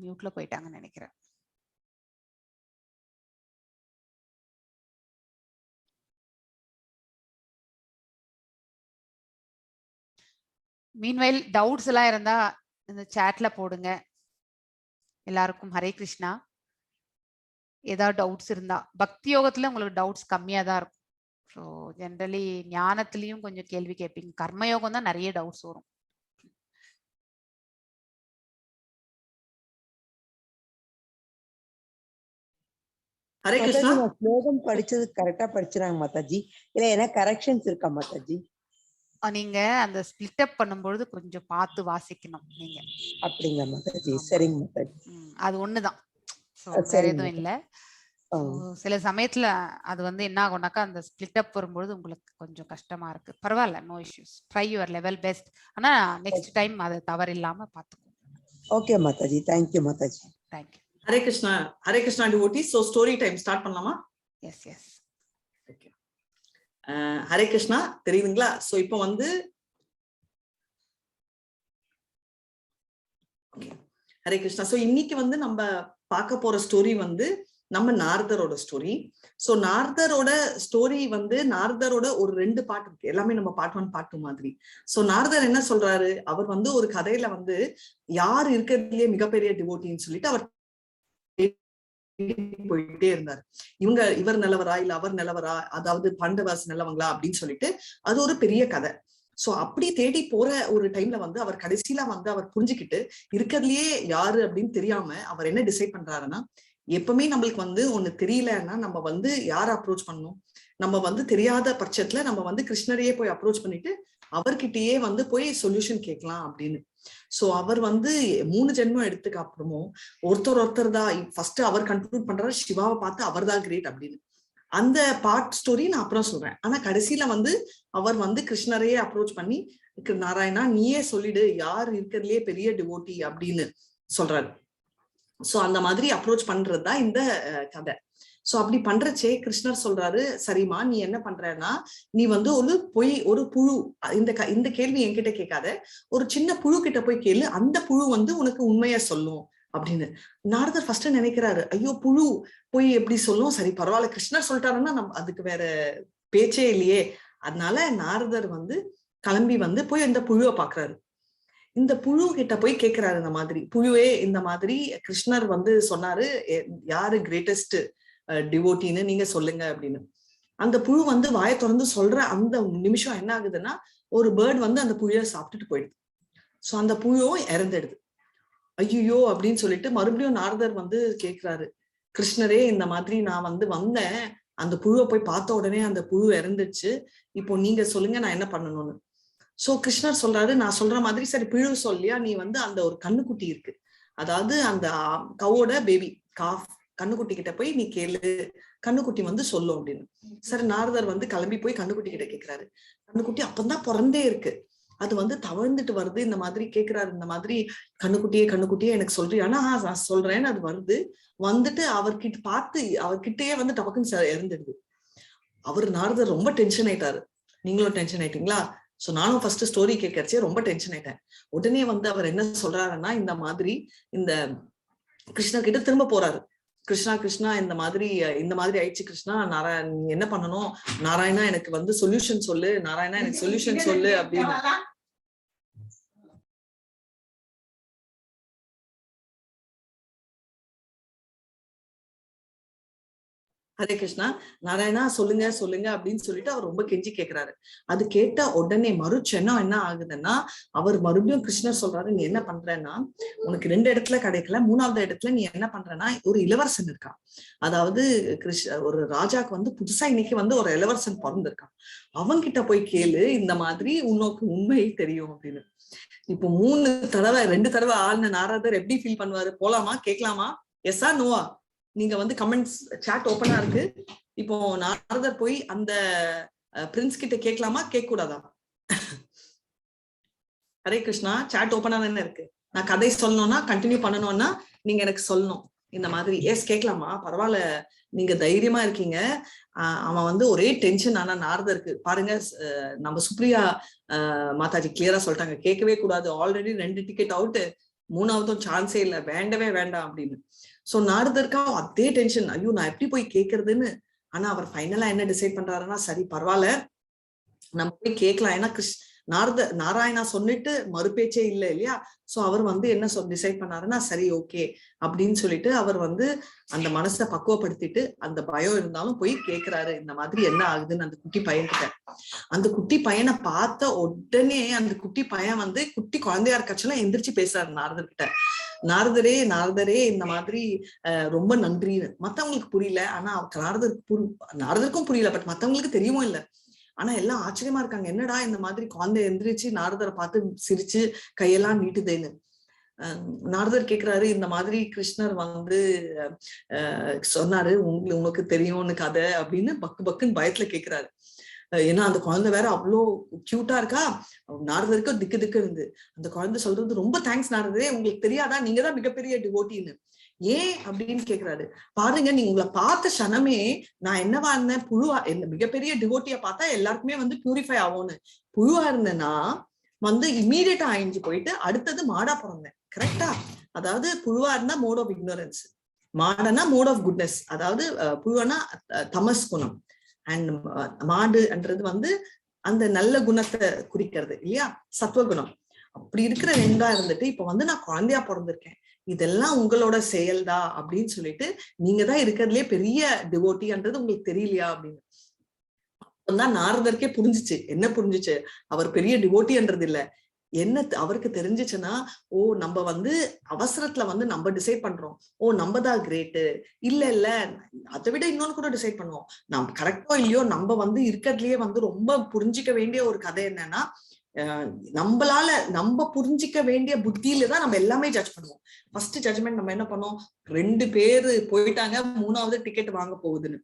மியூட்ல போயிட்டாங்கன்னு நினைக்கிறேன். மீன்வைல் டவுட்ஸ் எல்லாம் இருந்தா இந்த சாட்ல போடுங்க. எல்லாருக்கும் ஹரே கிருஷ்ணா. ஏதாவது டவுட்ஸ் இருந்தா, பக்தி யோகத்துல உங்களுக்கு டவுட்ஸ் கம்மியா தான் இருக்கும். ஸோ ஜென்ரலி ஞானத்திலயும் கொஞ்சம் கேள்வி கேட்பீங்க. கர்மயோகம் தான் நிறைய டவுட்ஸ் வரும். ஹரே கிருஷ்ணா. மாதாஜி, நான் ஸ்லோகம் படிச்சது கரெக்டா படிச்சுறாங்க மாதாஜி, இல்ல ஏன்னா கரெக்ஷன்ஸ் இருக்கா மாதாஜி? நீங்க அந்த ஸ்பிளிட் அப் பண்ணும்பொழுது கொஞ்சம் பார்த்து வாசிக்கணும் நீங்க. அப்படிங்களா மாதாஜி? ஆமா. சரிங்க மாதாஜி. அது ஒண்ணுதான். ஸோ வேற சரிங்க எதுவும் இல்ல. ஆ. சில சமயத்துல அது வந்து என்ன ஆகும்னாக்கா அந்த ஸ்பிளிட் அப் வரும்பொழுது உங்களுக்கு கொஞ்சம் கஷ்டமா இருக்கு. பரவாயில்ல, no issues. Try your level best. ஆனா நெக்ஸ்ட் டைம் அது தவறு இல்லாம பாத்துக்கோங்க. Okay Mataji, thank you Mataji. Thank you. Hare Krishna. Hare Krishna devotee. So story time start பண்ணலாமா? Yes yes. ஹரே கிருஷ்ணா. தெரியுதுங்களா? சோ இப்போ வந்து ஹரே கிருஷ்ணா. சோ இன்னைக்கு வந்து நம்ம பார்க்க போற ஸ்டோரி வந்து நம்ம நாரதரோட ஸ்டோரி. சோ நாரதரோட ஸ்டோரி வந்து நாரதரோட ஒரு 2 பார்ட் இருக்கு. எல்லாமே நம்ம பார்ட் 1 பார்ட் 2 மாதிரி. சோ நாரதர் என்ன சொல்றாரு, அவர் வந்து ஒரு கதையில வந்து யார் இருக்கிறதுலயே மிகப்பெரிய டிவோட்டின்னு சொல்லிட்டு அவர் போயிட்டே இருந்தாரு. இவர் நல்லவரா இல்ல அவர் நல்லவரா, அதாவது பாண்டவாஸ் நல்லவங்களா அப்படின்னு சொல்லிட்டு அது ஒரு பெரிய கதை. சோ அப்படி தேடி போற ஒரு டைம்ல வந்து அவர் கடைசியில வந்து அவர் புரிஞ்சுக்கிட்டு இருக்கிறதுலயே யாரு அப்படின்னு தெரியாம அவர் என்ன டிசைட் பண்றாருன்னா, எப்பவுமே நம்மளுக்கு வந்து ஒண்ணு தெரியலன்னா நம்ம வந்து யார அப்ரோச் பண்ணணும், நம்ம வந்து தெரியாத பட்சத்துல நம்ம வந்து கிருஷ்ணரையே போய் அப்ரோச் பண்ணிட்டு அவர்கிட்டயே வந்து போய் சொல்யூஷன் கேட்கலாம் அப்படின்னு. சோ அவர் வந்து 3 ஜென்மம் எடுத்துக்க அப்புறமும் ஒருத்தர் தான் ஃபர்ஸ்ட் அவர் கன்க்ளூட் பண்றாரு சிவாவை பார்த்து அவர் தான் கிரேட் அப்படின்னு. அந்த பார்ட் ஸ்டோரி நான் அப்புறம் சொல்றேன். ஆனா கடைசியில வந்து அவர் வந்து கிருஷ்ணரையே அப்ரோச் பண்ணி, நாராயணா நீயே சொல்லிடு யார் இருக்கிறதுலயே பெரிய டிவோட்டி அப்படின்னு சொல்றாரு. சோ அந்த மாதிரி அப்ரோச் பண்றதுதான் இந்த கதை. சோ அப்படி பண்றச்சே கிருஷ்ணர் சொல்றாரு, சரிமா நீ என்ன பண்றன்னா, நீ வந்து ஒரு புழு, இந்த கேள்வி என்கிட்ட கேட்காத, ஒரு சின்ன புழு கிட்ட போய் கேளு, அந்த புழு வந்து உனக்கு உண்மைய சொல்லும் அப்படின்னு. நாரதர் ஃபர்ஸ்ட் நினைக்கிறாரு, ஐயோ புழு போய் எப்படி சொல்லும், சரி பரவாயில்ல கிருஷ்ணர் சொல்லிட்டாருன்னா நம்ம அதுக்கு வேற பேச்சே இல்லையே. அதனால நாரதர் வந்து கிளம்பி வந்து போய் இந்த புழுவை பாக்குறாரு. இந்த புழு கிட்ட போய் கேட்கிறாரு, இந்த மாதிரி புழுவே இந்த மாதிரி கிருஷ்ணர் வந்து சொன்னாரு யாரு கிரேட்டஸ்ட் டிவோட்டின்னு நீங்க சொல்லுங்க அப்படின்னு. அந்த புழு வந்து வாயை திறந்து சொல்ற அந்த நிமிஷம் என்ன ஆகுதுன்னா, ஒரு பேர்ட் வந்து அந்த புழுவை சாப்பிட்டுட்டு போயிடுது. சோ அந்த புழுவும் இறந்துடுது. ஐயோ அப்படின்னு சொல்லிட்டு மறுபடியும் நாரதர் வந்து கேட்கிறாரு, கிருஷ்ணரே இந்த மாதிரி நான் வந்து வந்தேன், அந்த புழுவை போய் பார்த்த உடனே அந்த புழு இறந்துச்சு, இப்போ நீங்க சொல்லுங்க நான் என்ன பண்ணணும்னு. சோ கிருஷ்ணர் சொல்றாரு, நான் சொல்ற மாதிரி சரி புழு சொல்லியா, நீ வந்து அந்த ஒரு கண்ணுக்குட்டி இருக்கு, அதாவது அந்த கவோட பேபி காஃப் கண்ணுக்குட்டி கிட்ட போய் நீ கேளு, கண்ணுக்குட்டி வந்து சொல்லும் அப்படின்னு. சரி நாரதர் வந்து கிளம்பி போய் கண்ணுக்குட்டி கிட்ட கேட்கிறாரு. கண்ணுக்குட்டி அப்பந்தான் பிறந்தே இருக்கு, அது வந்து தவழ்ந்துட்டு வருது. இந்த மாதிரி கேட்கிறாரு, இந்த மாதிரி கண்ணுக்குட்டியே எனக்கு சொல்றியா? ஆனா நான் சொல்றேன்னு அது வருது. வந்துட்டு அவர்கிட்ட பார்த்து அவர்கிட்டயே வந்து டபக்குன்னு இறந்துடுது. அவர் நாரதர் ரொம்ப டென்ஷன் ஆயிட்டாரு. நீங்களும் டென்ஷன் ஆயிட்டீங்களா? சோ நானும் ஃபர்ஸ்ட் ஸ்டோரி கேட்கறச்சே ரொம்ப டென்ஷன் ஆயிட்டேன். உடனே வந்து அவர் என்ன சொல்றாருன்னா, இந்த மாதிரி இந்த கிருஷ்ணர் கிட்ட திரும்ப போறாரு. கிருஷ்ணா இந்த மாதிரி ஆயிடுச்சு கிருஷ்ணா, நாராயண் என்ன பண்ணணும், நாராயணா எனக்கு வந்து சொல்யூஷன் சொல்லு, நாராயணா எனக்கு சொல்யூஷன் சொல்லு அப்படின்னு. ஹரே கிருஷ்ணா. நாராயணா சொல்லுங்க அப்படின்னு சொல்லிட்டு அவர் ரொம்ப கெஞ்சி கேட்கிறாரு. அது கேட்ட உடனே மறுச்சென்னம் என்ன ஆகுதுன்னா, அவர் மறுபடியும் கிருஷ்ணர் சொல்றாரு, நீ என்ன பண்றேன்னா, உனக்கு 2 இடத்துல கிடைக்கல, 3வது இடத்துல நீ என்ன பண்றேன்னா, ஒரு இளவரசன் இருக்கான், அதாவது ஒரு ராஜாக்கு வந்து புதுசா இன்னைக்கு வந்து ஒரு இளவரசன் பிறந்திருக்கான், அவன்கிட்ட போய் கேளு, இந்த மாதிரி உனக்கு உண்மை தெரியும் அப்படின்னு. இப்போ 2 தடவை ஆள்ன நாரதர் எப்படி ஃபீல் பண்ணுவாரு? போலாமா, கேட்கலாமா, எஸ்ஸா நோவா? நீங்க வந்து கமெண்ட்ஸ் சாட் ஓப்பனா இருக்கு. இப்போ நாரதர் போய் அந்த பிரின்ஸ் கிட்ட கேட்கலாமா, கேட்க கூடாதா? ஹரே கிருஷ்ணா. சாட் ஓப்பனா தானே இருக்கு. நான் கதை சொல்லணும்னா கண்டினியூ பண்ணணும்னா நீங்க எனக்கு சொல்லணும். இந்த மாதிரி எஸ் கேட்கலாமா, பரவாயில்ல நீங்க தைரியமா இருக்கீங்க. அவன் வந்து ஒரே டென்ஷன். ஆனா நாரதருக்கு பாருங்க, நம்ம சுப்ரியா மாதாஜி கிளியரா சொல்லிட்டாங்க, கேட்கவே கூடாது, ஆல்ரெடி 2 டிக்கெட் அவுட், 3வதும் சான்ஸே இல்லை, வேண்டவே வேண்டாம் அப்படின்னு. சோ நாரதருக்கா அதே டென்ஷன், ஐயோ நான் எப்படி போய் கேட்கறதுன்னு. ஆனா அவர் ஃபைனலா என்ன டிசைட் பண்றாருன்னா, சரி பரவாயில்ல நம்ம போய் கேட்கலாம், ஏன்னா நாராயணா சொன்னிட்டு மறுபேச்சே இல்லை இல்லையா. சோ அவர் வந்து என்ன டிசைட் பண்ணாருன்னா, சரி ஓகே அப்படின்னு சொல்லிட்டு அவர் வந்து அந்த மனசை பக்குவப்படுத்திட்டு, அந்த பயம் இருந்தாலும் போய் கேக்குறாரு, இந்த மாதிரி என்ன ஆகுதுன்னு அந்த குட்டி பையன்கிட்ட. அந்த குட்டி பையனை பார்த்த உடனே அந்த குட்டி பையன் வந்து குட்டி குழந்தையா இருக்காச்சுன்னா எந்திரிச்சு பேசுறாரு நாரதர்கிட்ட. நாரதரே இந்த மாதிரி ரொம்ப நன்றின்னு. மத்தவங்களுக்கு புரியல, ஆனா நாரதருக்கும் புரியல, பட் மத்தவங்களுக்கு தெரியவும் இல்லை. ஆனா எல்லாம் ஆச்சரியமா இருக்காங்க, என்னடா இந்த மாதிரி குழந்தை எந்திரிச்சு நாரதரை பார்த்து சிரிச்சு கையெல்லாம் நீட்டுதேன்னு. நாரதர் கேக்குறாரு, இந்த மாதிரி கிருஷ்ணர் வந்து சொன்னாரு, உனக்கு தெரியும்னு கதை அப்படின்னு பக்குன்னு பயத்துல கேக்குறாரு. ஏன்னா அந்த குழந்தை வேற அவ்வளோ கியூட்டா இருக்கா. நாரதருக்கு திக்கு இருந்து அந்த குழந்தை சொல்றது, ரொம்ப தேங்க்ஸ் நாரதரே, உங்களுக்கு தெரியாதா, நீங்க தான் மிகப்பெரிய டிவோட்டின்னு. ஏன் அப்படின்னு கேக்குறாரு. பாருங்க, நீங்க உங்களை பார்த்த க்ஷணமே நான் என்னவா இருந்தேன், புழுவா. மிகப்பெரிய டிவோட்டிய பார்த்தா எல்லாருக்குமே வந்து பியூரிஃபை ஆகும்னு. புழுவா இருந்தேன்னா வந்து இம்மீடியட்டா அழிஞ்சு போயிட்டு அடுத்தது மாடா பிறந்தேன். கரெக்டா? அதாவது புழுவா இருந்தா மோட் ஆஃப் இக்னோரன்ஸ், மாடனா மோட் ஆஃப் குட்னஸ், அதாவது புழுவனா தமஸ் குணம், அண்ட் மாடுன்றது வந்து அந்த நல்ல குணத்தை குறிக்கிறது இல்லையா, சத்துவகுணம். அப்படி இருக்கிற ரெண்டா இருந்துட்டு இப்ப வந்து நான் குழந்தையா பிறந்திருக்கேன், இதெல்லாம் உங்களோட செயல்தா அப்படின்னு சொல்லிட்டு, நீங்க தான் இருக்கிறதுலே பெரிய டிவோட்டின்றது உங்களுக்கு தெரியலையா அப்படின்னு. அப்பதான் நாரதருக்கே புரிஞ்சிச்சு. என்ன புரிஞ்சிச்சு? அவர் பெரிய டிவோட்டின்றது இல்ல, என்ன அவருக்கு தெரிஞ்சிச்சுன்னா, ஓ நம்ம வந்து அவசரத்துல வந்து நம்ம டிசைட் பண்றோம், ஓ நம்ம தான் கிரேட்டு, இல்ல அதை விட இன்னொன்னு கூட டிசைட் பண்ணுவோம், நம்ம கரெக்டோ இல்லையோ, நம்ம வந்து இருக்கிறதுலயே வந்து ரொம்ப புரிஞ்சிக்க வேண்டிய ஒரு கதை என்னன்னா, நம்ம புரிஞ்சிக்க வேண்டிய புத்தியில தான் நம்ம எல்லாமே ஜட்ஜ் பண்ணுவோம். ஃபர்ஸ்ட் ஜட்ஜ்மெண்ட் நம்ம என்ன பண்ணோம், 2 பேரு போயிட்டாங்க, 3வது டிக்கெட் வாங்க போகுதுன்னு.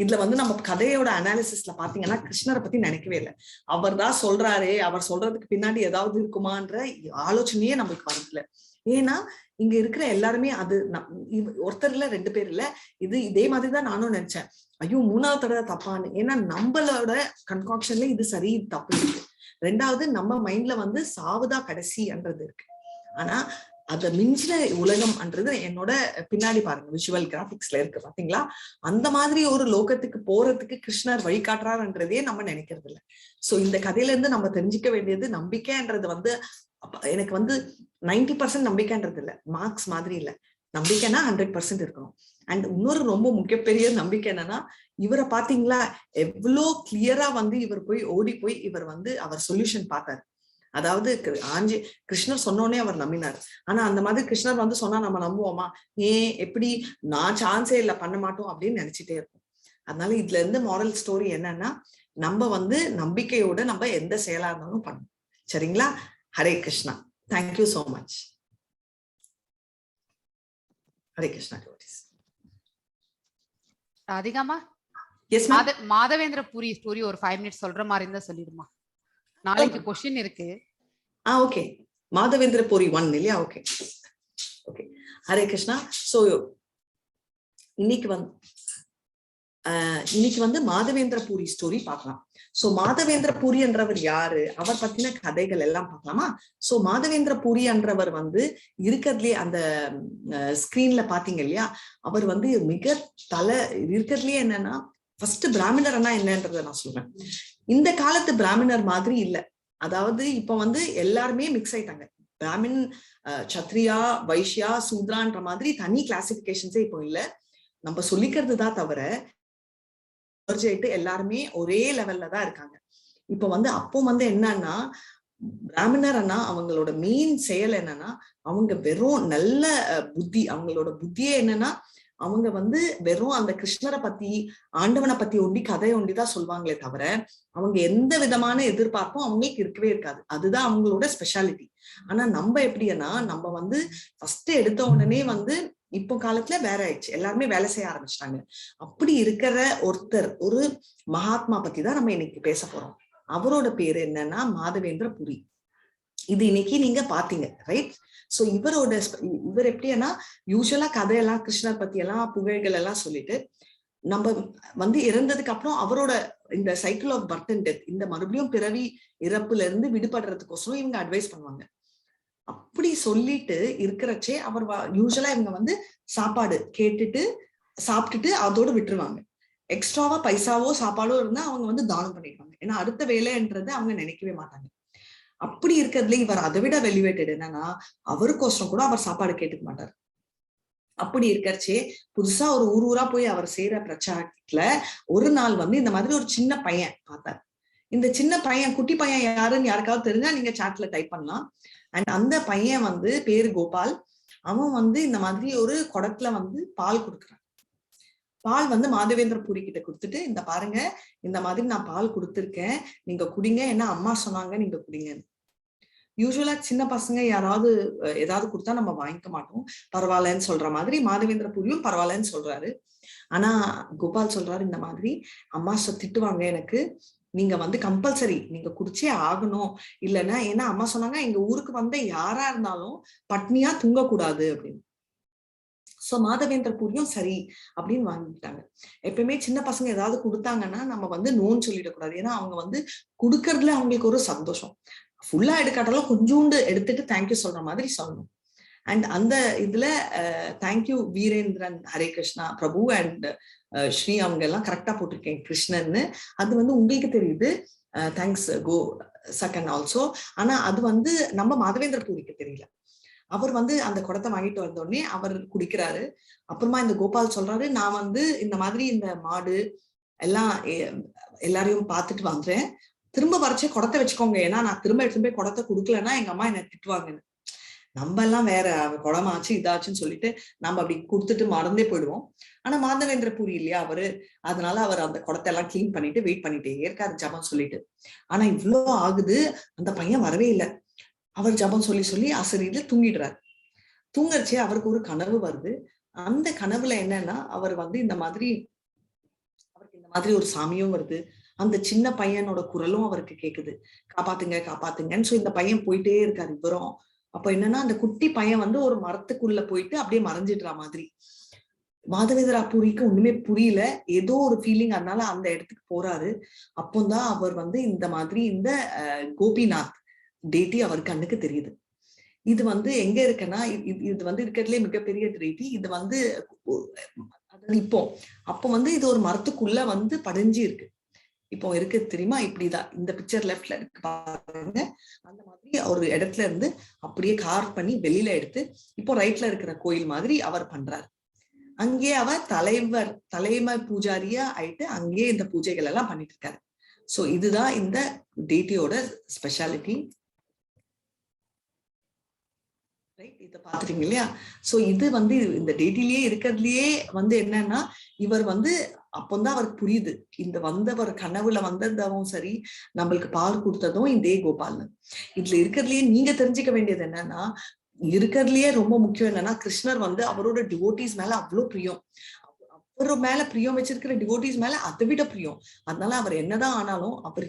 இதுல வந்து நம்ம கதையோட அனாலிசிஸ்ல பாத்தீங்கன்னா கிருஷ்ணரை பத்தி நினைக்கவே இல்லை. அவர் தான் சொல்றாரே, அவர் சொல்றதுக்கு பின்னாடி ஏதாவது இருக்குமான்ற ஆலோசனையே நம்மளுக்கு வரல. ஏன்னா இங்க இருக்கிற எல்லாருமே அது ஒருத்தர் இல்ல 2 பேர் இல்ல, இதே மாதிரிதான் நானும் நினைச்சேன். ஐயோ 3வது தடவை தப்பான்னு. ஏன்னா நம்மளோட கன்காக்ஷன்ல இது சரி இது தப்பு இருக்கு. 2வது நம்ம மைண்ட்ல வந்து சாவுதான் கடைசின்றது இருக்கு. ஆனா அத மிஞ்சின உலகம்ன்றது என்னோட பின்னாடி பாருங்க, விஷுவல் கிராபிக்ஸ்ல இருக்கு பாத்தீங்களா. அந்த மாதிரி ஒரு லோகத்துக்கு போறதுக்கு கிருஷ்ணர் வழிகாட்டுறாருன்றதே நம்ம நினைக்கிறது இல்லை. சோ இந்த கதையில இருந்து நம்ம தெரிஞ்சுக்க வேண்டியது, நம்பிக்கைன்றது வந்து எனக்கு வந்து 90% நம்பிக்கைன்றது இல்ல, மார்க்ஸ் மாதிரி இல்ல. நம்பிக்கைன்னா 100% இருக்கணும். அண்ட் இன்னொரு ரொம்ப முக்கியப்பெரிய நம்பிக்கை என்னன்னா, இவரை பாத்தீங்களா எவ்வளோ கிளியரா வந்து இவர் போய் ஓடி போய் இவர் வந்து அவர் சொல்யூஷன் பார்த்தாரு. அதாவது கிருஷ்ணர் சொன்னோடனே அவர் நம்பினார். ஆனா அந்த மாதிரி கிருஷ்ணர் வந்து சொன்னா நம்ம நம்புவோமா? ஏன், எப்படி, நான் சான்ஸே இல்லை, பண்ண மாட்டோம் அப்படின்னு நினைச்சிட்டே இருக்கும். அதனால இதுல இருந்து மாரல் ஸ்டோரி என்னன்னா, நம்ம வந்து நம்பிக்கையோட நம்ம எந்த செயலா இருந்தாலும் பண்ணணும். சரிங்களா? Hare Krishna. Thank you so much. Hare Krishna. ராதிகாமா, yes ma'am. Madhavendra Puri story ஒரு 5 மினிட்ஸ் சொல்ற மாதிரி இருந்தா சொல்லிடுமா, நாளைக்கு क्वेश्चन இருக்கு. ஓகே. மாதவேந்திர பூரி 1 இல்லையா? Okay okay. Hare Krishna. So இன்னைக்கு வந்து மாதவேந்திர பூரி ஸ்டோரி பார்க்கலாம். சோ மாதவேந்திர பூரி என்றவர் யாரு, அவர் பத்தின கதைகள் எல்லாம் பார்க்கலாமா? சோ மாதவேந்திர பூரி என்றவர் வந்து இருக்கிறதுலயே அந்த ஸ்கிரீன்ல பாத்தீங்க இல்லையா, அவர் வந்து மிக இருக்கிறதுலயே என்னன்னா, ஃபர்ஸ்ட் பிராமணர்னா என்னன்றத நான் சொல்றேன். இந்த காலத்து பிராமணர் மாதிரி இல்ல. அதாவது இப்ப வந்து எல்லாருமே மிக்ஸ் ஆயிட்டாங்க. பிராமின், சத்ரியா, வைஷ்யா, சூத்ரான்ற மாதிரி தனி கிளாசிபிகேஷன்ஸே இப்போ இல்ல. நம்ம சொல்லிக்கிறது தான் தவிர எல்லாருமே ஒரே லெவல்ல தான் இருக்காங்க. இப்ப வந்து அப்போ வந்து என்னன்னா, பிராமணர்னா அவங்களோட மெயின் செயல் என்னன்னா, அவங்க வெறும் நல்ல புத்தி, அவங்களோட புத்தியே என்னன்னா, அவங்க வந்து வெறும் அந்த கிருஷ்ணரை பத்தி, ஆண்டவனை பத்தி ஒண்டி கதை ஒண்டிதான் சொல்லுவாங்களே தவிர, அவங்க எந்த விதமான எதிர்பார்ப்பும் அவங்களுக்கு இருக்கவே இருக்காது. அதுதான் அவங்களோட ஸ்பெஷாலிட்டி. ஆனா நம்ம எப்படின்னா, நம்ம வந்து ஃபர்ஸ்ட் எடுத்த உடனே வந்து இப்போ காலத்துல வேற ஆயிடுச்சு, எல்லாருமே வேலை செய்ய ஆரம்பிச்சிட்டாங்க. அப்படி இருக்கிற ஒருத்தர், ஒரு மகாத்மா பத்தி தான் நம்ம இன்னைக்கு பேச போறோம். அவரோட பேரு என்னன்னா மாதவேந்திர பூரி. இது இன்னைக்கு நீங்க பாத்தீங்க, ரைட்? சோ இவர் எப்படின்னா, யூஸ்வலா கதையெல்லாம் கிருஷ்ணர் பத்தி எல்லாம் புகழ்கள் எல்லாம் சொல்லிட்டு, நம்ம வந்து இறந்ததுக்கு அப்புறம் அவரோட இந்த cycle of birth and death, இந்த மறுபடியும் பிறவி இறப்புல இருந்து விடுபடுறதுக்கோசரம் இவங்க அட்வைஸ் பண்ணுவாங்க. அப்படி சொல்லிட்டு இருக்கிறச்சே அவர் யூஸ்வலா இவங்க வந்து சாப்பாடு கேட்டுட்டு சாப்பிட்டுட்டு அதோட விட்டுருவாங்க. எக்ஸ்ட்ராவா பைசாவோ சாப்பாடோ இருந்தா அவங்க வந்து தானம் பண்ணிடுவாங்க. ஏன்னா அடுத்த வேலைன்றது அவங்க நினைக்கவே மாட்டாங்க. அப்படி இருக்கிறதுல இவர் அதை விட வெலிவேட்டட் என்னன்னா, அவருக்கோசரம் கூட அவர் சாப்பாடு கேட்டுக்க மாட்டார். அப்படி இருக்கறச்சே புதுசா ஒரு ஊரா போய் அவர் செய்யற பிரச்சாரத்துல ஒரு நாள் வந்து இந்த மாதிரி ஒரு சின்ன பையன் பார்த்தார். இந்த சின்ன பையன், குட்டி பையன் யாருன்னு யாருக்காவது தெரிஞ்சா நீங்க சாட்ல டைப் பண்ணலாம். அண்ட் அந்த பையன் வந்து பேரு கோபால். அவன் வந்து இந்த மாதிரி ஒரு குடத்துல வந்து பால் கொடுக்குறான். பால் வந்து மாதவேந்திர பூரி கிட்ட கொடுத்துட்டு, இந்த பாருங்க, இந்த மாதிரி நான் பால் கொடுத்துருக்கேன், நீங்க குடிங்க, ஏன்னா அம்மா சொன்னாங்க நீங்க குடிங்கன்னு. யூஸ்வலா சின்ன பசங்க யாராவது ஏதாவது கொடுத்தா நம்ம வாங்கிக்க மாட்டோம், பரவாயில்லன்னு சொல்ற மாதிரி மாதவேந்திர பூரியும் பரவாயில்லன்னு சொல்றாரு. ஆனா கோபால் சொல்றாரு, இந்த மாதிரி அம்மா திட்டுவாங்க எனக்கு, நீங்க வந்து கம்பல்சரி நீங்க குடிச்சே ஆகணும், இல்லைன்னா ஏன்னா அம்மா சொன்னாங்க எங்க ஊருக்கு வந்த யாரா இருந்தாலும் பட்னியா தூங்கக்கூடாது அப்படின்னு. சோ மாதவேந்திர பூரியும் சரி அப்படின்னு வாங்கிட்டாங்க. எப்பயுமே சின்ன பசங்க ஏதாவது கொடுத்தாங்கன்னா நம்ம வந்து நோன்னு சொல்லிடக்கூடாது, ஏன்னா அவங்க வந்து கொடுக்கறதுல அவங்களுக்கு ஒரு சந்தோஷம். ஃபுல்லா எடுக்காட்டாலும் கொஞ்சோண்டு எடுத்துட்டு தேங்க்யூ சொல்ற மாதிரி சொல்லணும். அண்ட் அந்த இதுல தேங்க்யூ வீரேந்திரன், ஹரே கிருஷ்ணா, பிரபு அண்ட் ஸ்ரீ அவங்க எல்லாம் கரெக்டா போட்டிருக்கேன் கிருஷ்ணன்னு. அது வந்து உங்களுக்கு தெரியுது, தேங்க்ஸ் கோ சக்கன் ஆல்சோ. ஆனா அது வந்து நம்ம மாதவேந்திர பூரிக்கு தெரியல. அவர் வந்து அந்த குடத்தை வாங்கிட்டு வந்தோடனே அவர் குடிக்கிறாரு. அப்புறமா இந்த கோபால் சொல்றாரு, நான் வந்து இந்த மாதிரி இந்த மாடு எல்லாம் எல்லாரையும் பார்த்துட்டு வந்துறேன், திரும்ப வரைச்சே குடத்தை வச்சுக்கோங்க, ஏன்னா நான் திரும்ப எடுத்துட்டு போய் குடத்தை கொடுக்கலன்னா எங்க அம்மா என்ன திட்டுவாங்கன்னு. நம்ம எல்லாம் வேற குடமாச்சு இதாச்சுன்னு சொல்லிட்டு நம்ம அப்படி கொடுத்துட்டு மறந்தே போயிடுவோம். ஆனா மாதவேந்திர பூரி இல்லையா அவரு, அதனால அவர் அந்த குடத்தை எல்லாம் கிளீன் பண்ணிட்டு வெயிட் பண்ணிட்டே இருக்காரு ஜபம் சொல்லிட்டு. ஆனா இவ்வளோ ஆகுது, அந்த பையன் வரவே இல்லை. அவர் ஜபம் சொல்லி சொல்லி ஆசிரியர்ல தூங்கிடுறாரு. தூங்கறச்சே அவருக்கு ஒரு கனவு வருது. அந்த கனவுல என்னன்னா, அவர் வந்து இந்த மாதிரி அவருக்கு இந்த மாதிரி ஒரு சாமியும் வருது, அந்த சின்ன பையனோட குரலும் அவருக்கு கேக்குது, காப்பாத்துங்க காப்பாத்துங்கன்னு. சோ இந்த பையன் போயிட்டே இருக்காரு இவரும். அப்ப என்னன்னா, அந்த குட்டி பையன் வந்து ஒரு மரத்துக்குள்ள போயிட்டு அப்படியே மறைஞ்சிடுற மாதிரி. மாதவேந்திர பூரிக்கு ஒண்ணுமே புரியல, ஏதோ ஒரு ஃபீலிங், அதனால அந்த இடத்துக்கு போறாரு. அப்போதான் அவர் வந்து இந்த மாதிரி இந்த கோபிநாத் டேட்டி அவர் கண்ணுக்கு தெரியுது. இது வந்து எங்க இருக்குன்னா, இது வந்து இருக்கிறதுலே மிகப்பெரிய டேட்டி. இது வந்து இப்போ அப்போ வந்து இது ஒரு மரத்துக்குள்ள வந்து படைஞ்சு இருக்கு. இப்போ இருக்கு தெரியுமா, இப்படிதான் இந்த பிக்சர் லெஃப்ட்ல இருக்கு பாருங்க. அந்த மாதிரி ஒரு இடத்துல இருந்து அப்படியே கார் பண்ணி வெளியில எடுத்து இப்போ ரைட்ல இருக்கிற கோயில் மாதிரி அவர் பண்றாரு. அங்கேயே அவர் தலைமை பூஜாரியா ஆயிட்டு அங்கேயே இந்த பூஜைகள் எல்லாம் பண்ணிட்டு இருக்காரு. சோ இதுதான் இந்த டேட்டியோட ஸ்பெஷாலிட்டி. இத பாத்துட்டீங்க இல்லையா? சோ இது வந்து இந்த டேட்டிலேயே இருக்கிறதுலயே வந்து என்னன்னா, இவர் வந்து அப்பந்தான் அவருக்கு புரியுது, இந்த வந்தவர் கனவுல வந்ததும் சரி, நம்மளுக்கு பால் கொடுத்ததும் இதே கோபால்னு. இதுல இருக்கிறதுலயே நீங்க தெரிஞ்சுக்க வேண்டியது என்னன்னா, இருக்கிறதுலயே ரொம்ப முக்கியம் என்னன்னா, கிருஷ்ணர் வந்து அவரோட டிவோட்டிஸ் மேல அவ்வளவு பிரியம். அவர் மேல பிரியம் வச்சிருக்கிற டிவோட்டிஸ் மேல அதை விட பிரியம். அதனால அவர் என்னதான் ஆனாலும், அவர்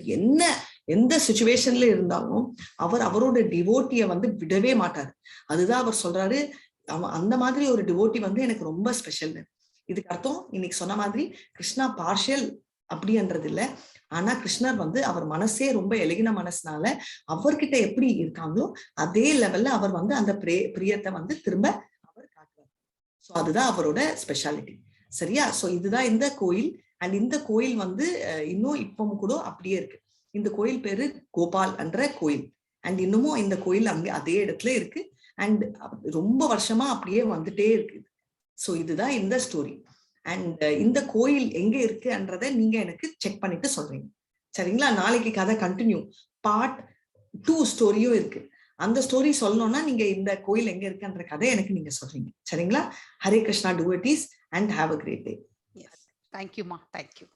எந்த சுச்சுவேஷன்ல இருந்தாலும் அவர் அவரோட டிவோட்டிய வந்து விடவே மாட்டாரு. அதுதான் அவர் சொல்றாரு, அந்த மாதிரி ஒரு டிவோட்டி வந்து எனக்கு ரொம்ப ஸ்பெஷல். இதுக்கு அர்த்தம் இன்னைக்கு சொன்ன மாதிரி கிருஷ்ணா பார்ஷியல் அப்படின்றது இல்ல, ஆனா கிருஷ்ணர் வந்து அவர் மனசே ரொம்ப எளிகின மனசுனால அவர்கிட்ட எப்படி இருக்காங்களோ அதே லெவல்ல அவர் வந்து அந்த பிரியத்தை வந்து திரும்ப அவர் காட்டுவார். சோ அதுதான் அவரோட ஸ்பெஷாலிட்டி. சரியா? சோ இதுதான் இந்த கோயில். அண்ட் இந்த கோயில் வந்து இன்னும் இப்பவும் கூட அப்படியே இருக்கு. இந்த கோயில் பேரு கோபால் என்ற கோயில். அண்ட் இன்னமும் இந்த கோயில் அங்க அதே இடத்துல இருக்கு. அண்ட் ரொம்ப வருஷமா அப்படியே வந்துட்டே இருக்கு. சோ இதுதான் இந்த ஸ்டோரி. அண்ட் இந்த கோயில் எங்க இருக்குன்றத நீங்க எனக்கு செக் பண்ணிட்டு சொல்றீங்க, சரிங்களா? நாளைக்கு கதை கண்டினியூ, பார்ட் 2 ஸ்டோரியும் இருக்கு. அந்த ஸ்டோரி சொல்லணும்னா நீங்க இந்த கோயில் எங்க இருக்குன்ற கதை எனக்கு நீங்க சொல்றீங்க, சரிங்களா? Hare Krishna devotees and have a great day. Yes. Thank you, Ma. Thank you.